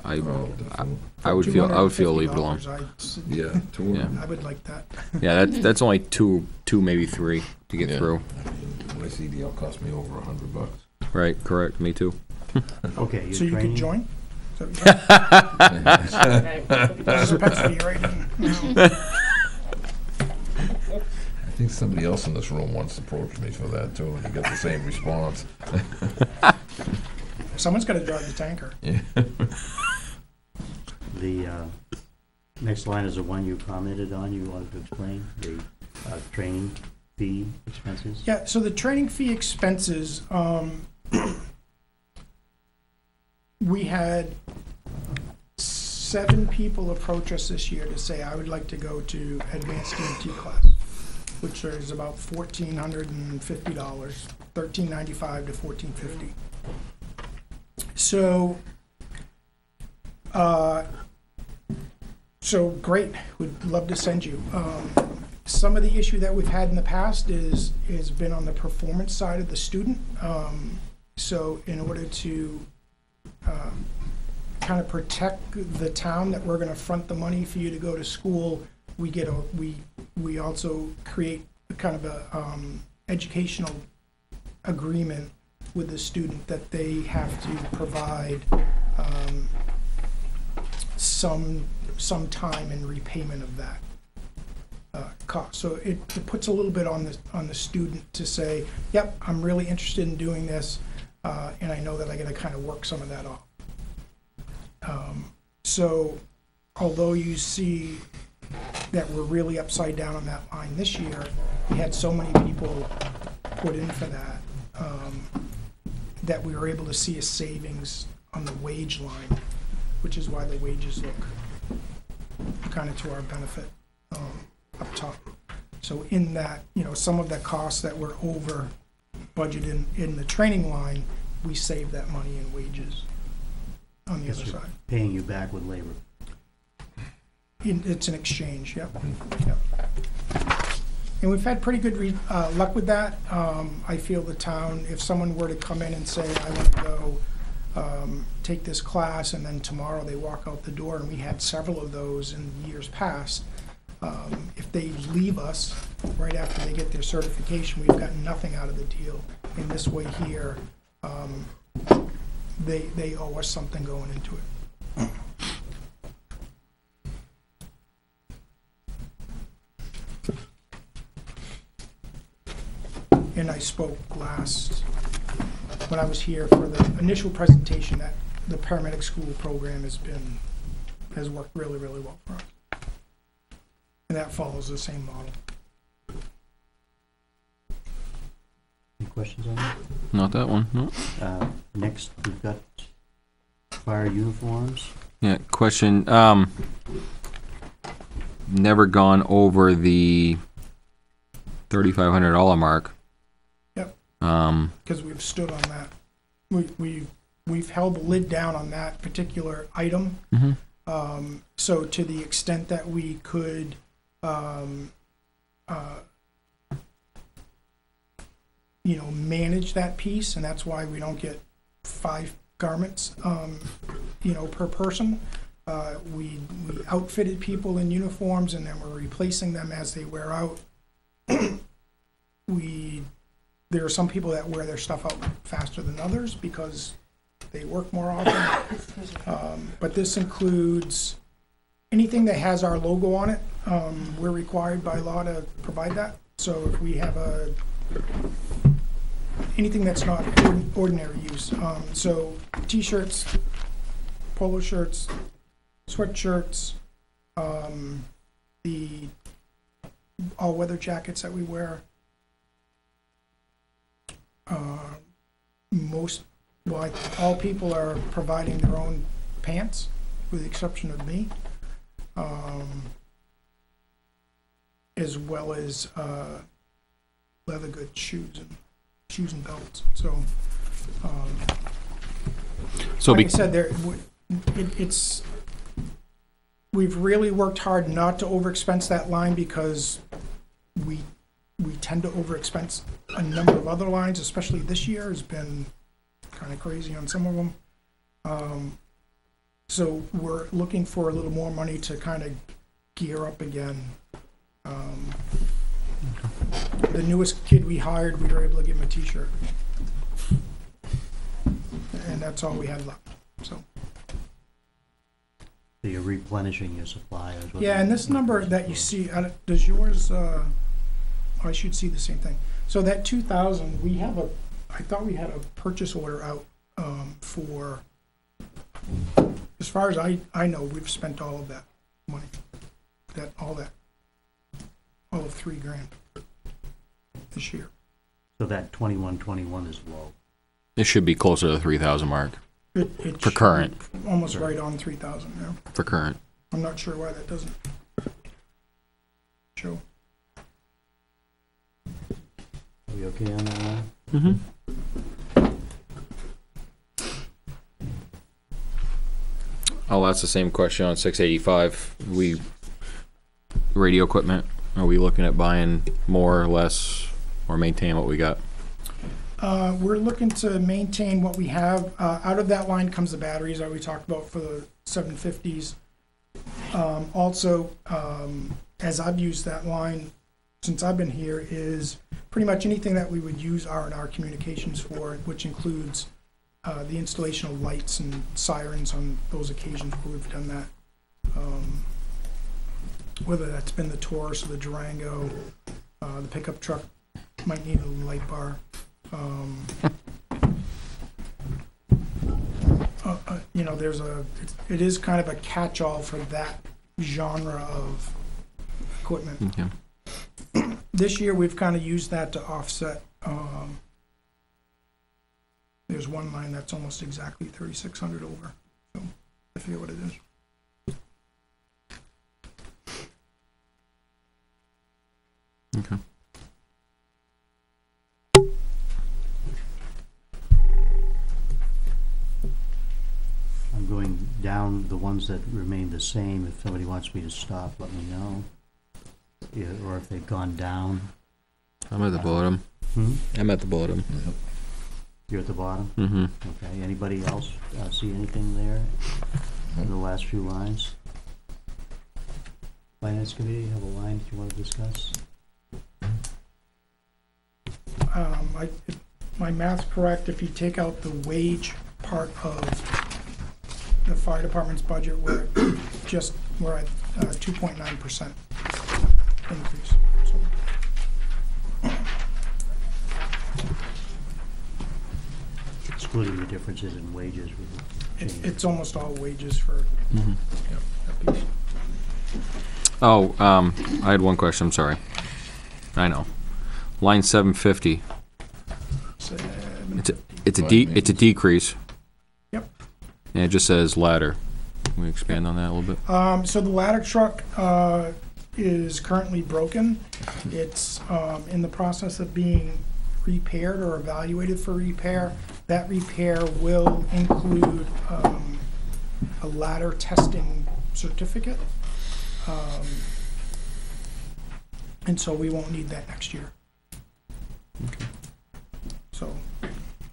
I would feel leave it alone. Yeah, I would like that. Yeah, that's only two, maybe three to get through. My CDL cost me over $100. Right, correct. Me too. Okay, So you training? could join? There's a pet fee right in. I think somebody else in this room once approached me for that too, and he got the same response. Someone's got to drive the tanker. Yeah. The next line is the one you commented on, you wanted to explain, the training fee expenses? Yeah, so the training fee expenses, we had 7 people approach us this year to say, I would like to go to advanced EMT class, which is about $1,450, $1,395 to $1,450. So, so great, would love to send you. Some of the issue that we've had in the past is been on the performance side of the student. So in order to kind of protect the town that we're going to front the money for you to go to school, we also create a kind of a educational agreement with the student that they have to provide some time in repayment of that cost. So it puts a little bit on the student to say, yep, I'm really interested in doing this, and I know that I got to kind of work some of that off. So although you see that we're really upside down on that line this year, we had so many people put in for that, that we were able to see a savings on the wage line, which is why the wages look kind of to our benefit up top. So in that, some of the costs that were over budgeted in the training line, we save that money in wages on the other side. Paying you back with labor. It's an exchange, yep. And we've had pretty good luck with that. I feel the town, if someone were to come in and say, I want to go take this class, and then tomorrow they walk out the door, and we had several of those in years past, if they leave us right after they get their certification, we've gotten nothing out of the deal. In this way here, they owe us something going into it. And I spoke when I was here for the initial presentation, that the paramedic school program has worked really, really well for us. And that follows the same model. Any questions on that? Not that one, no. Next, we've got fire uniforms. Yeah, question. never gone over the $3,500 mark. Yep. Um, Because we've stood on that. We've held the lid down on that particular item. mhm. So to the extent that we could, manage that piece, and that's why we don't get 5 garments, per person. We outfitted people in uniforms, and then we're replacing them as they wear out. There are some people that wear their stuff out faster than others because they work more often. But this includes anything that has our logo on it. We're required by law to provide that. So if we have anything that's not ordinary use. So t-shirts, polo shirts, sweatshirts, the all-weather jackets that we wear. All people are providing their own pants, with the exception of me, as well as leather goods, shoes and belts. So, like I said, we've really worked hard not to overexpense that line because we tend to overexpense a number of other lines, especially this year has been kind of crazy on some of them. So we're looking for a little more money to kind of gear up again. The newest kid we hired, we were able to give him a t-shirt. And that's all we had left, so. So you're replenishing your supply. Yeah, and this number that you see, does yours, I should see the same thing. So that 2,000, I thought we had a purchase order out for, as far as I know, we've spent all of that money, all of $3,000 this year. So that 2121 is low. It should be closer to the 3,000 mark It for current. Almost right on 3,000 now. For current. I'm not sure why that doesn't show. Are we okay on that line? Mm-hmm. I'll ask the same question on 685. Radio equipment, are we looking at buying more or less or maintain what we got? We're looking to maintain what we have. Out of that line comes the batteries that we talked about for the 750s. Also, as I've used that line since I've been here, is pretty much anything that we would use R&R communications for, which includes the installation of lights and sirens on those occasions where we've done that. Whether that's been the Taurus or the Durango, the pickup truck might need a light bar. It is kind of a catch-all for that genre of equipment. Okay. This year, we've kind of used that to offset. There's one line that's almost exactly 3,600 over. So I forget what it is. Okay. I'm going down the ones that remain the same. If somebody wants me to stop, let me know. Yeah, or if they've gone down. I'm at the bottom. I'm at the bottom. You're at the bottom? Mm-hmm. Okay, anybody else see anything there in the last few lines? Finance Committee, you have a line that you want to discuss? If my math's correct, if you take out the wage part of the fire department's budget, we're at 2.9% increase. So, Excluding the differences in wages with the change. it's almost all wages for that piece. Oh, I had one question. I'm sorry. I know. Line 750. It's a decrease. Yep. And it just says ladder. Can we expand on that a little bit? So the ladder truck, is currently broken. It's in the process of being repaired or evaluated for repair. That repair will include a ladder testing certificate. And so we won't need that next year. So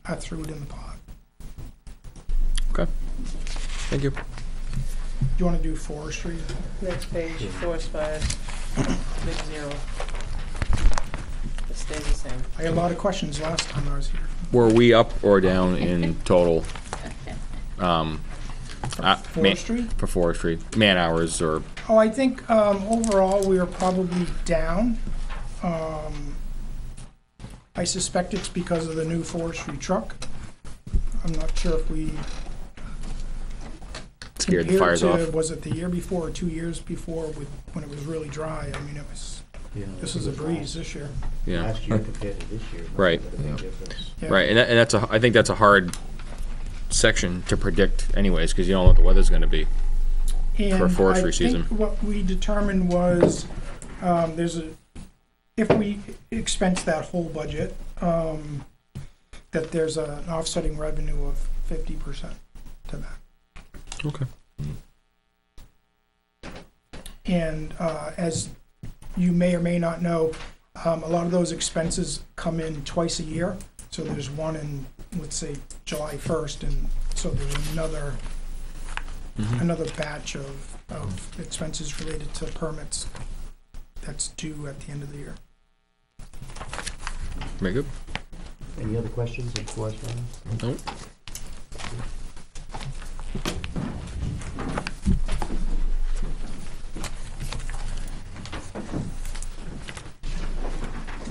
I threw it in the pot. Okay. Thank you. Do you want to do forestry? Next page, forest fires, big zero. It stays the same. I had a lot of questions last time I was here. Were we up or down in total? Forestry? For forestry, man hours or, Oh, I think overall we are probably down. I suspect it's because of the new forestry truck. I'm not sure if we scared the compared fires to, off. was it the year before or 2 years before when it was really dry? I mean, it was, Yeah, this is a breeze this year. Yeah, Last year compared to this year. Right. But a big difference. Yeah. right, and that's I think that's a hard section to predict anyways, because you don't know what the weather's gonna be. And forestry I season. think what we determined was, if we expense that whole budget, that there's an offsetting revenue of 50% to that. Okay. And as you may or may not know, a lot of those expenses come in twice a year. So there's one in, let's say, July 1st, and so there's another batch of expenses related to permits that's due at the end of the year. Very good. Any other questions or correspondence? Nope.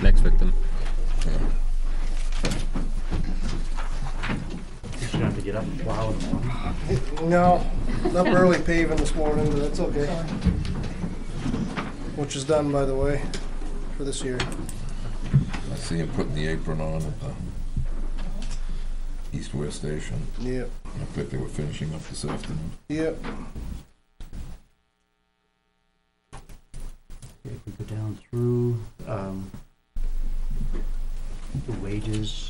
Next victim. You should have to get up and plow in the morning. No, up early paving this morning, but that's okay. Which is done, by the way, for this year. I see him putting the apron on at the East-West station. Yep, I bet they were finishing up this afternoon. yep. Okay, if we go down through, the wages.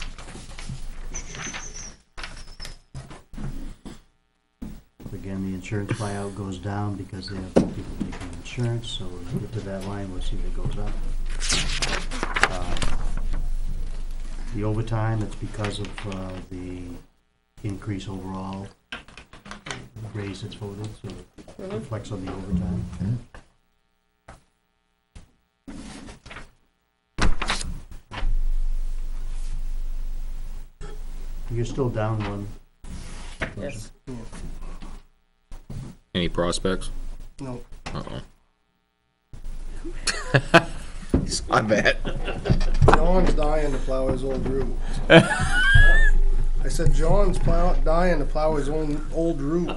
Again, the insurance buyout goes down because they have people taking insurance, so when we get to that line, we'll see if it goes up. The overtime, it's because of, the increase overall raise that's voted, so it reflects on the overtime. You're still down one. Yes. Any prospects? No. Uh-oh. I bet. John's dying to plow his old route. I said John's dying to plow his own old route.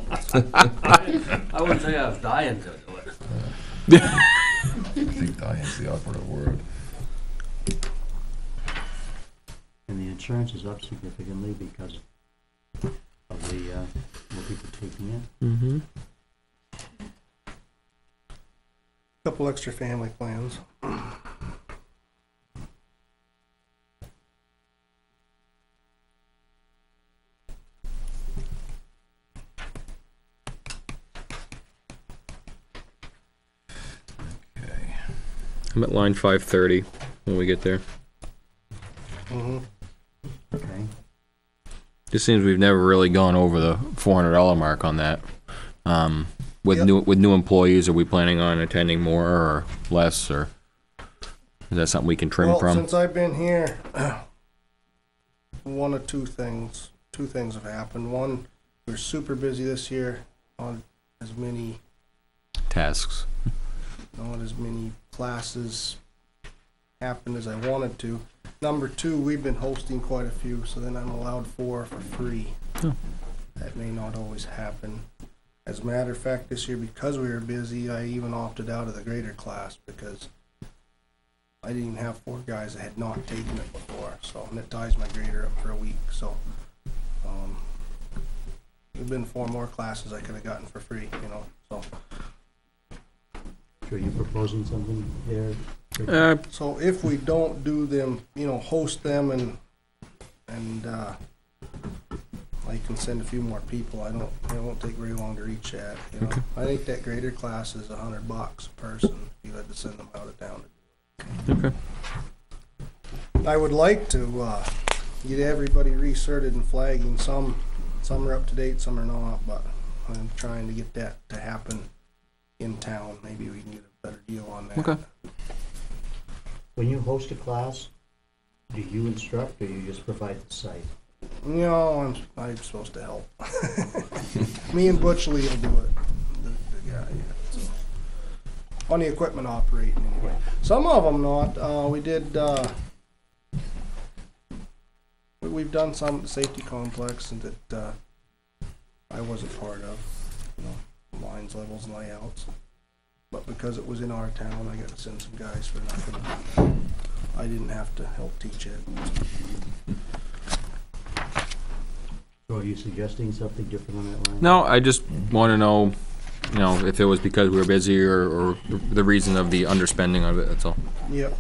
I wouldn't say I was dying to do it. I think dying's the operative word. And the insurance is up significantly because of the, more people taking it. Mm-hmm. Couple extra family plans. Okay. I'm at line 530 when we get there. Mm-hmm. Okay. Just seems we've never really gone over the $400 mark on that. With Yep. new employees, are we planning on attending more or less, or is that something we can trim Well, from? since I've been here, one of two things have happened. One, we're super busy this year on as many, Tasks. not as many classes happened as I wanted to. Number two, we've been hosting quite a few, so then I'm allowed 4 for free. Oh. That may not always happen. As a matter of fact, this year, because we were busy, I even opted out of the greater class because I didn't even have 4 guys that had not taken it before, so, and it ties my grader up for a week, so, there've been 4 more classes I could have gotten for free, you know, so. Are you proposing something there? So if we don't do them, host them and I can send a few more people. It won't take very long to reach that. I think that grader class is $100 a person. If you had to send them out of town. Okay. I would like to get everybody recerted and flagging. Some are up to date, some are not. But I'm trying to get that to happen in town. Maybe we can get a better deal on that. Okay. When you host a class, do you instruct or you just provide the site? I'm supposed to help. Me and Butch Lee will do it. The guy, yeah. So, on the equipment operating anyway. Some of them not. We did. We've done some at the safety complex and that I wasn't part of. Lines, levels, and layouts. But because it was in our town, I got to send some guys for nothing. I didn't have to help teach it. So are you suggesting something different on that line? No, I just want to know, if it was because we were busy or the reason of the underspending of it, that's all. Yep.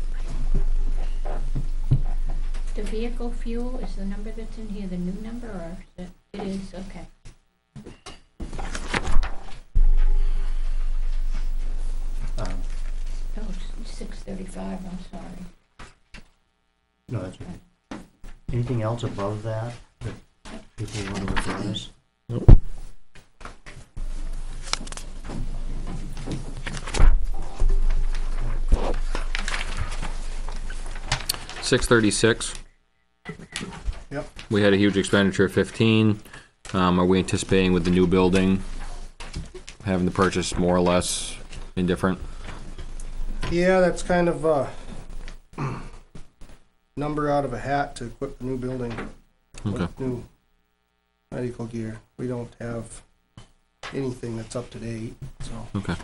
The vehicle fuel, is the number that's in here the new number, or is it is, okay. Oh, it's 635, I'm sorry. No, that's okay. Anything else above that people want to address? Nope. $636. Yep. We had a huge expenditure of 15. Are we anticipating with the new building having to purchase more or less indifferent? Yeah, that's kind of a number out of a hat to equip the new building with new medical gear. We don't have anything that's up to date, so. Okay.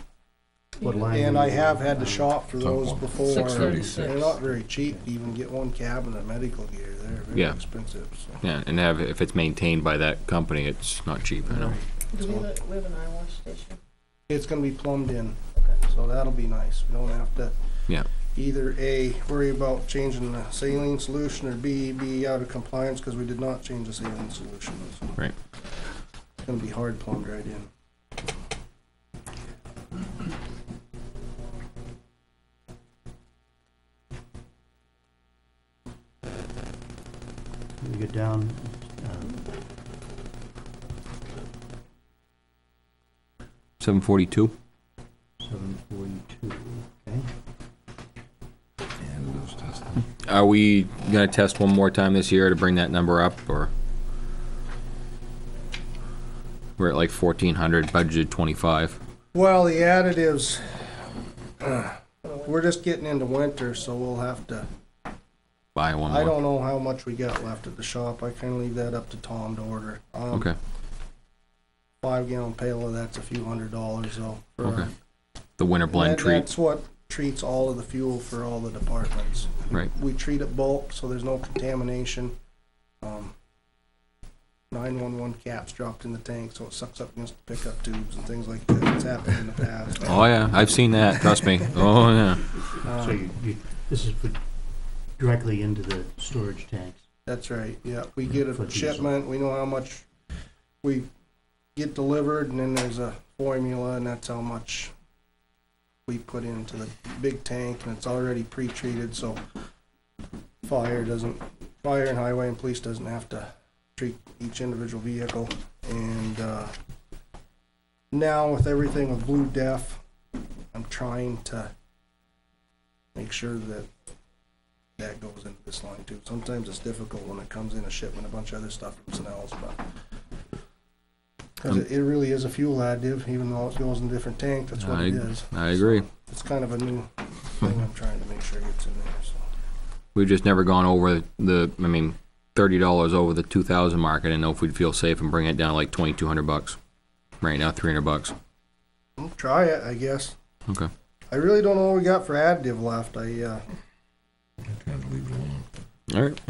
What line? And I have had to shop for those before. $636. They're not very cheap to even get one cabinet of medical gear. They're very Yeah. expensive, so. Yeah, and if it's maintained by that company, it's not cheap, I know. Do we have an eye wash station? It's gonna be plumbed in, Okay. so that'll be nice. We don't have to Yeah. either A, worry about changing the saline solution, or B, be out of compliance because we did not change the saline solution. So Right. it's gonna be hard plumbed right in. We get down, 742. 742, okay. And those testing. Are we gonna test one more time this year to bring that number up, or? We're at like 1,400, budgeted 25. Well, the additives, we're just getting into winter, so we'll have to, Buy one I more. don't know how much we got left at the shop. I kinda leave that up to Tom to order. Okay, 5-gallon pail of that's a few $100s though. for okay. our- The winter blend treat, That's what treats all of the fuel for all the departments. right. We treat it bulk, so there's no contamination. 911 caps dropped in the tank, so it sucks up against the pickup tubes and things like that. It's happened in the past. Oh yeah, I've seen that, trust me. Oh yeah. So this is put directly into the storage tanks. That's right, yeah. We get For a diesel. shipment, we know how much we get delivered, and then there's a formula, and that's how much we put into the big tank, and it's already pre-treated, so fire and highway and police doesn't have to treat each individual vehicle. And now with everything with Blue Def, I'm trying to make sure that that goes into this line too. Sometimes it's difficult when it comes in a shipment, a bunch of other stuff from Snell's, but because it really is a fuel additive, even though it goes in a different tank, that's what it is. I agree. So it's kind of a new thing I'm trying to make sure gets in there, so. We've just never gone over $30 over the 2,000 mark. I didn't know if we'd feel safe and bring it down like $2,200. Right now, $300. We'll try it, I guess. Okay. I really don't know what we got for additive left. I kind of leave it alone. All right.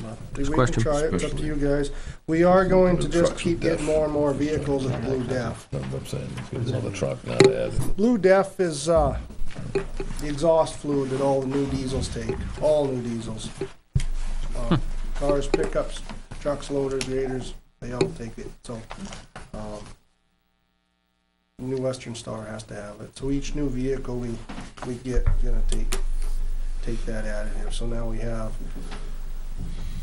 Well, We can question. try it, it's up to you guys. We are going to just keep getting more and more vehicles with Blue Def. That's what I'm saying. It's the truck, not added. Blue Def is, the exhaust fluid that all the new diesels take, all new diesels. Cars, pickups, trucks, loaders, graders, they all take it, so, New Western Star has to have it. So each new vehicle we get, gonna take that additive. So now we have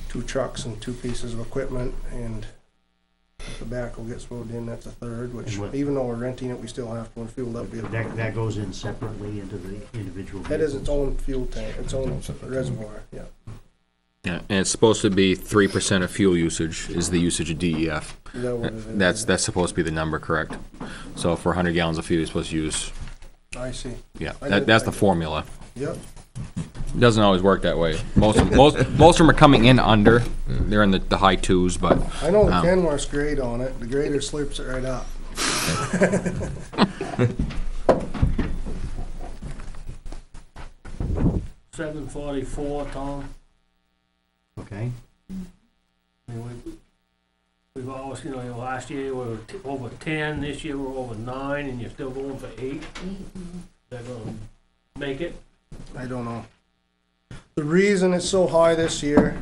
2 trucks and 2 pieces of equipment, and if the backhoe gets rode in, that's a third, which And what- even though we're renting it, we still have to, when fueled up, That goes in separately into the individual vehicles? that is its own fuel tank, its own reservoir, yeah. Yeah, and it's supposed to be 3% of fuel usage is the usage of DEF. Is that what it is? That's supposed to be the number, correct? So for 100 gallons of fuel, you're supposed to use, I see, yeah, I that's did- the formula. yep. It doesn't always work that way. Most of them are coming in under. They're in the high 2s, but I know the Kenworth's grade on it, the grader slurps it right up. $744, Tom. Okay, I mean, we've always, last year we were over 10, this year we're over 9, and you're still going for 8. They're gonna make it. I don't know. The reason it's so high this year,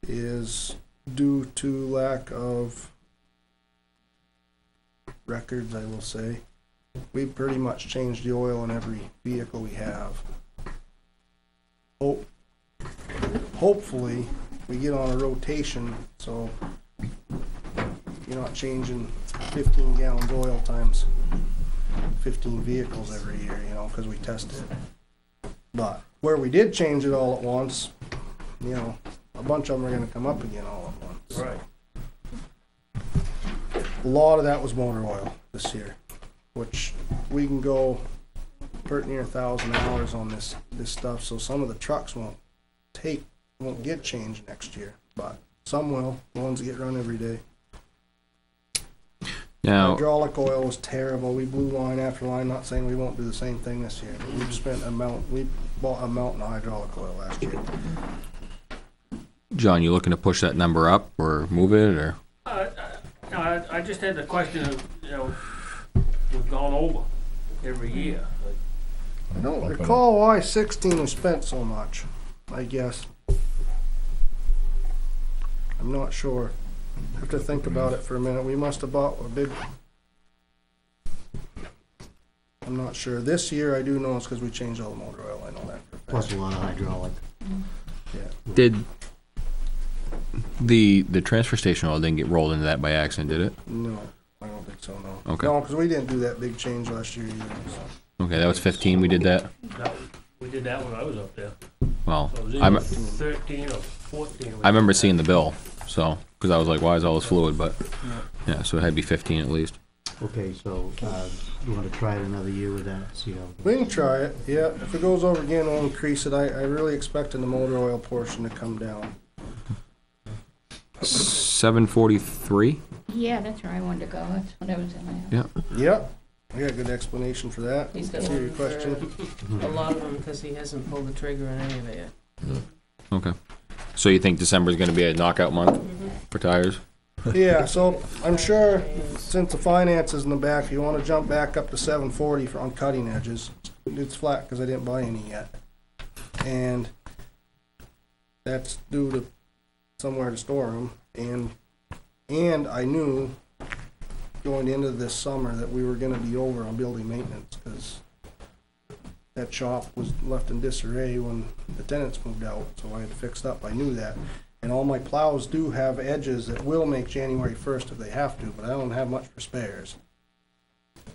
is due to lack of records, I will say. We pretty much changed the oil in every vehicle we have. Hopefully, we get on a rotation, so you're not changing 15 gallons oil times 15 vehicles every year, because we test it. But where we did change it all at once, a bunch of them are gonna come up again all at once. Right. A lot of that was motor oil this year, which we can go pretty near 1,000 hours on this stuff, so some of the trucks won't get changed next year, but some will, the ones that get run every day. now Hydraulic oil was terrible. We blew line after line, not saying we won't do the same thing this year, but we bought a mountain of hydraulic oil last year. John, you looking to push that number up or move it, or? I just had the question of, we've gone over every year. I don't recall why 16 was spent so much, I guess. I'm not sure. Have to think about it for a minute. We must have bought a big... I'm not sure. This year I do know it's because we changed all the motor oil. I know that for a fact. plus a lot of hydraulic. Yeah. Did the transfer station oil didn't get rolled into that by accident, did it? No, I don't think so, no. Okay. No, because we didn't do that big change last year either. So. Okay, that was 15. We did that. We did that when I was up there. Well, So it was I'm, either 13 or 14. I remember seeing the bill, so because I was like, why is all this fluid? But yeah, so it had to be 15 at least. Okay, so, you wanna try it another year with that, see how? We can try it, yeah. If it goes over again, we'll increase it. I really expecting the motor oil portion to come down. 743. Yeah, that's where I wanted to go, that's what I was in there. Yeah. Yep. I got a good explanation for that. He's got Answer your one question. for a lot of them because he hasn't pulled the trigger on any of it yet. Okay. So you think December is going to be a knockout month for tires? Yeah, so I'm sure since the finance is in the back, if you want to jump back up to 740 on cutting edges, it's flat because I didn't buy any yet. And that's due to somewhere to store them. And I knew going into this summer that we were going to be over on building maintenance because that shop was left in disarray when the tenants moved out, so I had fixed up. I knew that. And all my plows do have edges that will make January 1st if they have to, but I don't have much for spares.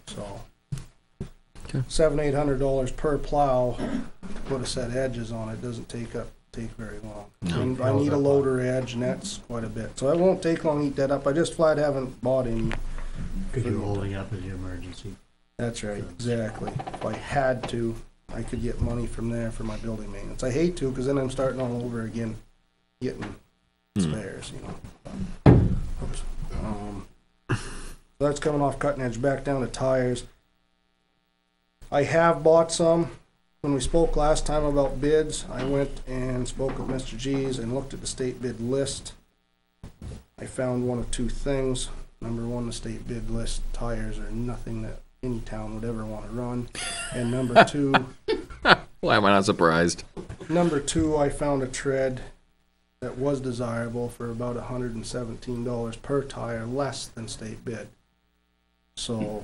So, Okay. $700-800 per plow to put a set of edges on it doesn't take very long. No. And I need a loader edge, and that's quite a bit. So it won't take long to eat that up. I just flat haven't bought any. Cause you're holding up as your emergency. That's right, exactly. If I had to, I could get money from there for my building maintenance. I hate to, because then I'm starting all over again, getting spares, Oops. So that's coming off cutting edge, back down to tires. I have bought some. When we spoke last time about bids, I went and spoke with Mr. G's and looked at the state bid list. I found one of two things. Number one, the state bid list tires are nothing that any town would ever want to run. And number two, Why am I not surprised? I found a tread that was desirable for about $117 per tire, less than state bid. So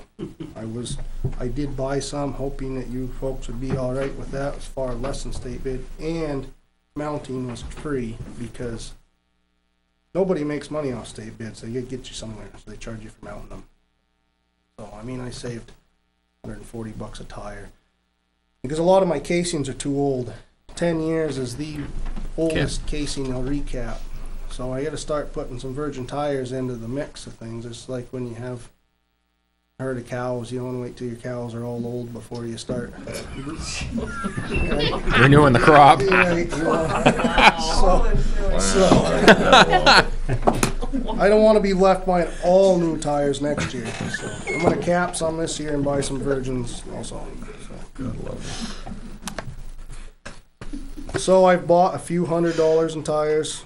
I did buy some, hoping that you folks would be all right with that, as far less than state bid, and mounting was free because nobody makes money off state bids. They get you somewhere, so they charge you for mounting them. So I mean, I saved $140 a tire because a lot of my casings are too old. 10 years is the oldest casing they'll recap. So I got to start putting some virgin tires into the mix of things. It's like when you have a herd of cows, you don't want to wait till your cows are all old before you start Renewing the crop. Yeah, you know. So I don't want to be left buying all new tires next year. So I'm going to cap some this year and buy some virgins also. So I've bought a few $100 in tires.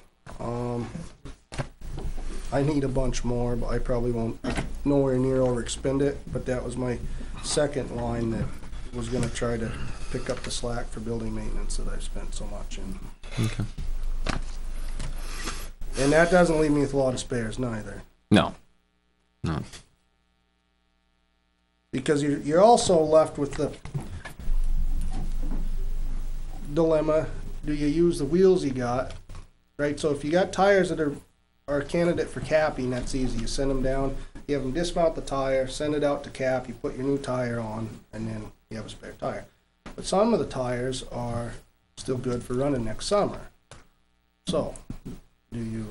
I need a bunch more, but I probably won't nowhere near overexpend it. But that was my second line that was going to try to pick up the slack for building maintenance that I've spent so much in. Okay. And that doesn't leave me with a lot of spares neither. No. Because you're also left with the dilemma, do you use the wheels you got, right? So if you got tires that are a candidate for capping, that's easy. You send them down, you have them dismount the tire, send it out to cap, you put your new tire on, and then you have a spare tire. But some of the tires are still good for running next summer. So, do you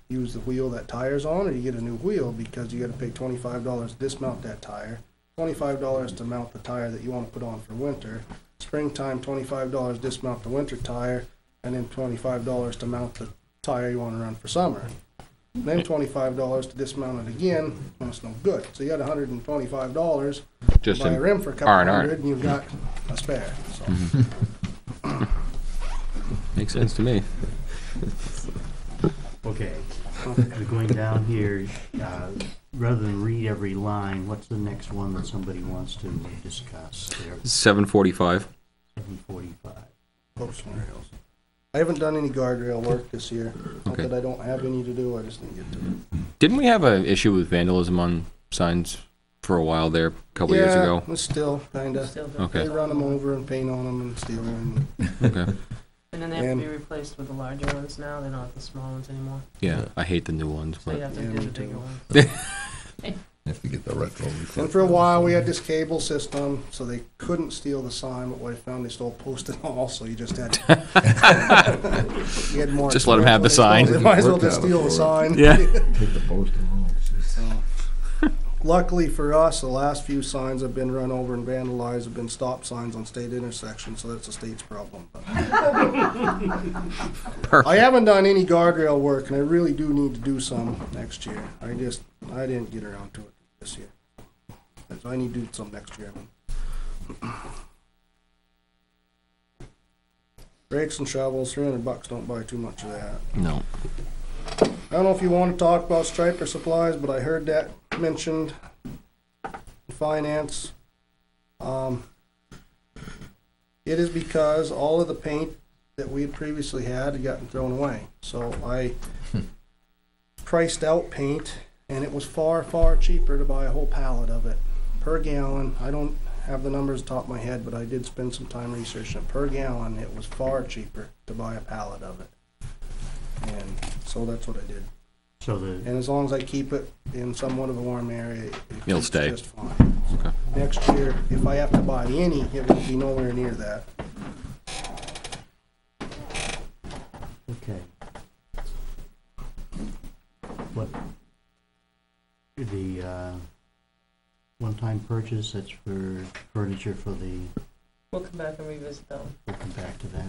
use the wheel that tire's on, or you get a new wheel because you got to pay $25 to dismount that tire, $25 to mount the tire that you want to put on for winter, springtime $25 dismount the winter tire, and then $25 to mount the tire you want to run for summer. And then $25 to dismount it again when it's no good. So you got $125 Just to buy a an rim for a couple R&R. hundred, and you've got a spare. So. Makes sense to me. Okay, we're going down here, rather than read every line, what's the next one that somebody wants to discuss? 7:45. 7:45. Post rails. I haven't done any guardrail work this year. Not Okay. that I don't have any to do, I just didn't get to it. Didn't we have an issue with vandalism on signs for a while there, a couple years ago? Yeah, it's still kinda. Still do. Okay. They run them over and paint on them and steal them. Okay. And then they have to And- be replaced with the larger ones now, they're not the small ones anymore. Yeah, I hate the new ones, So you but have to Yeah, do me the bigger too. ones. Have to get the retro. And for a while, we had this cable system, so they couldn't steal the sign, but what I found, they stole post and all, so you just had to. You had more Just let 'em have the they stole- sign. They might as well just Worked out steal the for sign. Yeah. Take the post along. Luckily for us, the last few signs have been run over and vandalized, have been stop signs on state intersections, so that's the state's problem. I haven't done any guardrail work, and I really do need to do some next year. I didn't get around to it this year. So I need to do some next year. Rakes and shovels, $300 don't buy too much of that. no. I don't know if you want to talk about striper supplies, but I heard that mentioned in finance. It is because all of the paint that we had previously had gotten thrown away. So I priced out paint, and it was far, far cheaper to buy a whole pallet of it per gallon. I don't have the numbers top of my head, but I did spend some time researching it. Per gallon, it was far cheaper to buy a pallet of it. And so that's what I did. So And as long as I keep it in somewhat of a warm area, It'll keeps stay. just fine. Okay. Next year, if I have to buy any, it will be nowhere near that. okay. What, the, one-time purchase, that's for furniture for the, We'll come back and revisit that one. we'll come back to that.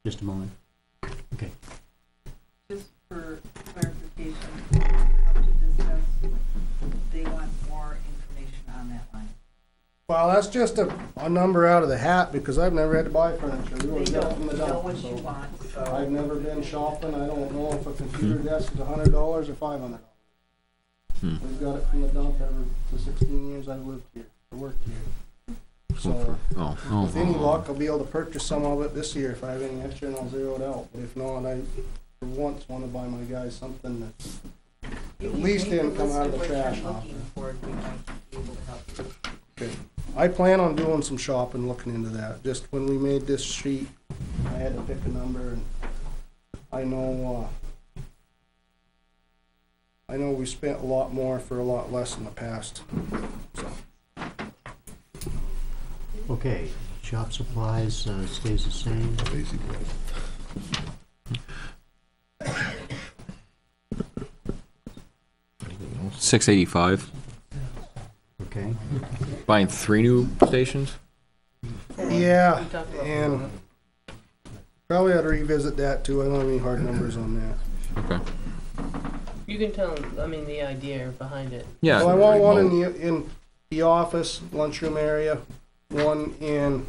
Just a moment. Okay. Just for clarification, how to discuss, they want more information on that line. Well, that's just a number out of the hat, because I've never had to buy furniture. We They always got it from the don't know dump, what you so want, I've so never been shopping. I don't know if a computer desk is $100 or $500. We've got it from the dump ever the 16 years I've lived here, or worked here. So, with any luck, I'll be able to purchase some of it this year if I have any extra, and I'll zero it out. But if not, I for once want to buy my guys something that's at least didn't come out of the trash hopper. Okay. I plan on doing some shopping, looking into that. Just when we made this sheet, I had to pick a number, and I know we spent a lot more for a lot less in the past. So. Okay, shop supplies stays the same. $685. Okay. Buying 3 new stations. Yeah, We talked about and probably ought to revisit that too. I don't have any hard numbers on that. Okay. You can tell them, I mean, the idea behind it. Yeah. So I want one in the office, lunchroom area, one in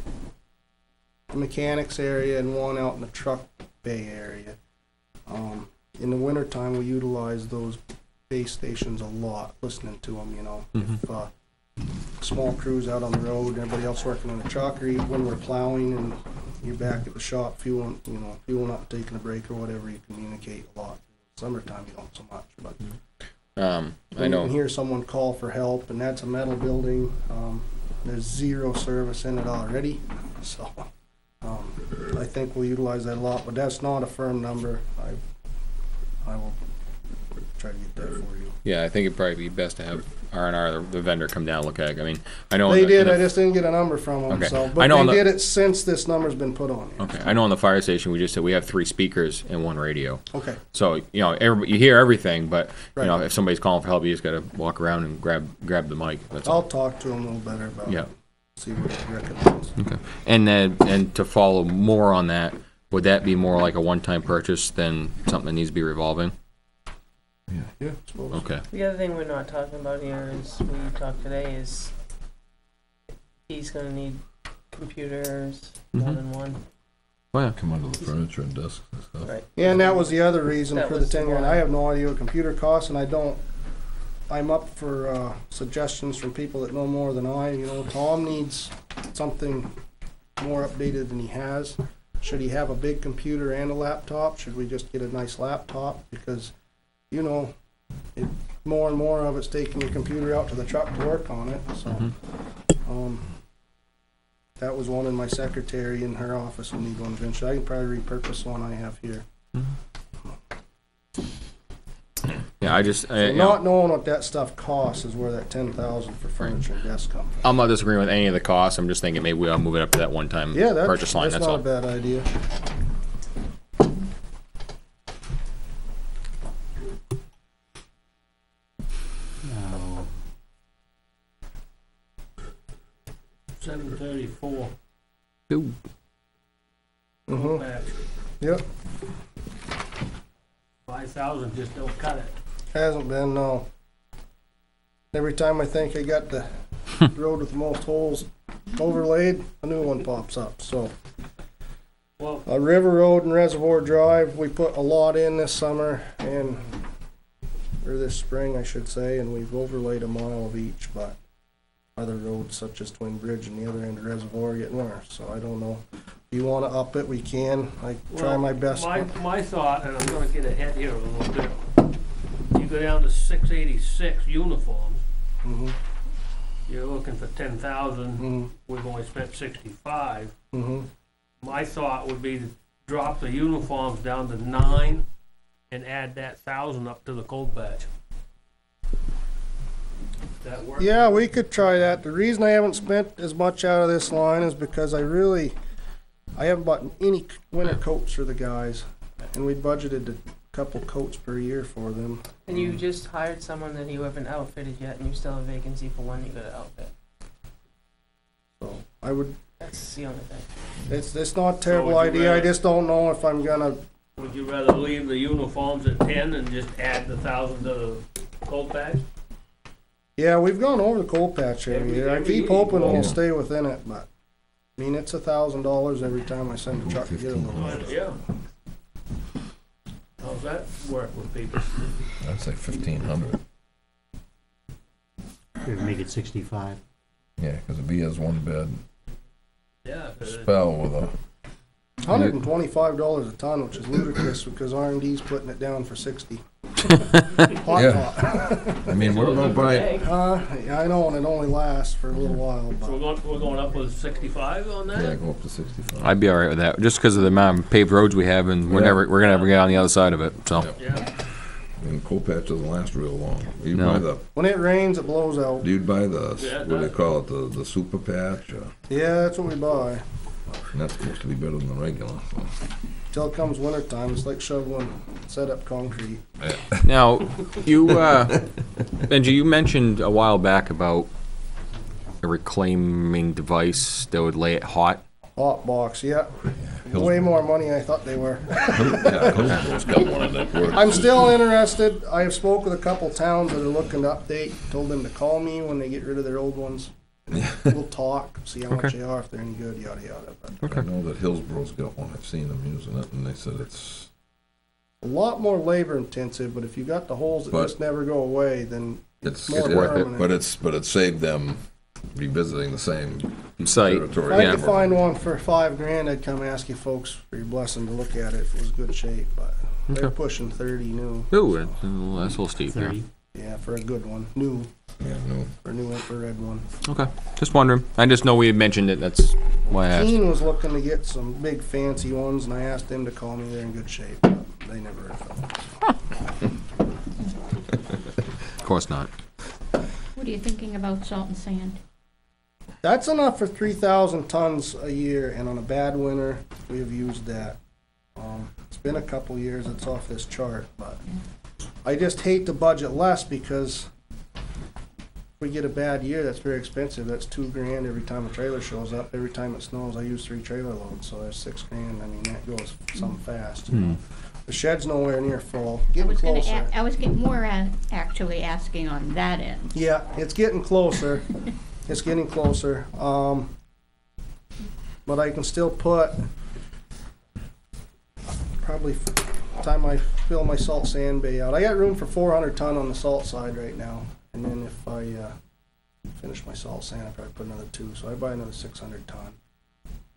the mechanics area, and one out in the truck bay area. In the wintertime, we utilize those base stations a lot, listening to them, you know. Mhm. If small crews out on the road, and everybody else working on the truck, or even when we're plowing and you're back at the shop fueling, fueling up, taking a break or whatever, you communicate a lot. Summertime, you don't so much, but I know. you can hear someone call for help, and that's a metal building. There's zero service in it already, so I think we'll utilize that a lot, but that's not a firm number. I will try to get that for you. Yeah, I think it'd probably be best to have R&R, the vendor, come down and look at it. I mean, I know. They did, I just didn't get a number from them, Okay. so, I but know they did it since this number's been put on. Okay, I know on the fire station, we just said we have 3 speakers and 1 radio. Okay, So, you hear everything, but, Right. if somebody's calling for help, you just gotta walk around and grab the mic. That's I'll all. talk to them a little better about Yeah. it, see what he recommends. Okay. And then, and to follow more on that, would that be more like a one-time purchase than something that needs to be revolving? Yeah, I suppose. Okay. The other thing we're not talking about here is, we talked today, is he's gonna need computers, more Mhm. than one. Well, yeah. Come under the furniture and desks and stuff. Right. Yeah, and that was the other reason That for the was 10 grand. why. I have no idea what computer costs, and I'm up for suggestions from people that know more than I. Tom needs something more updated than he has. Should he have a big computer and a laptop? Should we just get a nice laptop? Because, more and more of it's taking your computer out to the truck to work on it, so. Mhm. That was one in my secretary in her office will need one eventually. I can probably repurpose one I have here. Yeah, I just, So not knowing what that stuff costs is where that 10,000 for furniture and desk comes from. I'm not disagreeing with any of the costs. I'm just thinking maybe we'll move it up to that one-time Yeah, purchase line. that's That's not all. a bad idea. Now, 734. Ooh. Mhm. Back. Yep, 5,000 just don't cut it. hasn't been, no. Every time I think I got the road with the most holes overlaid, a new one pops up, so. Well, River Road and Reservoir Drive, we put a lot in this summer and, or this spring, I should say, and we've overlaid a mile of each, but other roads such as Twin Bridge and the other end of Reservoir are getting worse, so I don't know. If you wanna up it, we can. I try well, my best. My thought, and I'm gonna get ahead here a little bit. You go down to 686 uniforms, Mhm, you're looking for 10,000. mhm, We've only spent 65. mhm. My thought would be to drop the uniforms down to 9 and add that 1,000 up to the cold patch. That work? Yeah, we could try that. The reason I haven't spent as much out of this line is because I haven't bought any winter coats for the guys, and we budgeted a couple coats per year for them. And you just hired someone that you haven't outfitted yet, and you still have a vacancy for one you gotta outfit. So I would, That's the only thing. it's not a terrible would you idea. I rather- just don't know if I'm gonna, Would you rather leave the uniforms at 10 and just add the 1,000 to the cold patch? yeah, we've gone over the cold patch every Every- year. I every keep year. hoping Yeah. we'll stay within it, but, I mean, it's $1,000 every time I send a truck to get a little. Yeah. How's that work with people? I'd say 1,500. We'd make it 65. Yeah, because if he has one bed Yeah, 'cause spell with a, $125 a ton, which is ludicrous because R&D's putting it down for 60. Hot Yeah. pot. I mean, we're about buying, Yeah, I know, and it only lasts for a little while, so but we're going up with 65 on that? yeah, go up to 65. I'd be all right with that, just because of the amount of paved roads we have, and we're Yeah. gonna never get on the other side of it. So Yeah. Yeah. And coal patch doesn't last real long. You'd No. buy the, when it rains, it blows out. you'd buy the, Yeah, what do they call it, the super patch, Yeah, that's what we buy. and that's supposed to be better than the regular, so. Till it comes wintertime, it's like shoveling set up concrete. now, you, Benji, you mentioned a while back about a reclaiming device that would lay it hot. Hot box, yeah. Way more money I thought they were. Yeah, Hillsboro's got one that works. I'm still interested. I have spoke with a couple towns that are looking to update. Told them to call me when they get rid of their old ones. We'll talk, see how much Okay. they are, if they're any good, yada yada. But I know that Hillsboro's got one, I've seen them using it, and they said it's, a lot more labor intensive, but if you got the holes that But- just never go away, then it's, more yeah, permanent. but it saved them revisiting the same Site. territory. If I Yeah. could find one for $5,000, I'd come ask you folks for your blessing to look at it if it was good shape, but they're Okay. pushing 30 new. Ooh, that's a little steep there. 30. Yeah, for a good one. New, Yeah, no. for a new infrared one. Okay, just wondering. I just know we had mentioned it. That's why I asked. Keen was looking to get some big fancy ones, and I asked them to call me. They're in good shape, but they never heard from me. Of course not. What are you thinking about salt and sand? That's enough for 3,000 tons a year, and on a bad winter, we have used that. It's been a couple years, it's off this chart, but I just hate to budget less because if we get a bad year, that's very expensive. That's $2,000 every time a trailer shows up. Every time it snows, I use 3 trailer loads, so that's $6,000. I mean, that goes some fast. You know? The shed's nowhere near full. Getting closer. I was getting more actually asking on that end. Yeah, it's getting closer. It's getting closer. But I can still put, probably time I fill my salt sand bay out. I got room for 400 ton on the salt side right now. And then if I finish my salt sand, I probably put another 2. So I buy another 600 ton.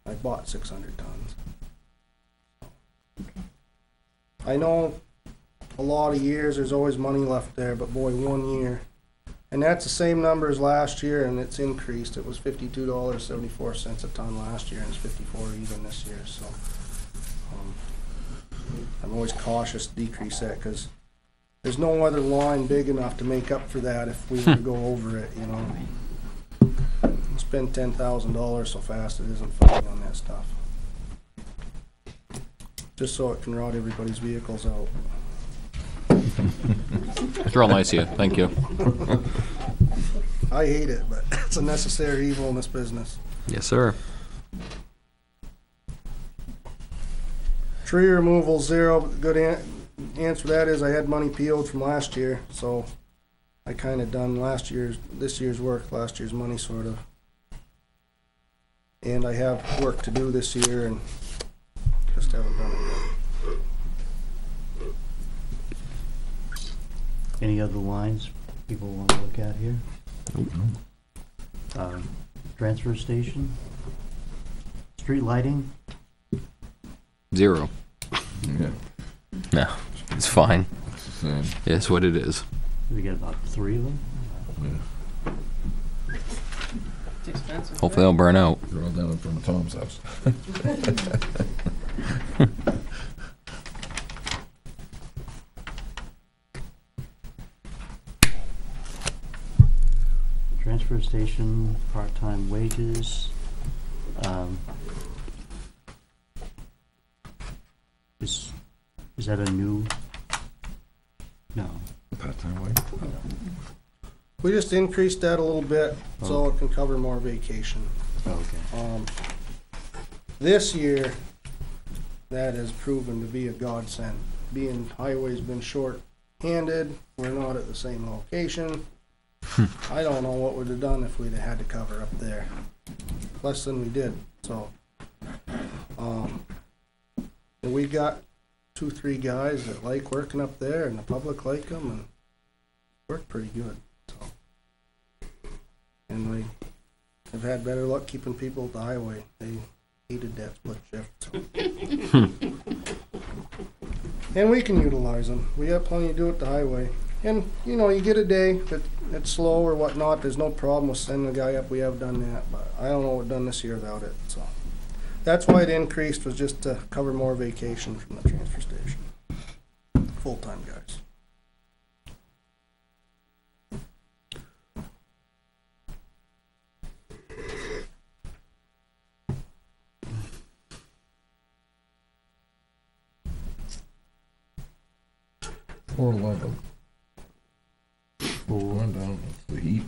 I bought 600 tons. I know a lot of years there's always money left there, but boy, 1 year. And that's the same number as last year, and it's increased. It was $52.74 a ton last year, and it's 54 even this year. So I'm always cautious to decrease that because there's no other line big enough to make up for that if we were to go over it. You know, spend $10,000 so fast it isn't funny on that stuff. Just so it can rot everybody's vehicles out. It's real nice of you. Thank you. I hate it, but it's a necessary evil in this business. Yes, sir. Tree removal, 0. Good answer to that is I had money PO'd from last year, so I kind of done this year's work, last year's money sort of. And I have work to do this year and just haven't done it yet. Any other lines people want to look at here? Transfer station? Street lighting? 0. Yeah. No, it's fine. Same. It's what it is. We got about 3 of them. Yeah. It's expensive. Hopefully they'll burn out. They're all down in front of Tom's house. Transfer station, part-time wages. Is that a new? No. Part-time way. We just increased that a little bit so it can cover more vacation. Okay. This year, that has proven to be a godsend. Being highway's been short-handed, we're not at the same location. I don't know what we'd have done if we'd have had to cover up there. Less than we did, so. And we got 2-3 guys that like working up there and the public like them and work pretty good, so. and we have had better luck keeping people at the highway. They hated that split shift, so. And we can utilize them. We have plenty to do at the highway. And, you know, you get a day that it's slow or whatnot, there's no problem with sending the guy up. We have done that, but I don't know what we've done this year without it, so. That's why it increased, was just to cover more vacation from the transfer station. Full-time guys. $411. Going down, it's the heat.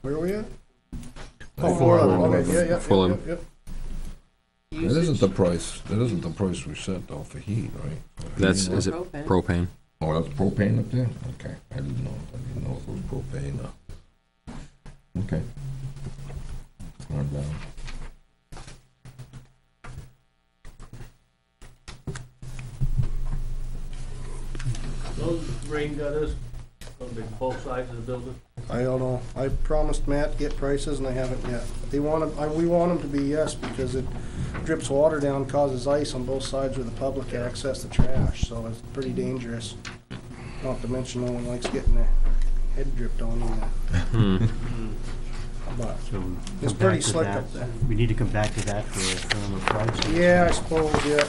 Where are we at? Oh, Oh, 411, okay, yeah, yeah, 411. yep. That isn't the price, that isn't the price we set though for heat, right? For That's, heating is it Propane. propane? Oh, that's propane up there? Okay, I didn't know if it was propane. Okay. Going down. Those rain gutters on both sides of the building. I don't know. I promised Matt to get prices and I haven't yet. They want them, we want them to be yes, because it drips water down, causes ice on both sides where the public access the trash, so it's pretty dangerous. Not to mention no one likes getting their head dripped on either. But So it's come pretty back to slick that. up there. We need to come back to that for a firmer price. Yeah, I suppose, yeah.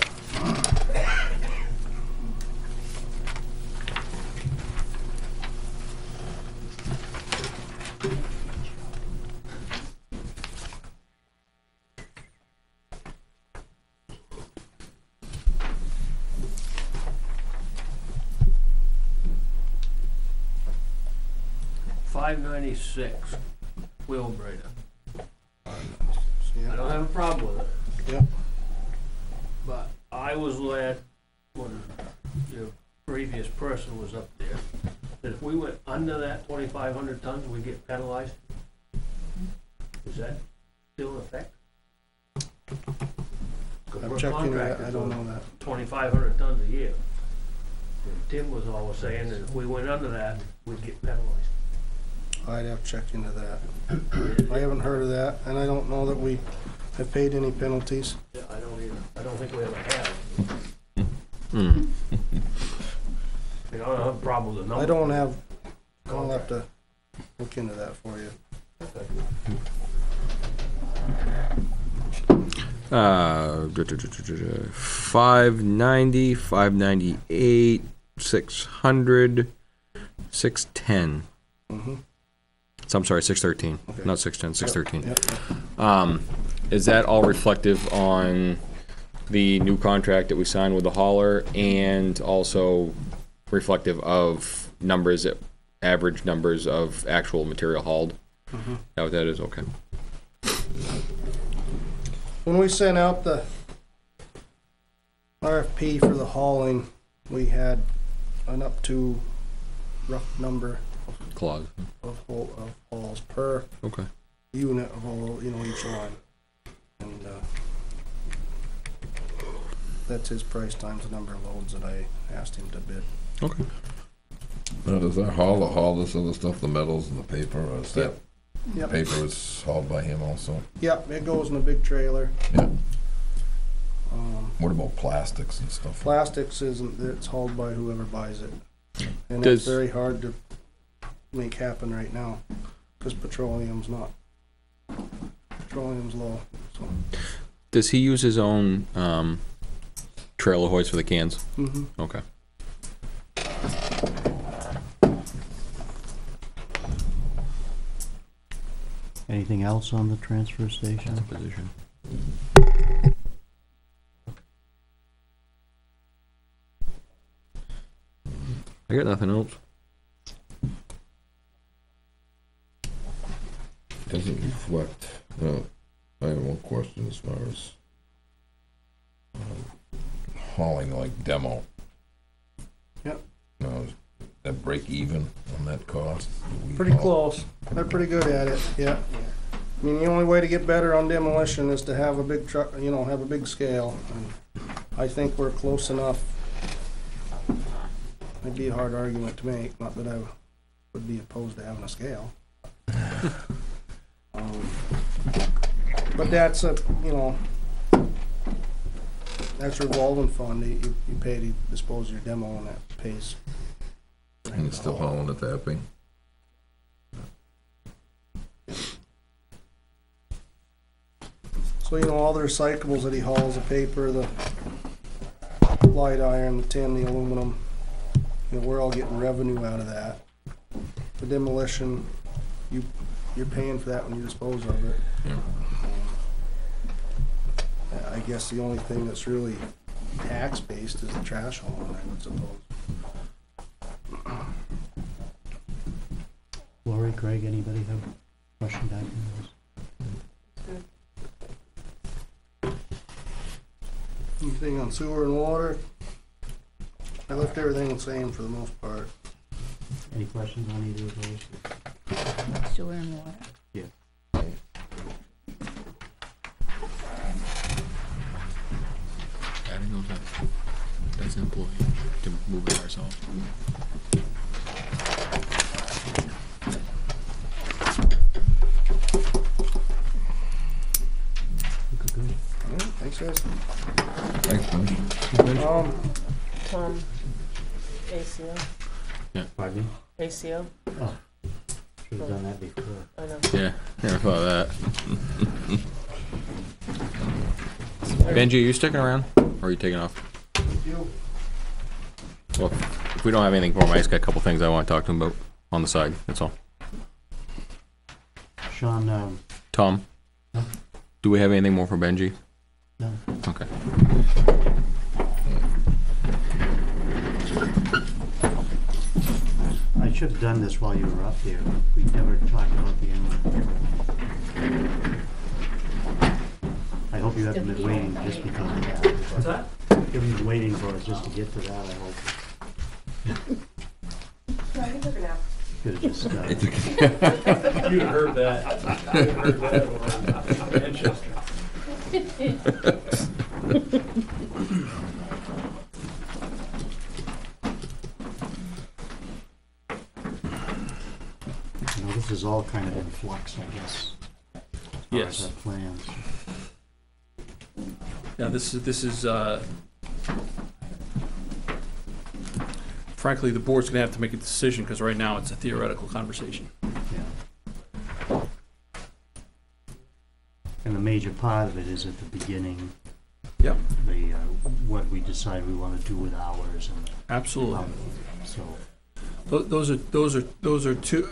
$596 wheel grader. I don't Yeah. have a problem with it. Yep. But I was led, when your previous person was up there, that if we went under that 2,500 tons, we get penalized. Is that still in effect? 'Cause I'm we're checking that, contracted I don't to know that. 2,500 tons a year. And Tim was always saying that if we went under that, we'd get penalized. I'd have to check into that. I haven't heard of that, and I don't know that we have paid any penalties. Yeah, I don't either. I don't think we ever have. Hmm. I don't have a problem with the number. I don't have, I'll have to look into that for you. $590, $598, $600, $610. Mm-hmm. So I'm sorry, 613, Okay. not 610, 613. Yep. Is that all reflective on the new contract that we signed with the hauler, and also reflective of numbers, average numbers of actual material hauled? Mm-hmm. Is that what that is? Okay. When we sent out the RFP for the hauling, we had an up to rough number Clause. of hauls per Okay. unit of haul, you know, each line. And, that's his price times the number of loads that I asked him to bid. Okay. Now, does that hauler haul this other stuff, the metals and the paper, or is that Yep. paper is hauled by him also? Yep, it goes in a big trailer. Yeah. What What about plastics and stuff? plastics isn't, it's hauled by whoever buys it. And Does- it's very hard to make happen right now, because petroleum's low, so. Does he use his own trailer hoist for the cans? Mm-hmm. Okay. Anything else on the transfer station? Position. I got nothing else. Doesn't reflect, I have one question as far as hauling like demo. Yep. Now, is that break even on that cost? Do we Pretty haul- close. They're pretty good at it, yeah. I mean, the only way to get better on demolition is to have a big truck, you know, have a big scale. And I think we're close enough. It'd be a hard argument to make, not that I would be opposed to having a scale. But that's a, you know, that's a revolving fund. You pay to dispose of your demo, and that pays. And it's still hauling at tapping. So, you know, all the recyclables that he hauls, the paper, the light iron, the tin, the aluminum, you know, we're all getting revenue out of that. The demolition, you're paying for that when you dispose of it. Yeah. I guess the only thing that's really tax-based is the trash hauling, I would suppose. Lori, Greg, anybody have a question back in those? Anything on sewer and water? I left everything the same for the most part. Any questions on either of those? Sewer and water. Adding those up, that's an employee to move it ourselves. Good. Alright, thanks, guys. Thanks, Tony. Tom, ACO, Pardon me? ACO, Oh, should have done that before. I know. Yeah, never thought of that. Benji, are you sticking around, or are you taking off? You. Well, if we don't have anything for him, I just got a couple things I want to talk to him about on the side, that's all. Sean, Tom, No. do we have anything more for Benji? no, Okay. I should have done this while you were up there. We never talked about the animal control. I hope you haven't been waiting just because of that. What's that? You haven't been waiting for us just to get to that, I hope. Could have just, You'd have heard that. You'd have heard that over in Manchester. you know, this is all kind of in flux, I guess. as far as Yes. our plans. Yeah, this is, frankly, the board's gonna have to make a decision, because right now it's a theoretical conversation. Yeah. And the major part of it is at the beginning. Yep. The, what we decide we want to do with ours and Absolutely. so. Those are two.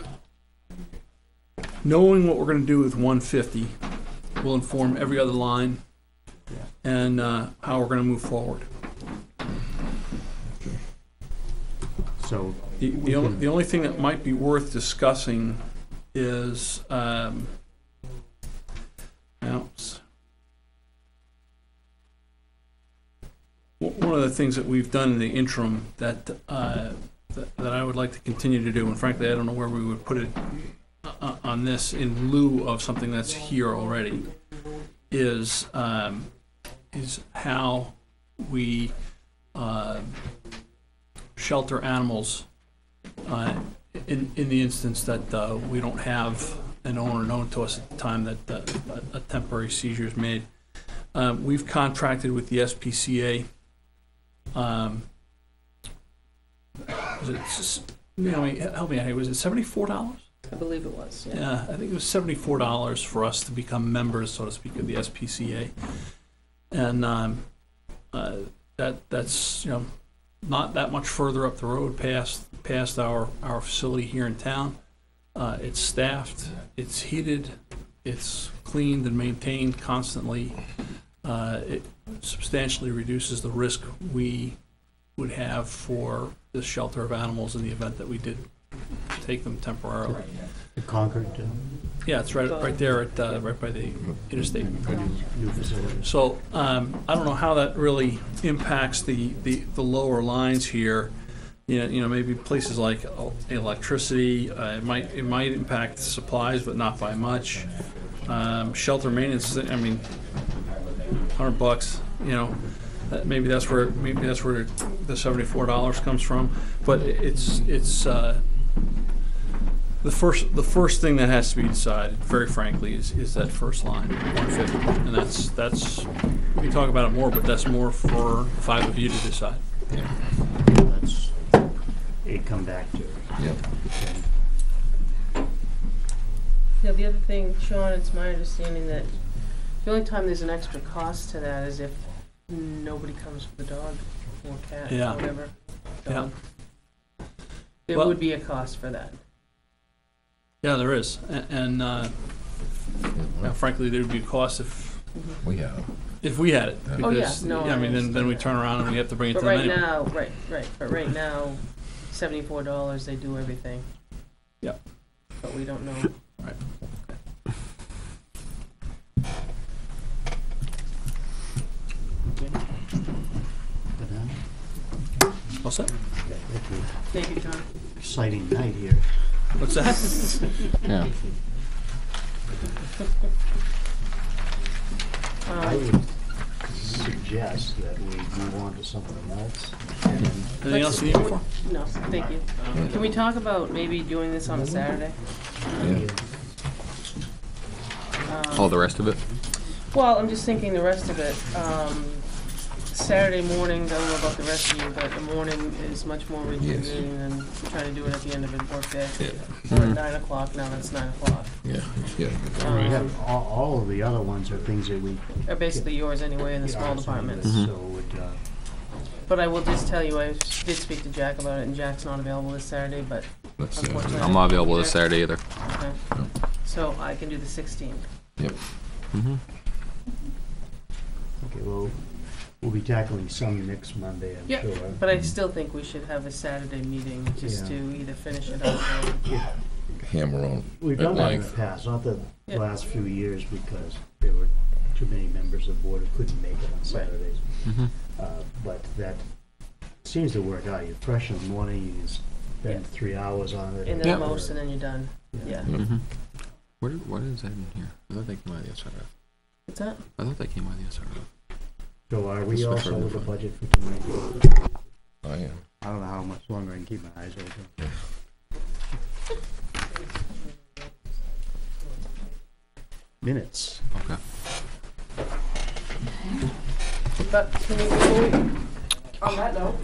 Knowing what we're gonna do with 150 will inform every other line Yeah. and how we're gonna move forward. So The only thing that might be worth discussing is, one of the things that we've done in the interim that I would like to continue to do, and frankly, I don't know where we would put it on this in lieu of something that's here already, is how we shelter animals in the instance that we don't have an owner known to us at the time that a temporary seizure is made. We've contracted with the SPCA. Was it, help me out here, was it $74? I believe it was, yeah. Yeah, I think it was $74 for us to become members, so to speak, of the SPCA. And that's not that much further up the road past our facility here in town. It's staffed, it's heated, it's cleaned and maintained constantly. It substantially reduces the risk we would have for the shelter of animals in the event that we did take them temporarily. the Concord, Yeah, it's right there at right by the interstate. new facility. So I don't know how that really impacts the lower lines here. You know, maybe places like electricity. It might impact supplies, but not by much. Shelter maintenance. I mean, $100. You know, maybe that's where the $74 comes from. But it's The first thing that has to be decided, very frankly, is that first line, 150. And that's, we can talk about it more, but that's more for the five of you to decide. That's, it come back to. Yep. Yeah, the other thing, Sean, it's my understanding that the only time there's an extra cost to that is if nobody comes for the dog or cat Yeah. or whatever. Yeah. Dog. There Well- would be a cost for that. Yeah, there is. And frankly, there would be a cost We have. if we had it. Oh, yeah, Because, no, I I mean, then we understand turn around and we have to bring it But to them right anyway. now, right, but right now, $74, they do everything. Yep. But we don't know. Right. All set? Thank you, John. Exciting night here. What's that? Yeah. I would suggest that we move on to something else. And Anything else you need me for? No, thank you. Can we talk about maybe doing this on a Saturday? Yeah. All the rest of it? Well, I'm just thinking the rest of it. Saturday morning, I don't know about the rest of you, but the morning is much more rejuvenating than trying to do it at the end of a workday. Yeah. Or at 9 o'clock, now it's 9 o'clock. Yeah. Yeah. we have, all of the other ones are things that we. Are basically yours anyway in the get small ours anyway, departments. So it, But I will just tell you, I did speak to Jack about it, and Jack's not available this Saturday, but That's unfortunately. I'm not available this Saturday either. Okay. So I can do the 16th. Mm-hmm. okay, well, we'll be tackling some next Monday, I'm Yeah, sure. But I still think we should have a Saturday meeting just Yeah. to either finish it up or. Hammer on. We've at done that in the length. past, not the Yeah. last few years, because there were too many members of the board who couldn't make it on Saturdays. Mm-hmm. But that seems to work out. You're fresh in the morning, you can spend Yeah. 3 hours on it. And or then whatever. most, and then you're done. Yeah. Mm-hmm. What is that in here? I thought they came out of the SRF. What's that? I thought they came out of the SRF. So are we That's also preferred with the for- budget for tonight? I am. I don't know how much longer I can keep my eyes open. Minutes. Okay. But can we, before we, on that note.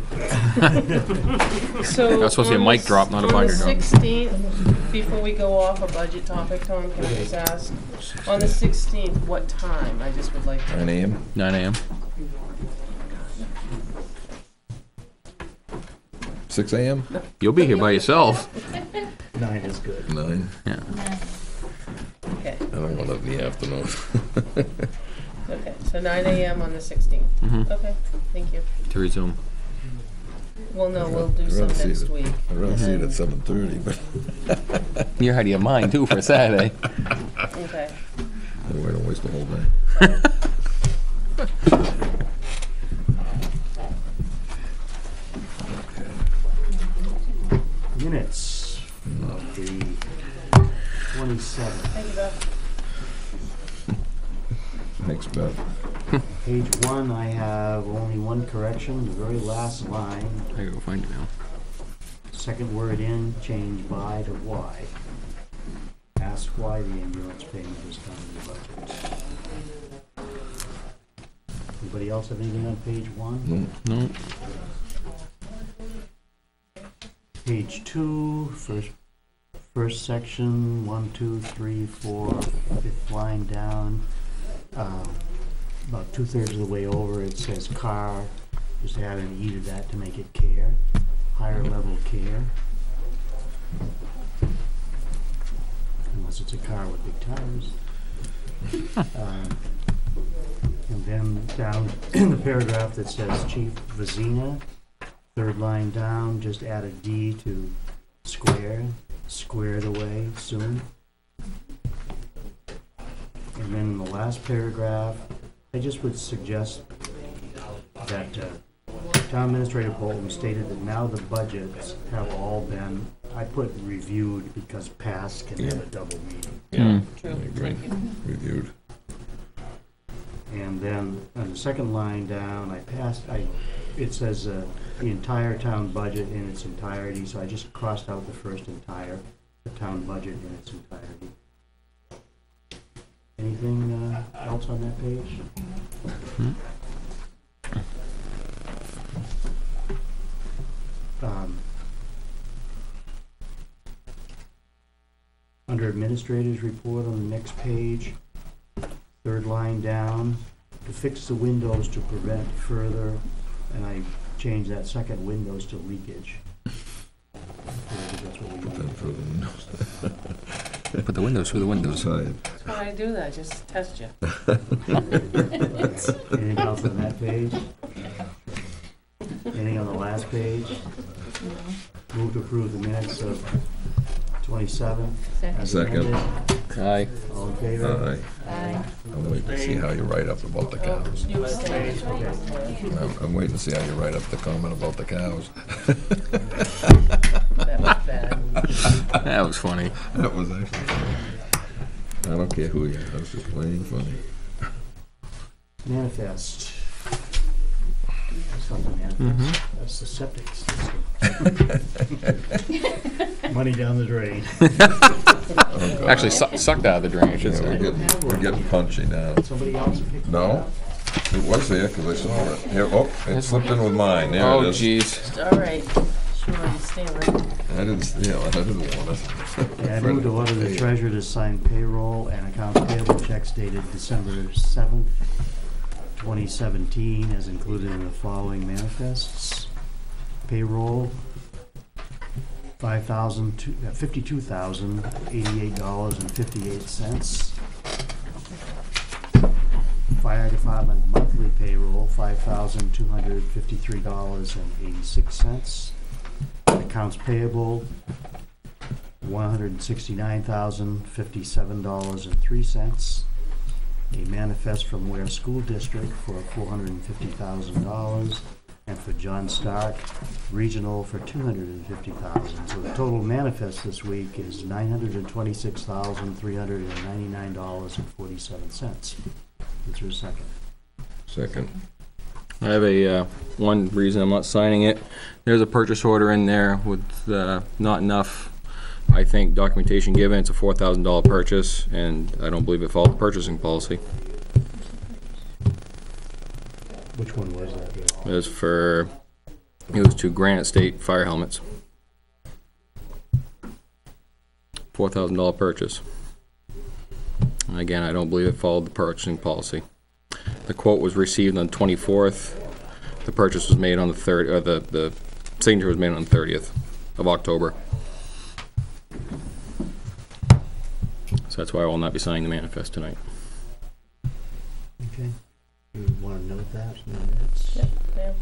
So. That's supposed to be a on mic the drop, not a binder drop. On the 16th, before we go off a budget topic, Tom, can I just ask, on the 16th, what time? I just would like to. 9 a.m. 9 a.m. 6 a.m. You'll be here by yourself. 9 is good. 9. Yeah. Okay, I don't want it in the afternoon. okay, so 9 a.m. on the 16th. Mm-hmm. Okay, thank you. To resume. Well, no, we'll do I'd some rather see next it. week. I'd rather see it at 7:30, but You're ahead of your mind too for a Saturday. Okay. anyway, I don't waste the whole day. Minutes of the 27th. Thank you, Beth. Thanks, Beth. Page 1, I have only one correction, the very last line. I gotta go find it now. Second word in, change by to why. Ask why the ambulance payment is coming in the budget. Anybody else have anything on page 1? No. No. Page 2, first section, 1, 2, 3, 4, fifth line down. About 2/3 of the way over, it says car. Just add an E to that to make it care. Higher level care. Unless it's a car with big tires. And then down in the paragraph that says Chief Vazina, third line down, just add a D to squared away soon. And then in the last paragraph, I just would suggest that Town Administrator Bolton stated that now the budgets have all been, I put reviewed because past can have a double meaning. Yeah, True. I agree. Reviewed. And then on the second line down, it says the entire town budget in its entirety, so I just crossed out the first entire. The town budget in its entirety. Anything else on that page? Under administrators report on the next page, third line down, to fix the windows to prevent further, and I changed that second windows to leakage. That's what we Put the windows through the windows. That's why I do that, just to test you. Anything else on that page? Anything on the last page? Move to approve the minutes of 27. Second. Aye. All in favor? Aye. I'm waiting to see how you write up about the cows. You abstained. I'm waiting to see how you write up the comment about the cows. That was bad. That was funny. That was actually funny. I don't care who you are, that's just plain funny. Manifest. That's not the manifest. That's the septic system. Money down the drain. Oh, God. Actually, sucked out of the drain, I should Yeah, say. we're getting punchy now. Somebody else picked it No, up? it was there because I saw it. Here, oh, it slipped in with mine. There it Oh, is. jeez. All right, sure, you stay right. I didn't want it. Yeah, I moved to order the treasurer to sign payroll and accounts payable checks dated December 7th, 2017, as included in the following manifests. Payroll, $52,088.58. Fire department monthly payroll, $5,253.86. Accounts payable, $169,057.03. A manifest from Weare School District for $450,000, and for John Stark Regional for $250,000. So the total manifest this week is $926,399.47. Is there a second? Second. I have a, one reason I'm not signing it. There's a purchase order in there with, not enough, I think, documentation given. It's a $4,000 purchase, and I don't believe it followed the purchasing policy. Which one was that? It was for, it was to Granite State fire helmets. $4,000 purchase. And again, I don't believe it followed the purchasing policy. The quote was received on the 24th. The purchase was made on the 3rd, or the signature was made on the 30th of October. So that's why I will not be signing the manifest tonight. Okay. You want to note that in the minutes? Yep, yep.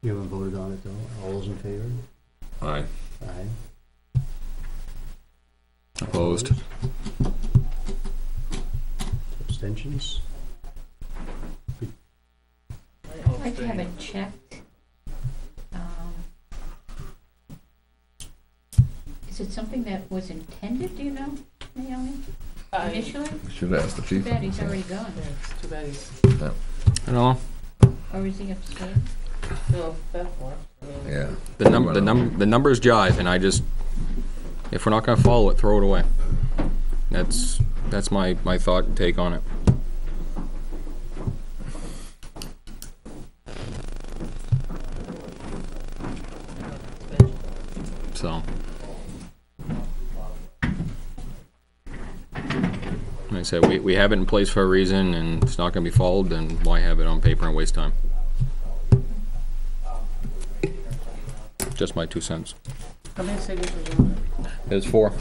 You haven't voted on it though. All those in favor? Aye. Aye. Opposed? Abstentions? I haven't checked. Is it something that was intended, do you know, Naomi, initially? Should ask the Too chief. bad he's already gone. Yeah, it's too bad he's, I don't know. Or is he upset? no, Beth left. Yeah. The numbers jive, and I just, if we're not gonna follow it, throw it away. That's my thought and take on it. So. Like I said, we have it in place for a reason, and it's not gonna be followed, then why have it on paper and waste time? Just my 2 cents. How many signatures on it? There's 4.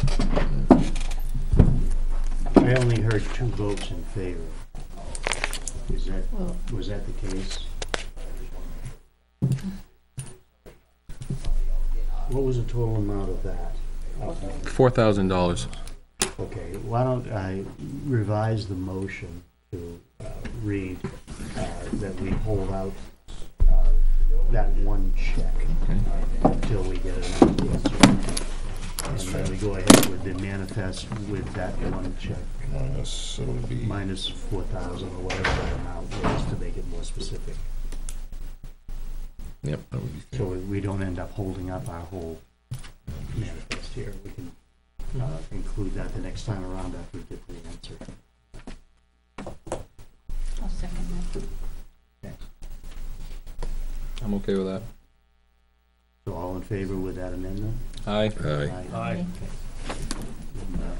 I only heard 2 votes in favor. Was that the case? What was the total amount of that? $4,000. Okay, why don't I revise the motion to read that we hold out that one check until we get an answer. And then we go ahead with the manifest with that one check. Minus, so it would be. Minus 4,000 or whatever that amount was to make it more specific. Yep, that would be So good. we don't end up holding up our whole manifest here. We can include that the next time around after we get the answer. I'll second that. I'm okay with that. So all in favor with that amendment? Aye. Aye.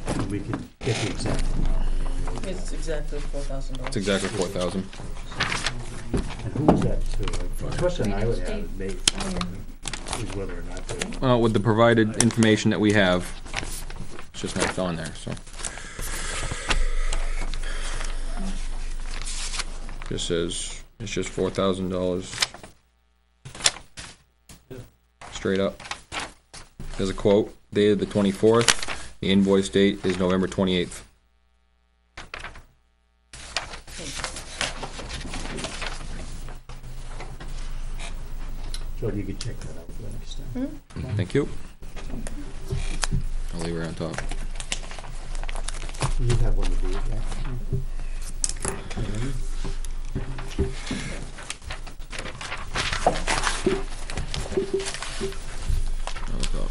And we can get the exact amount. It's exactly $4,000. It's exactly 4,000. And who was that to? The question I would have State. is maybe, is whether or not they, Well, with the provided information that we have, it's just not on there, so. Just says, it's just $4,000. Straight up. There's a quote, dated the 24th, the invoice date is November 28th. so you could check that out for the next time. Thank you. I'll leave her on top. You have one to do with that. On the top.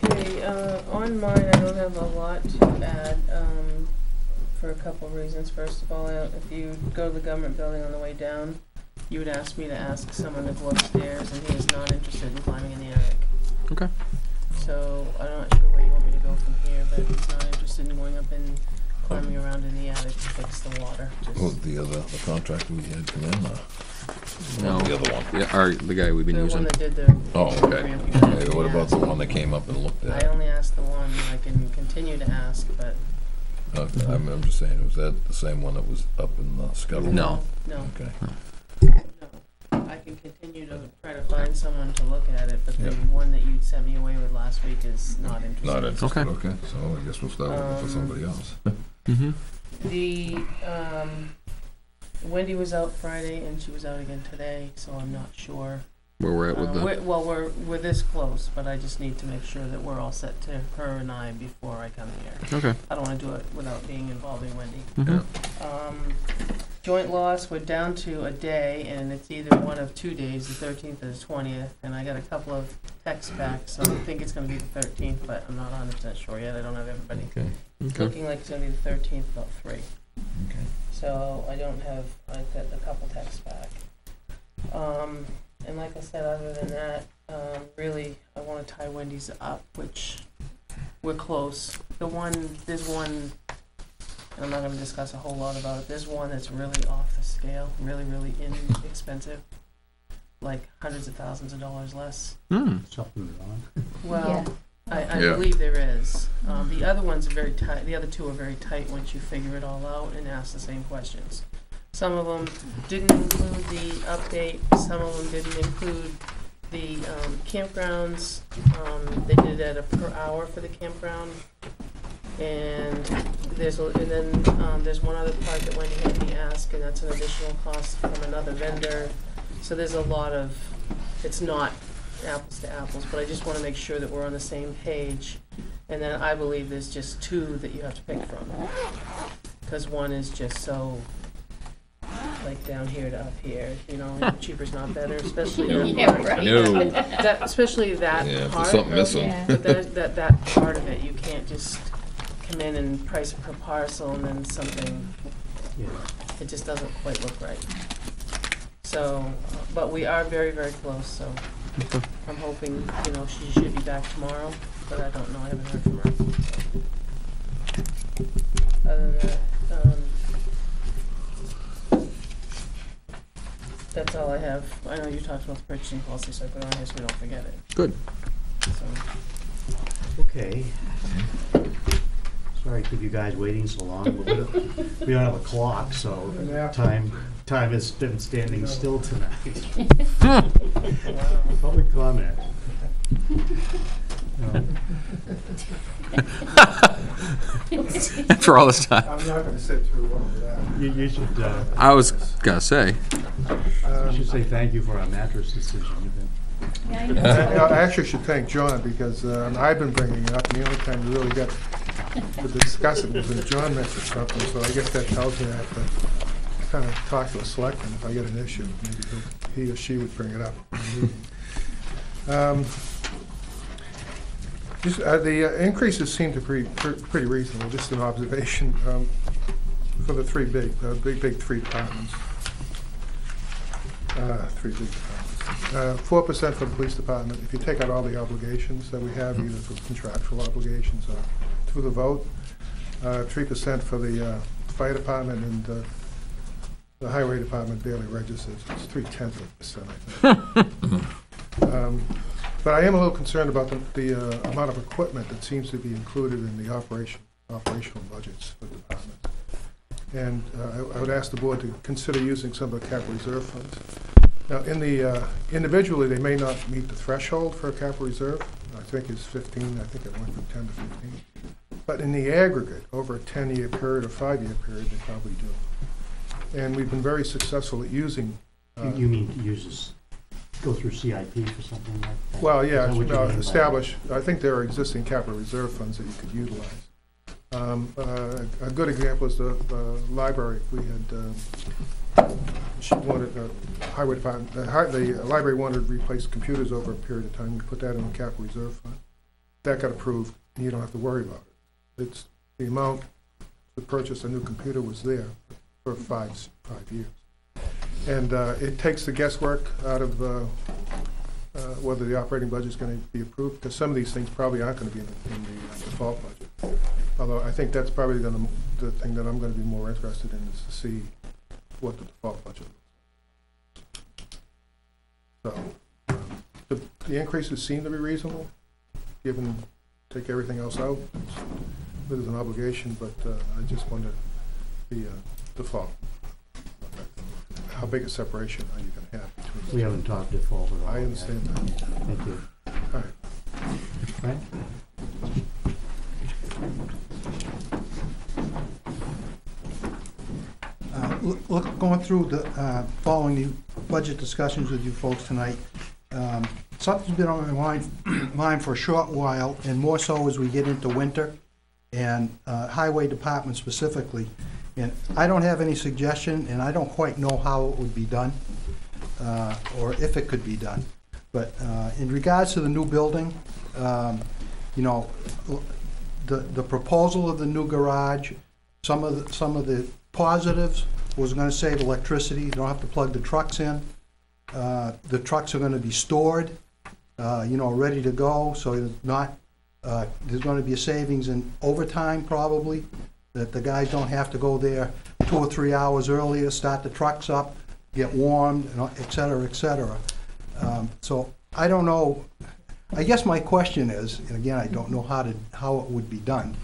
Okay, on mine, I don't have a lot to add, for a couple of reasons. First of all, if you go to the government building on the way down, you would ask me to ask someone to go upstairs, and he is not interested in climbing in the attic. Okay. So, I'm not sure where you want me to go from here, but he's not interested in going up and climbing around in the attic to fix the water. Oh, Just the contractor we had come in, No. the other one. Yeah, the guy we've been the one using. that did the. Oh, okay. review. Okay, what about the one that came up and looked I at? only asked the one, I can continue to ask, but Okay, I'm just saying, was that the same one that was up in the scuttle? No. no, Okay. no. I can continue to try to find someone to look at it, but the Yep. one that you sent me away with last week is not interested. Not interested, Okay. okay, so I guess we'll start looking for somebody else. Mm-hmm. The, Wendy was out Friday and she was out again today, so I'm not sure. Where we're at with the. We're this close, but I just need to make sure that we're all set to her and I before I come here. Okay. I don't wanna do it without being involving Wendy. Mm-hmm. Joint loss, we're down to a day, and it's either one of 2 days, the 13th or the 20th, and I got a couple of texts back, so I think it's gonna be the 13th, but I'm not 100% sure yet, I don't have everybody. Okay. It's Okay. looking like it's gonna be the 13th, about 3. Okay. So I got a couple texts back. And like I said, other than that, really, I wanna tie Wendy's up, which we're close. There's one, and I'm not gonna discuss a whole lot about it, there's one that's really off the scale, really, really inexpensive, like hundreds of thousands of dollars less. Hmm. Something wrong. Well, I Yeah. believe there is. The other ones are very tight, the other two are very tight once you figure it all out and ask the same questions. Some of them didn't include the update, some of them didn't include the campgrounds. They did it at a per hour for the campground. And there's one other part that Wendy had me ask, and that's an additional cost from another vendor. So there's a lot of, it's not apples to apples, but I just wanna make sure that we're on the same page. And then I believe there's just 2 that you have to pick from. Cause one is just so, like down here to up here, cheaper's not better, especially Yeah, right. No. especially that Yeah, if part. there's something missing. Yeah. But that part of it, you can't just come in and price it per parcel and then something, Yeah. it just doesn't quite look right. So, but we are very, very close, so I'm hoping, she should be back tomorrow, but I don't know, I haven't heard from her. Other than that, that's all I have. I know you talked about the purchasing policy, so I put it on here so we don't forget it. Good. So, Okay. Sorry to keep you guys waiting so long, but we don't have a clock, so time has been standing still tonight. Public comment. No. After all this time. I'm not gonna sit through all of that. You should, I was gonna say. you should say thank you for our mattress decision. You've been Yeah, I know. I actually should thank John, because I've been bringing it up, and the only time you really got to discuss it, because John mentioned something, so I guess that tells me I have to kind of talk to a selectman if I get an issue. Maybe he or she would bring it up. The increases seem to be pretty reasonable, just an observation, for the three big three departments. 4% for the police department. If you take out all the obligations that we have, either for contractual obligations or through the vote, 3% for the fire department, and the highway department barely registers. It's 0.3%, I think. But I am a little concerned about the amount of equipment that seems to be included in the operational budgets for the department. And I would ask the board to consider using some of the capital reserve funds. Now, in the individually, they may not meet the threshold for a capital reserve. I think it's 15. I think it went from 10 to 15. But in the aggregate, over a 10-year period or 5-year period, they probably do. And we've been very successful at using. You mean go through CIP for something like that? Well, yeah, Is that what you mean by establish. I think there are existing capital reserve funds that you could utilize. A good example is the library. We had she wanted the highway department. The library wanted to replace computers over a period of time. We put that in the capital reserve fund. That got approved, and you don't have to worry about it. It's the amount to purchase a new computer was there for five years, and it takes the guesswork out of whether the operating budget is going to be approved, because some of these things probably aren't going to be in the default budget. Although I think that's probably the thing that I'm going to be more interested in, is to see what the default budget looks like. So the increases seem to be reasonable, given take everything else out. There's an obligation, but I just wonder the default. How big a separation are you going to have between We haven't talked default at all. I understand that. Thank you. All right. Frank? Look, going through the, following the budget discussions with you folks tonight, something's been on my mind for a short while, and more so as we get into winter, and highway department specifically. And I don't have any suggestion, and I don't quite know how it would be done, or if it could be done. But in regards to the new building, you know, the proposal of the new garage, some of the positives was going to save electricity. You don't have to plug the trucks in. The trucks are going to be stored, you know, ready to go. So it's not. There's going to be a savings in overtime probably, that the guys don't have to go there 2 or 3 hours earlier, start the trucks up, get warmed, et cetera, et cetera. So I don't know. I guess my question is, and again, I don't know how it would be done,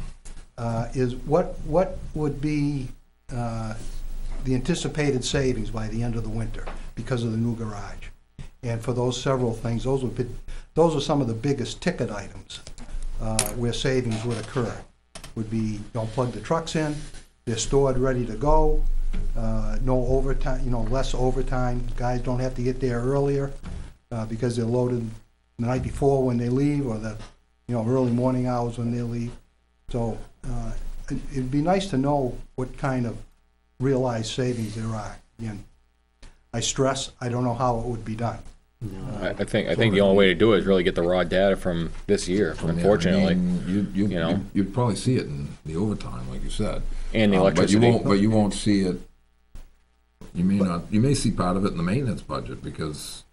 is what would be the anticipated savings by the end of the winter because of the new garage? And for those several things, those are some of the biggest ticket items where savings would occur. Would be, don't plug the trucks in, they're stored ready to go, no overtime, you know, less overtime. Guys don't have to get there earlier because they're loaded the night before when they leave, or the, you know, early morning hours when they leave. So it'd be nice to know what kind of realized savings there are. Again, I stress, I don't know how it would be done. I think the only way to do it is really get the raw data from this year, unfortunately. I mean, you know, you'd probably see it in the overtime, like you said. And the electricity. But you won't see it. You may may see part of it in the maintenance budget, because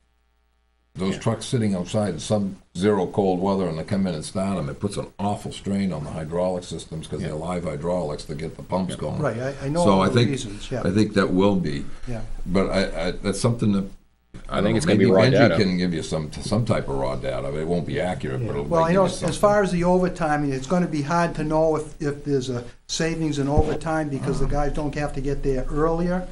those trucks sitting outside in sub-zero cold weather, and they come in and start them, it puts an awful strain on the hydraulic systems, because they're live hydraulics to get the pumps going. Right, I know so all I the think, reasons, yeah. I think that will be. Yeah. But I that's something that I think it's going to be raw Benji data. can give you some type of raw data. It won't be accurate, but it'll Well, I give know you as something. far as the overtime, it's going to be hard to know if there's a savings in overtime because the guys don't have to get there earlier,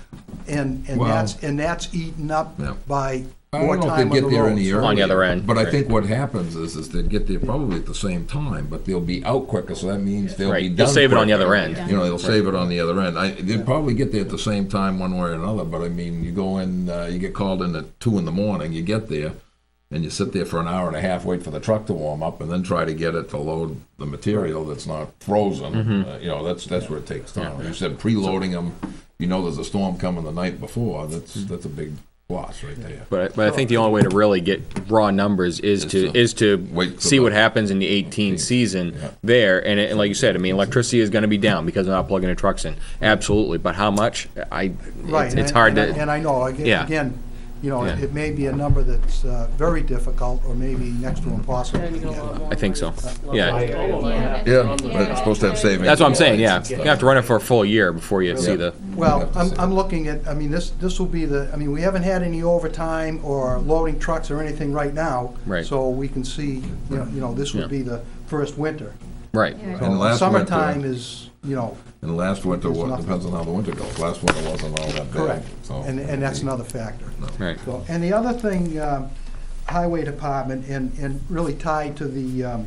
and Well, that's eaten up Yeah. by I more don't know if time they'd get on the there road. any So- earlier. On the other end, But I right. think what happens is they'd get there probably at the same time, but they'll be out quicker, so that means they'll be Right, done they'll save it on the quicker. other end. You know, they'll save it on the other end. They'd probably get there at the same time one way or another, but I mean, you go in, you get called in at 2 in the morning, you get there, and you sit there for an hour and a half, wait for the truck to warm up, and then try to get it to load the material that's not frozen. You know, that's where it takes time. You said preloading them, you know there's a storm coming the night before, that's a big loss right there. But I think the only way to really get raw numbers is to wait see for what the happens in the 18 season there. And like you said, I mean, electricity is going to be down because they're not plugging the trucks in. Absolutely. But how much? It's hard to. And I know, again, you know, Yeah. it may be a number that's very difficult, or maybe next to impossible to get. I think so. Yeah. Yeah, but it's supposed to have savings. That's what I'm saying, yeah. You have to run it for a full year before you see the. Well, I'm looking at, I mean, this will be we haven't had any overtime or loading trucks or anything right now. Right. So we can see, you know, this would be the first winter. Right. Yeah. And So last summertime winter- is, you know, And last winter, It's what, nothing. depends on how the winter goes. Last winter wasn't all that bad. correct. So And that's another factor. Right. So, and the other thing, highway department, and really tied to the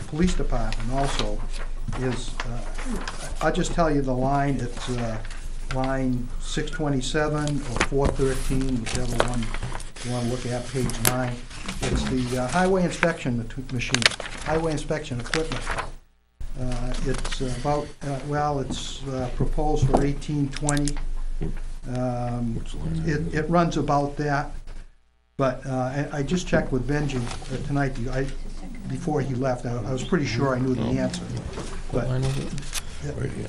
police department also, is, I'll just tell you the line, it's line 627 or 413, whichever one you want to look at, page 9. It's the highway inspection machine, highway inspection equipment. It's about, it's proposed for 1820. It runs about that, but I just checked with Benji tonight, before he left. I was pretty sure I knew the answer, but right here.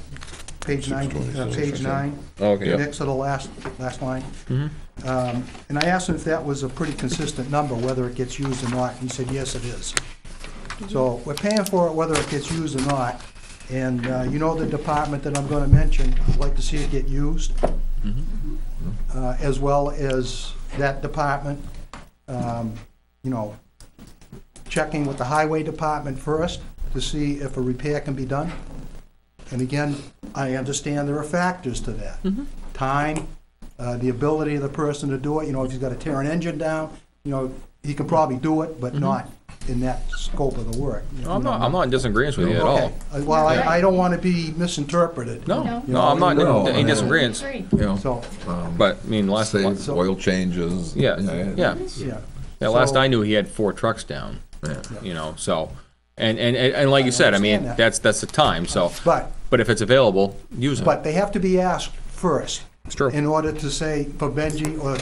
page 9, Okay. next to the last line. Mhm. And I asked him if that was a pretty consistent number, whether it gets used or not. He said, yes, it is. So we're paying for it whether it gets used or not. And you know the department that I'm going to mention, I'd like to see it get used, as well as that department, you know, checking with the highway department first to see if a repair can be done. And again, I understand there are factors to that. Time, the ability of the person to do it. You know, if he's got to tear an engine down, you know, he could probably do it, but not in that scope of the work. I'm not in disagreement with you at all. Okay. Well, I don't want to be misinterpreted. No, No. no, I'm not No, in no. disagreement. Agree. You know, So, But, I mean, last oil changes. Yeah. yeah. last So- I knew, he had 4 trucks down, Yeah. you know, so. And like you said, I mean, understand that's the time, so. But If it's available, use it. But they have to be asked first, It's true. in order to say, for Benji or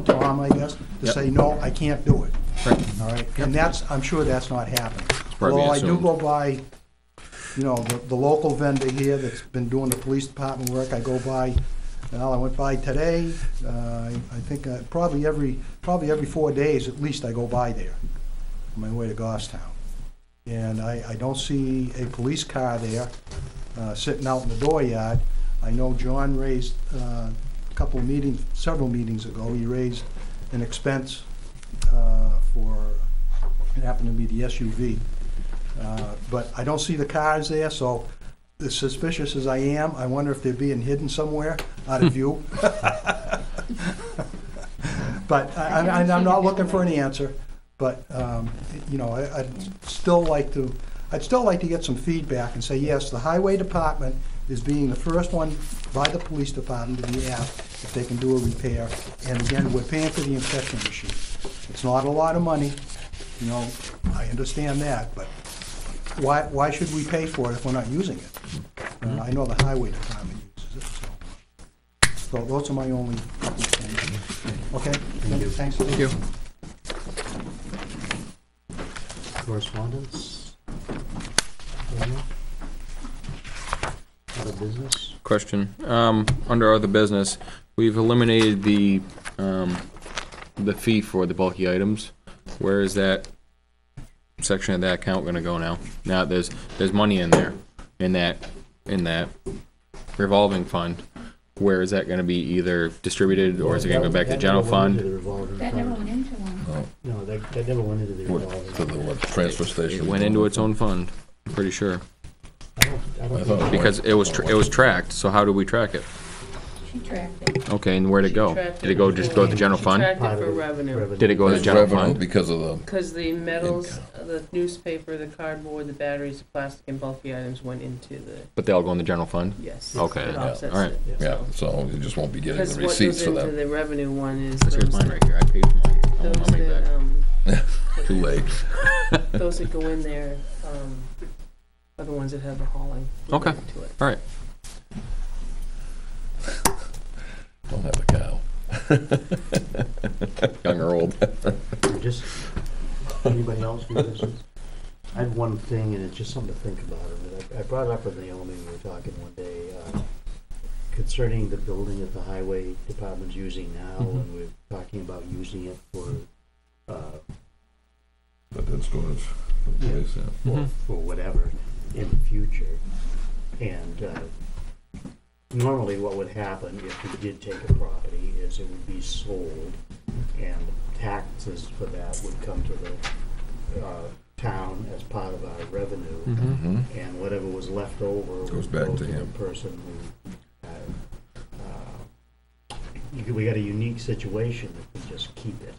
Tom, I guess, to Yep. say, no, I can't do it. Right. All right, and I'm sure that's not happening. probably Although I do assumed. go by, you know, the local vendor here that's been doing the police department work, I go by, well, I went by today, I think probably every 4 days at least I go by there, on my way to Goffstown. And I don't see a police car there, sitting out in the dooryard. I know John raised, several meetings ago, he raised an expense for, it happened to be the SUV. But I don't see the cars there, so as suspicious as I am, I wonder if they're being hidden somewhere out of view. But I'm not looking for an answer, but, you know, I'd still like to get some feedback and say, yes, the highway department is being the first one by the police department to be asked if they can do a repair. And again, we're paying for the inspection machine. It's not a lot of money, you know, I understand that, but why should we pay for it if we're not using it? I know the highway department uses it, so those are my only things. Okay? Thank you. Thanks. Thank you. Correspondence? Other business? Question, under other business, we've eliminated the fee for the bulky items. Where is that section of that account gonna go now? Now, there's money in there, in that revolving fund. Where is that gonna be either distributed, or is it gonna go back to general fund? That never went into one. No, that never went into the revolving. To the transfer station. It went into its own fund, I'm pretty sure. I don't I think- thought- Because it was tracked, so how do we track it? She tracked it. Okay, and where'd it go? Tracked Did it go, just go to the general She fund? tracked Part it of for the revenue. Did it go to the It's general revenue fund? because of the, Because the metals, the newspaper, the cardboard, the batteries, the plastic and bulky items went into the, But they all go in the general fund? yes. Okay, It yeah, offsets all right. it, yeah, so. so you just won't be getting Because the what receipts goes for into that. the revenue one is Here's those mine that, right here, I paid for mine. I want those my money that, back. Too late. Those that go in there, are the ones that have the hauling. Okay. To it. All right. Don't have a cow. Young or old. Just, anybody else do this? I had one thing, and it's just something to think about. I brought it up with Naomi, we were talking one day, concerning the building that the highway department's using now, and we're talking about using it for, But that's storage. Place, yeah. for whatever in the future. And normally what would happen if we did take a property is it would be sold, and taxes for that would come to the town as part of our revenue, Mhm. and whatever was left over Goes would back go to to the him. person who, we got a unique situation if we just keep it.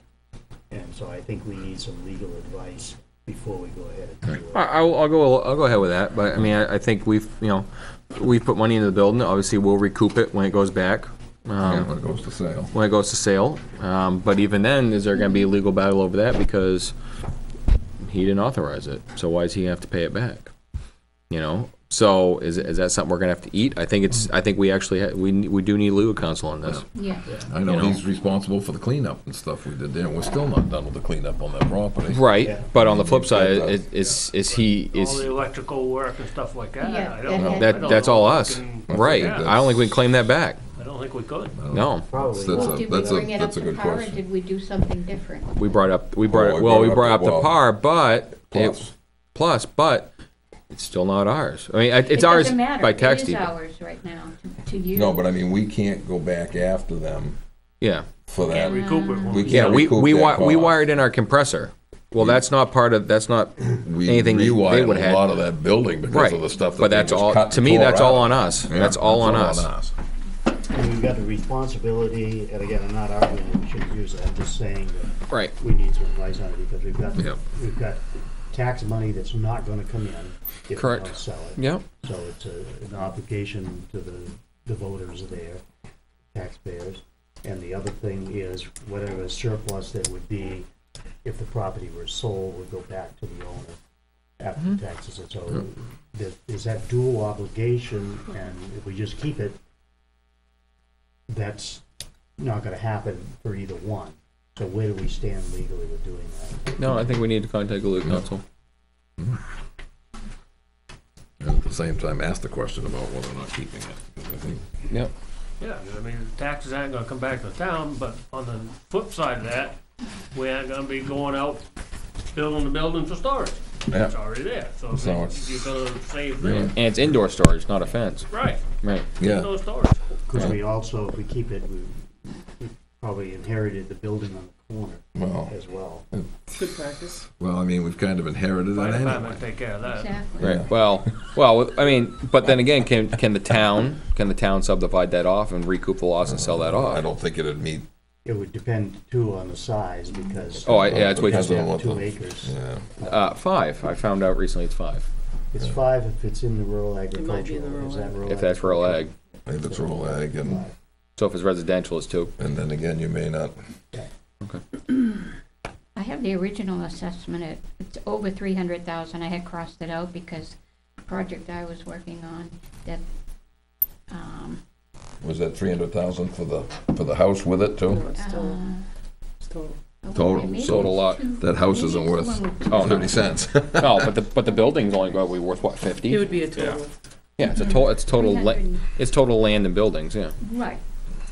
And so I think we need some legal advice before we go ahead and do it. I'll go ahead with that, but I mean, I think we've put money into the building. Obviously, we'll recoup it when it goes back. Yeah, when it goes to sale. When it goes to sale. But even then, is there going to be a legal battle over that because he didn't authorize it? So why does he have to pay it back? You know. So is that something we're going to have to eat? I think we actually we do need legal counsel on this. Yeah. I know You know. he's responsible for the cleanup and stuff we did there, and we're still not done with the cleanup on that property. Right. Yeah. But on the flip side, Yeah. is All he the electrical work and stuff like that. Yeah, I don't know. that- I don't that's know all if we us. can- Right. Yeah. I don't think we can claim that back. I don't think we could. No. Probably. That's Well, did we bring it up that's a to good par, or question. did we do something different? We brought up we brought to well, par, but but it's still not ours. I mean, it's ours It doesn't matter. by tax It is deed. ours right now to use. No, but I mean, we can't go back after them Yeah. for that. Can't recoup it. when We we Yeah, sell it. we recoup we that wi- we cost. wired in our compressor. Well, that's not We anything they rewired would a have. lot of that building because Right. of the stuff that But they that's just all. cut To and me, tore that's all out. on us. Yeah, That's all on us. And we've got a responsibility, and again, I'm not arguing that we shouldn't use it, I'm just saying that Right. we need some advice on it, because Yeah. we've got tax money that's not gonna come in if we Correct. don't sell it. Yep. So it's an obligation to the voters there, taxpayers. And the other thing is, whatever surplus there would be, if the property were sold, would go back to the owner after the taxes are sold. There's that dual obligation, and if we just keep it, that's not gonna happen for either one. So where do we stand legally with doing that? No, I think we need to contact the legal counsel. And at the same time, ask the question about whether or not keeping it. Because I think Yep. Yeah, I mean, the taxes aren't gonna come back to the town, but on the flip side of that, we aren't gonna be going out building the building for storage. Yeah. It's already there, so So it's- you're gonna save Yeah. there. And it's indoor storage, not a fence. Right, Right. Yeah. no storage. Because we also, if we keep it, we probably inherited the building on the corner Well, as well. Good practice. I mean, we've kind of inherited it Fire anyway. department take care of that. Exactly. Right. Yeah. Well. I mean, but then again, can the town subdivide that off and recoup the loss and sell that I off? don't think it'd meet. It would depend too on the size, because. Yeah, it's way Depends too on have what 2 the- acres. Yeah. 5. I found out recently it's 5. It's 5 if it's in the rural might be in the agricultural. rural Is that ag. rural If that's rural ag. If it's rural ag, and So if it's residential, it's 2. then again, you may not. I have the original assessment it's over 300,000. I had crossed it out because the project I was working on, that, Was that 300,000 for the house with it too? No, it's still, uh, still. Total- maybe total lot. two- That house maybe isn't it's worth the one with Oh, no. 30 cents. No, but the building's only going to be worth what, It 50? would be a total. Yeah, it's total 300. it's total land and buildings. Yeah. Right.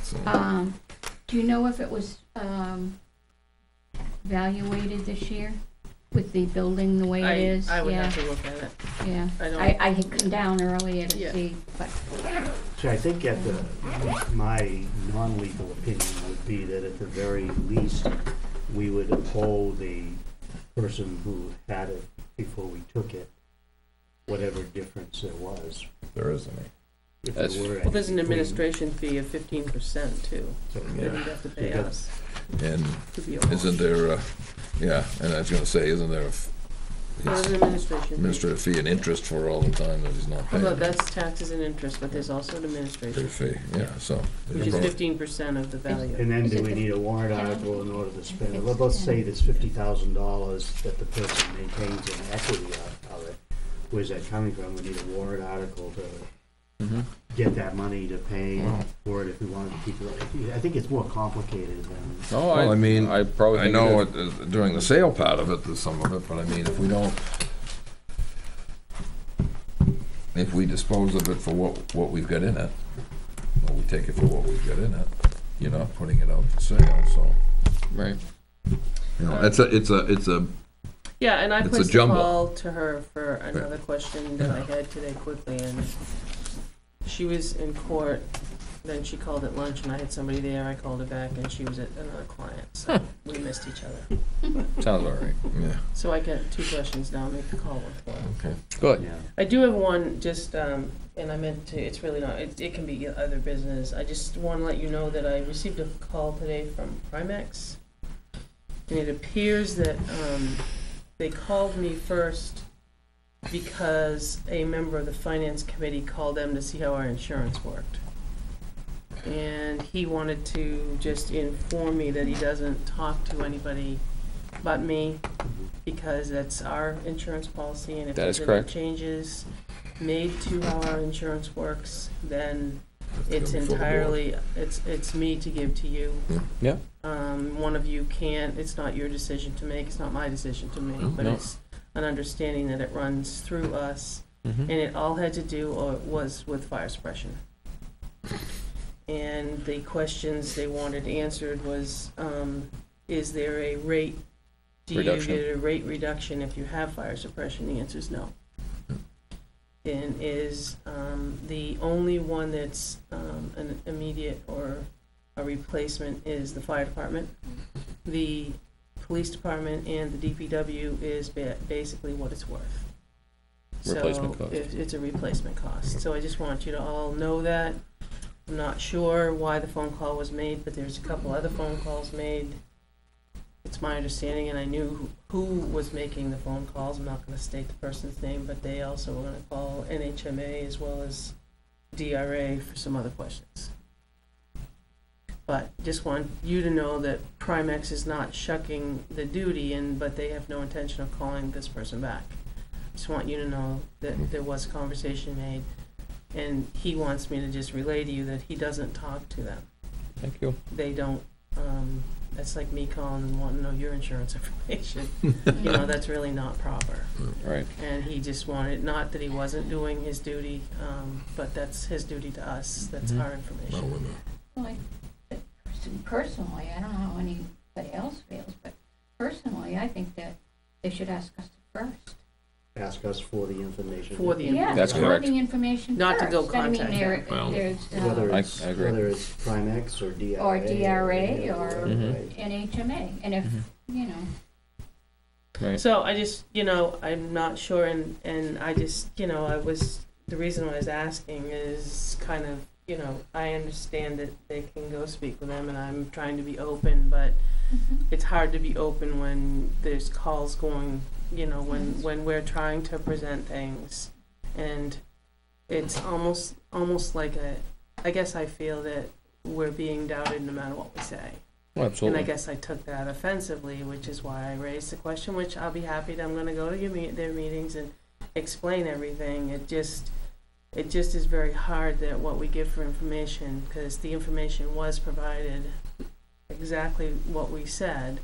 So, Do you know if it was, valuated this year with the building the way it is? I would Yeah, have to look at it. yeah. I don't. I had come down earlier to Yeah. see, but So I think my non-legal opinion would be that at the very least, we would owe the person who had it before we took it, whatever difference there was. there is any. If That's- there were Well, there's an any between. administration fee of 15% too, So, that you'd have to pay Because- us And to be a wash. isn't there, and I was gonna say, isn't there There's administration. administrative fee and interest for all the time that he's not paying. Although that's taxes and interest, but there's also an administration, Fee, yeah, so. which is 15% of the value. And then Is do it we the need a warrant article in order to spend it? It's Let's say 10. there's $50,000 that the person maintains in equity of it. Where's that coming from? We need a warrant article to get that money to pay for it if we wanted to keep it. I think it's more complicated than. Oh, Well, I mean, I probably I think know it is. during the sale part of it, there's some of it, but I mean, if we don't, if we dispose of it for what we've got in it, or we take it for what we've got in it, you're not putting it out for sale, so. Right. You know, it's a, Yeah, and I It's a placed a jumble. call to her for another question that I had today quickly, and she was in court, then she called at lunch, and I had somebody there, I called her back, and she was at another client, so we missed each other. Sounds all right. yeah, So I got 2 questions now, I'll make the call with one. okay. Good. Yeah. I do have one, just, and I meant to, it's really not, it can be other business. I just want to let you know that I received a call today from Primex, and it appears that, they called me first because a member of the finance committee called them to see how our insurance worked. And he wanted to just inform me that he doesn't talk to anybody but me, because that's our insurance policy, and if That there's is any correct. changes made to how our insurance works, then it's Come before the board. entirely, it's me to give to you. Yeah. One of you can't, it's not your decision to make, it's not my decision to make, but No. it's an understanding that it runs through us, and it all had to do, was with fire suppression. And the questions they wanted answered was, is there a rate, do you Reduction. get a rate reduction if you have fire suppression? The answer is no. And is the only one that's an immediate or a replacement is the fire department. The police department and the DPW is basically what it's worth. Replacement So cost. it's a replacement cost. So I just want you to all know that. I'm not sure why the phone call was made, but there's a couple other phone calls made. It's my understanding, and I knew who was making the phone calls. I'm not gonna state the person's name, but they also were gonna call NHMA as well as DRA for some other questions. But just want you to know that Primex is not shucking the duty, but they have no intention of calling this person back. Just want you to know that there was a conversation made, and he wants me to just relay to you that he doesn't talk to them. Thank you. They don't, that's like me calling and wanting to know your insurance information. You know, that's really not proper. Right. And he just wanted, not that he wasn't doing his duty, but that's his duty to us, that's our information. Well, personally, I don't know how anybody else feels, but personally, I think that they should ask us first. Ask us for the information. For the Yeah, That's for correct. the information Not to first. go I mean, contact there, Well, there's, Whether I it's, agree. whether it's Primex or DRA. or DRA or Right. NHMA, and if, you know, Right. So I just, I'm not sure, and I just, the reason why I was asking is kind of, I understand that they can go speak with them, and I'm trying to be open, but it's hard to be open when there's calls going, when we're trying to present things, and it's almost like I guess I feel that we're being doubted no matter what we say. Well, absolutely. And I guess I took that offensively, which is why I raised the question, which I'll be happy to, I'm gonna go to their meetings and explain everything. It just is very hard that what we give for information, because the information was provided exactly what we said,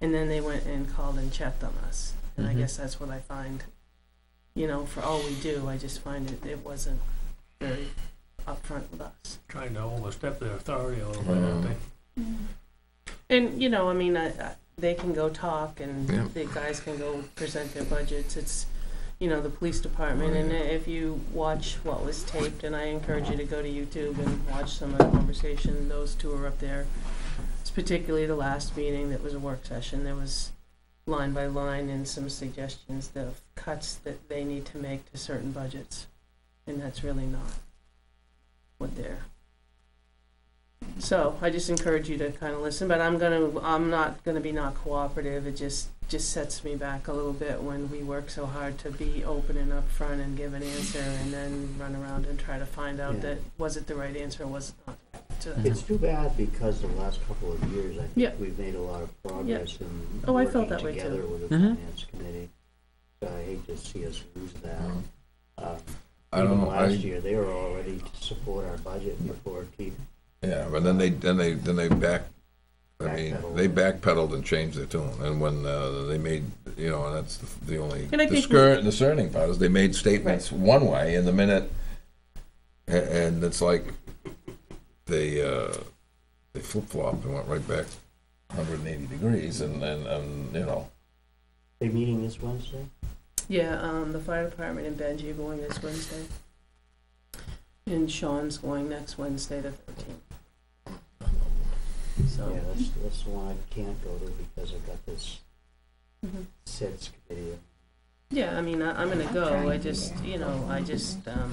and then they went and called and checked on us. And I guess that's what I find, for all we do, I just find it wasn't very upfront with us. Trying to overstep their authority a little bit, I think. And, they can go talk, and Yeah. the guys can go present their budgets. It's, the police department, and if you watch what was taped, and I encourage you to go to YouTube and watch some of the conversation, those two are up there. It's particularly the last meeting that was a work session. There was line by line and some suggestions of cuts that they need to make to certain budgets, and that's really not what they're So I just encourage you to kind of listen, but I'm not gonna be not cooperative. It just sets me back a little bit when we work so hard to be open and upfront and give an answer and then run around and try to find out Yeah. that was it the right answer or was it not. So It's too bad because the last couple of years, I Yeah. think we've made a lot of progress in Oh, I working felt that way together too. with the Mhm. finance committee. So I hate to see us lose that. I don't Even know, last year, they were all ready to support our budget before keep. yeah, but then they backpedaled and changed their tune, and when they made, and that's the only And I think discerning part is they made statements one way, and the minute, and it's like they flip-flopped and went right back 180 degrees, and They meeting this Wednesday? Yeah, the fire department and Benji are going this Wednesday. And Sean's going next Wednesday, the 13th. So, Yeah, that's the one I can't go to because I've got this mhm. SITS committee. Yeah, I mean, I'm gonna go. trying I to do just, that.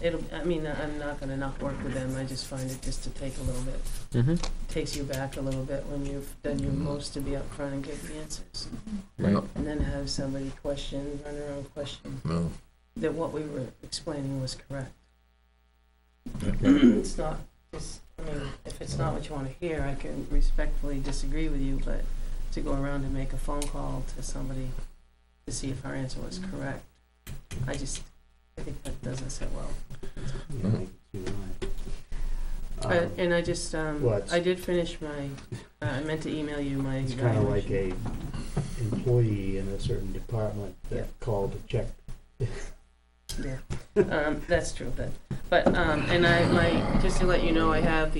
I'm not gonna not work with them. I just find it just to take a little bit, Mm-hmm. takes you back a little bit when you've done your most to be upfront and give the answers. Right. And then have somebody run around question no. that what we were explaining was correct. It's not just, if it's not what you wanna hear, I can respectfully disagree with you, but to go around and make a phone call to somebody to see if our answer was correct, I think that doesn't sit well. Yeah, I can see why. And I just, What? I did finish I meant to email you my It's kind of like evaluation. a employee in a certain department Yeah. that called to check. Yeah, that's true, but, and just to let you know, I have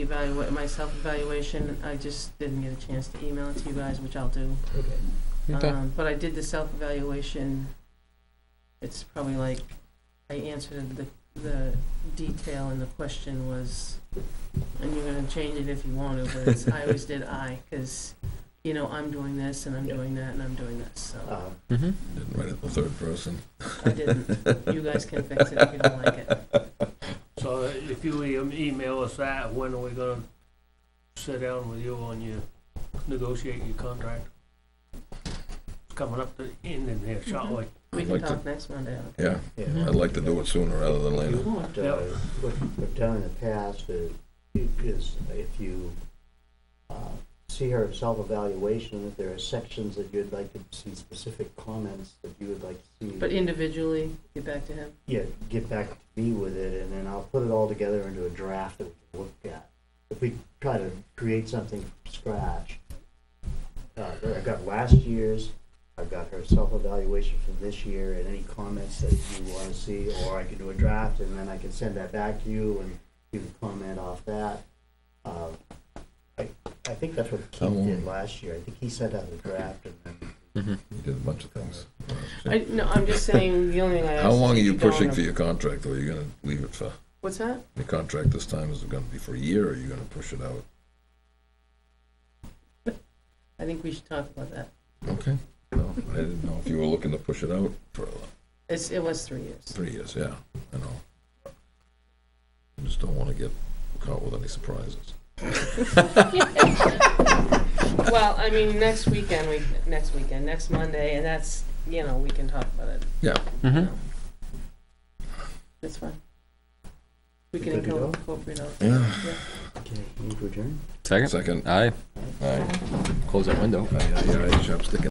my self-evaluation, I just didn't get a chance to email it to you guys, which I'll do. Okay. But I did the self-evaluation, it's probably like, I answered the detail in the question was, and you're gonna change it if you want to, but I always did cause, I'm doing this, and I'm doing that, and I'm doing this, so. Mm-hmm. Didn't write it in the third person. I didn't. You guys can fix it if you don't like it. So if you email us that, when are we gonna sit down with you on negotiate your contract? It's coming up to the end in here shortly. We can Like talk next Monday, okay? Yeah, Yeah. I'd like to do it sooner rather than later. What we've done in the past is if you see her self-evaluation, if there are sections that you'd like to see specific comments that you would like to see. But individually, get back to him. Yeah, get back to me with it, and then I'll put it all together into a draft that we can look at. If we try to create something from scratch, I've got last year's, I've got her self-evaluation from this year, and any comments that you want to see, or I can do a draft, and then I can send that back to you, and you can comment off that. I think that's what Keith did last year. I think he sent out a draft, and then Mm-hmm. You did a bunch of things. No, I'm just saying, the only thing I asked. How long are is you if don't pushing wanna- for your contract, or are you gonna leave it for, What's that? your contract this time, is it gonna be for a year, or are you gonna push it out? I think we should talk about that. Okay. No, I didn't know if you were looking to push it out for It was 3 years. 3 years, yeah, I know. I just don't wanna get caught with any surprises. Well, I mean, next Monday, and that's, we can talk about it. Yeah. Mm-hmm. That's fine. We can Good to go? incorporate out. Yeah. okay, need to adjourn. Second? Second. Aye. Aye. Close that window. Aye, aye, aye, chopstick.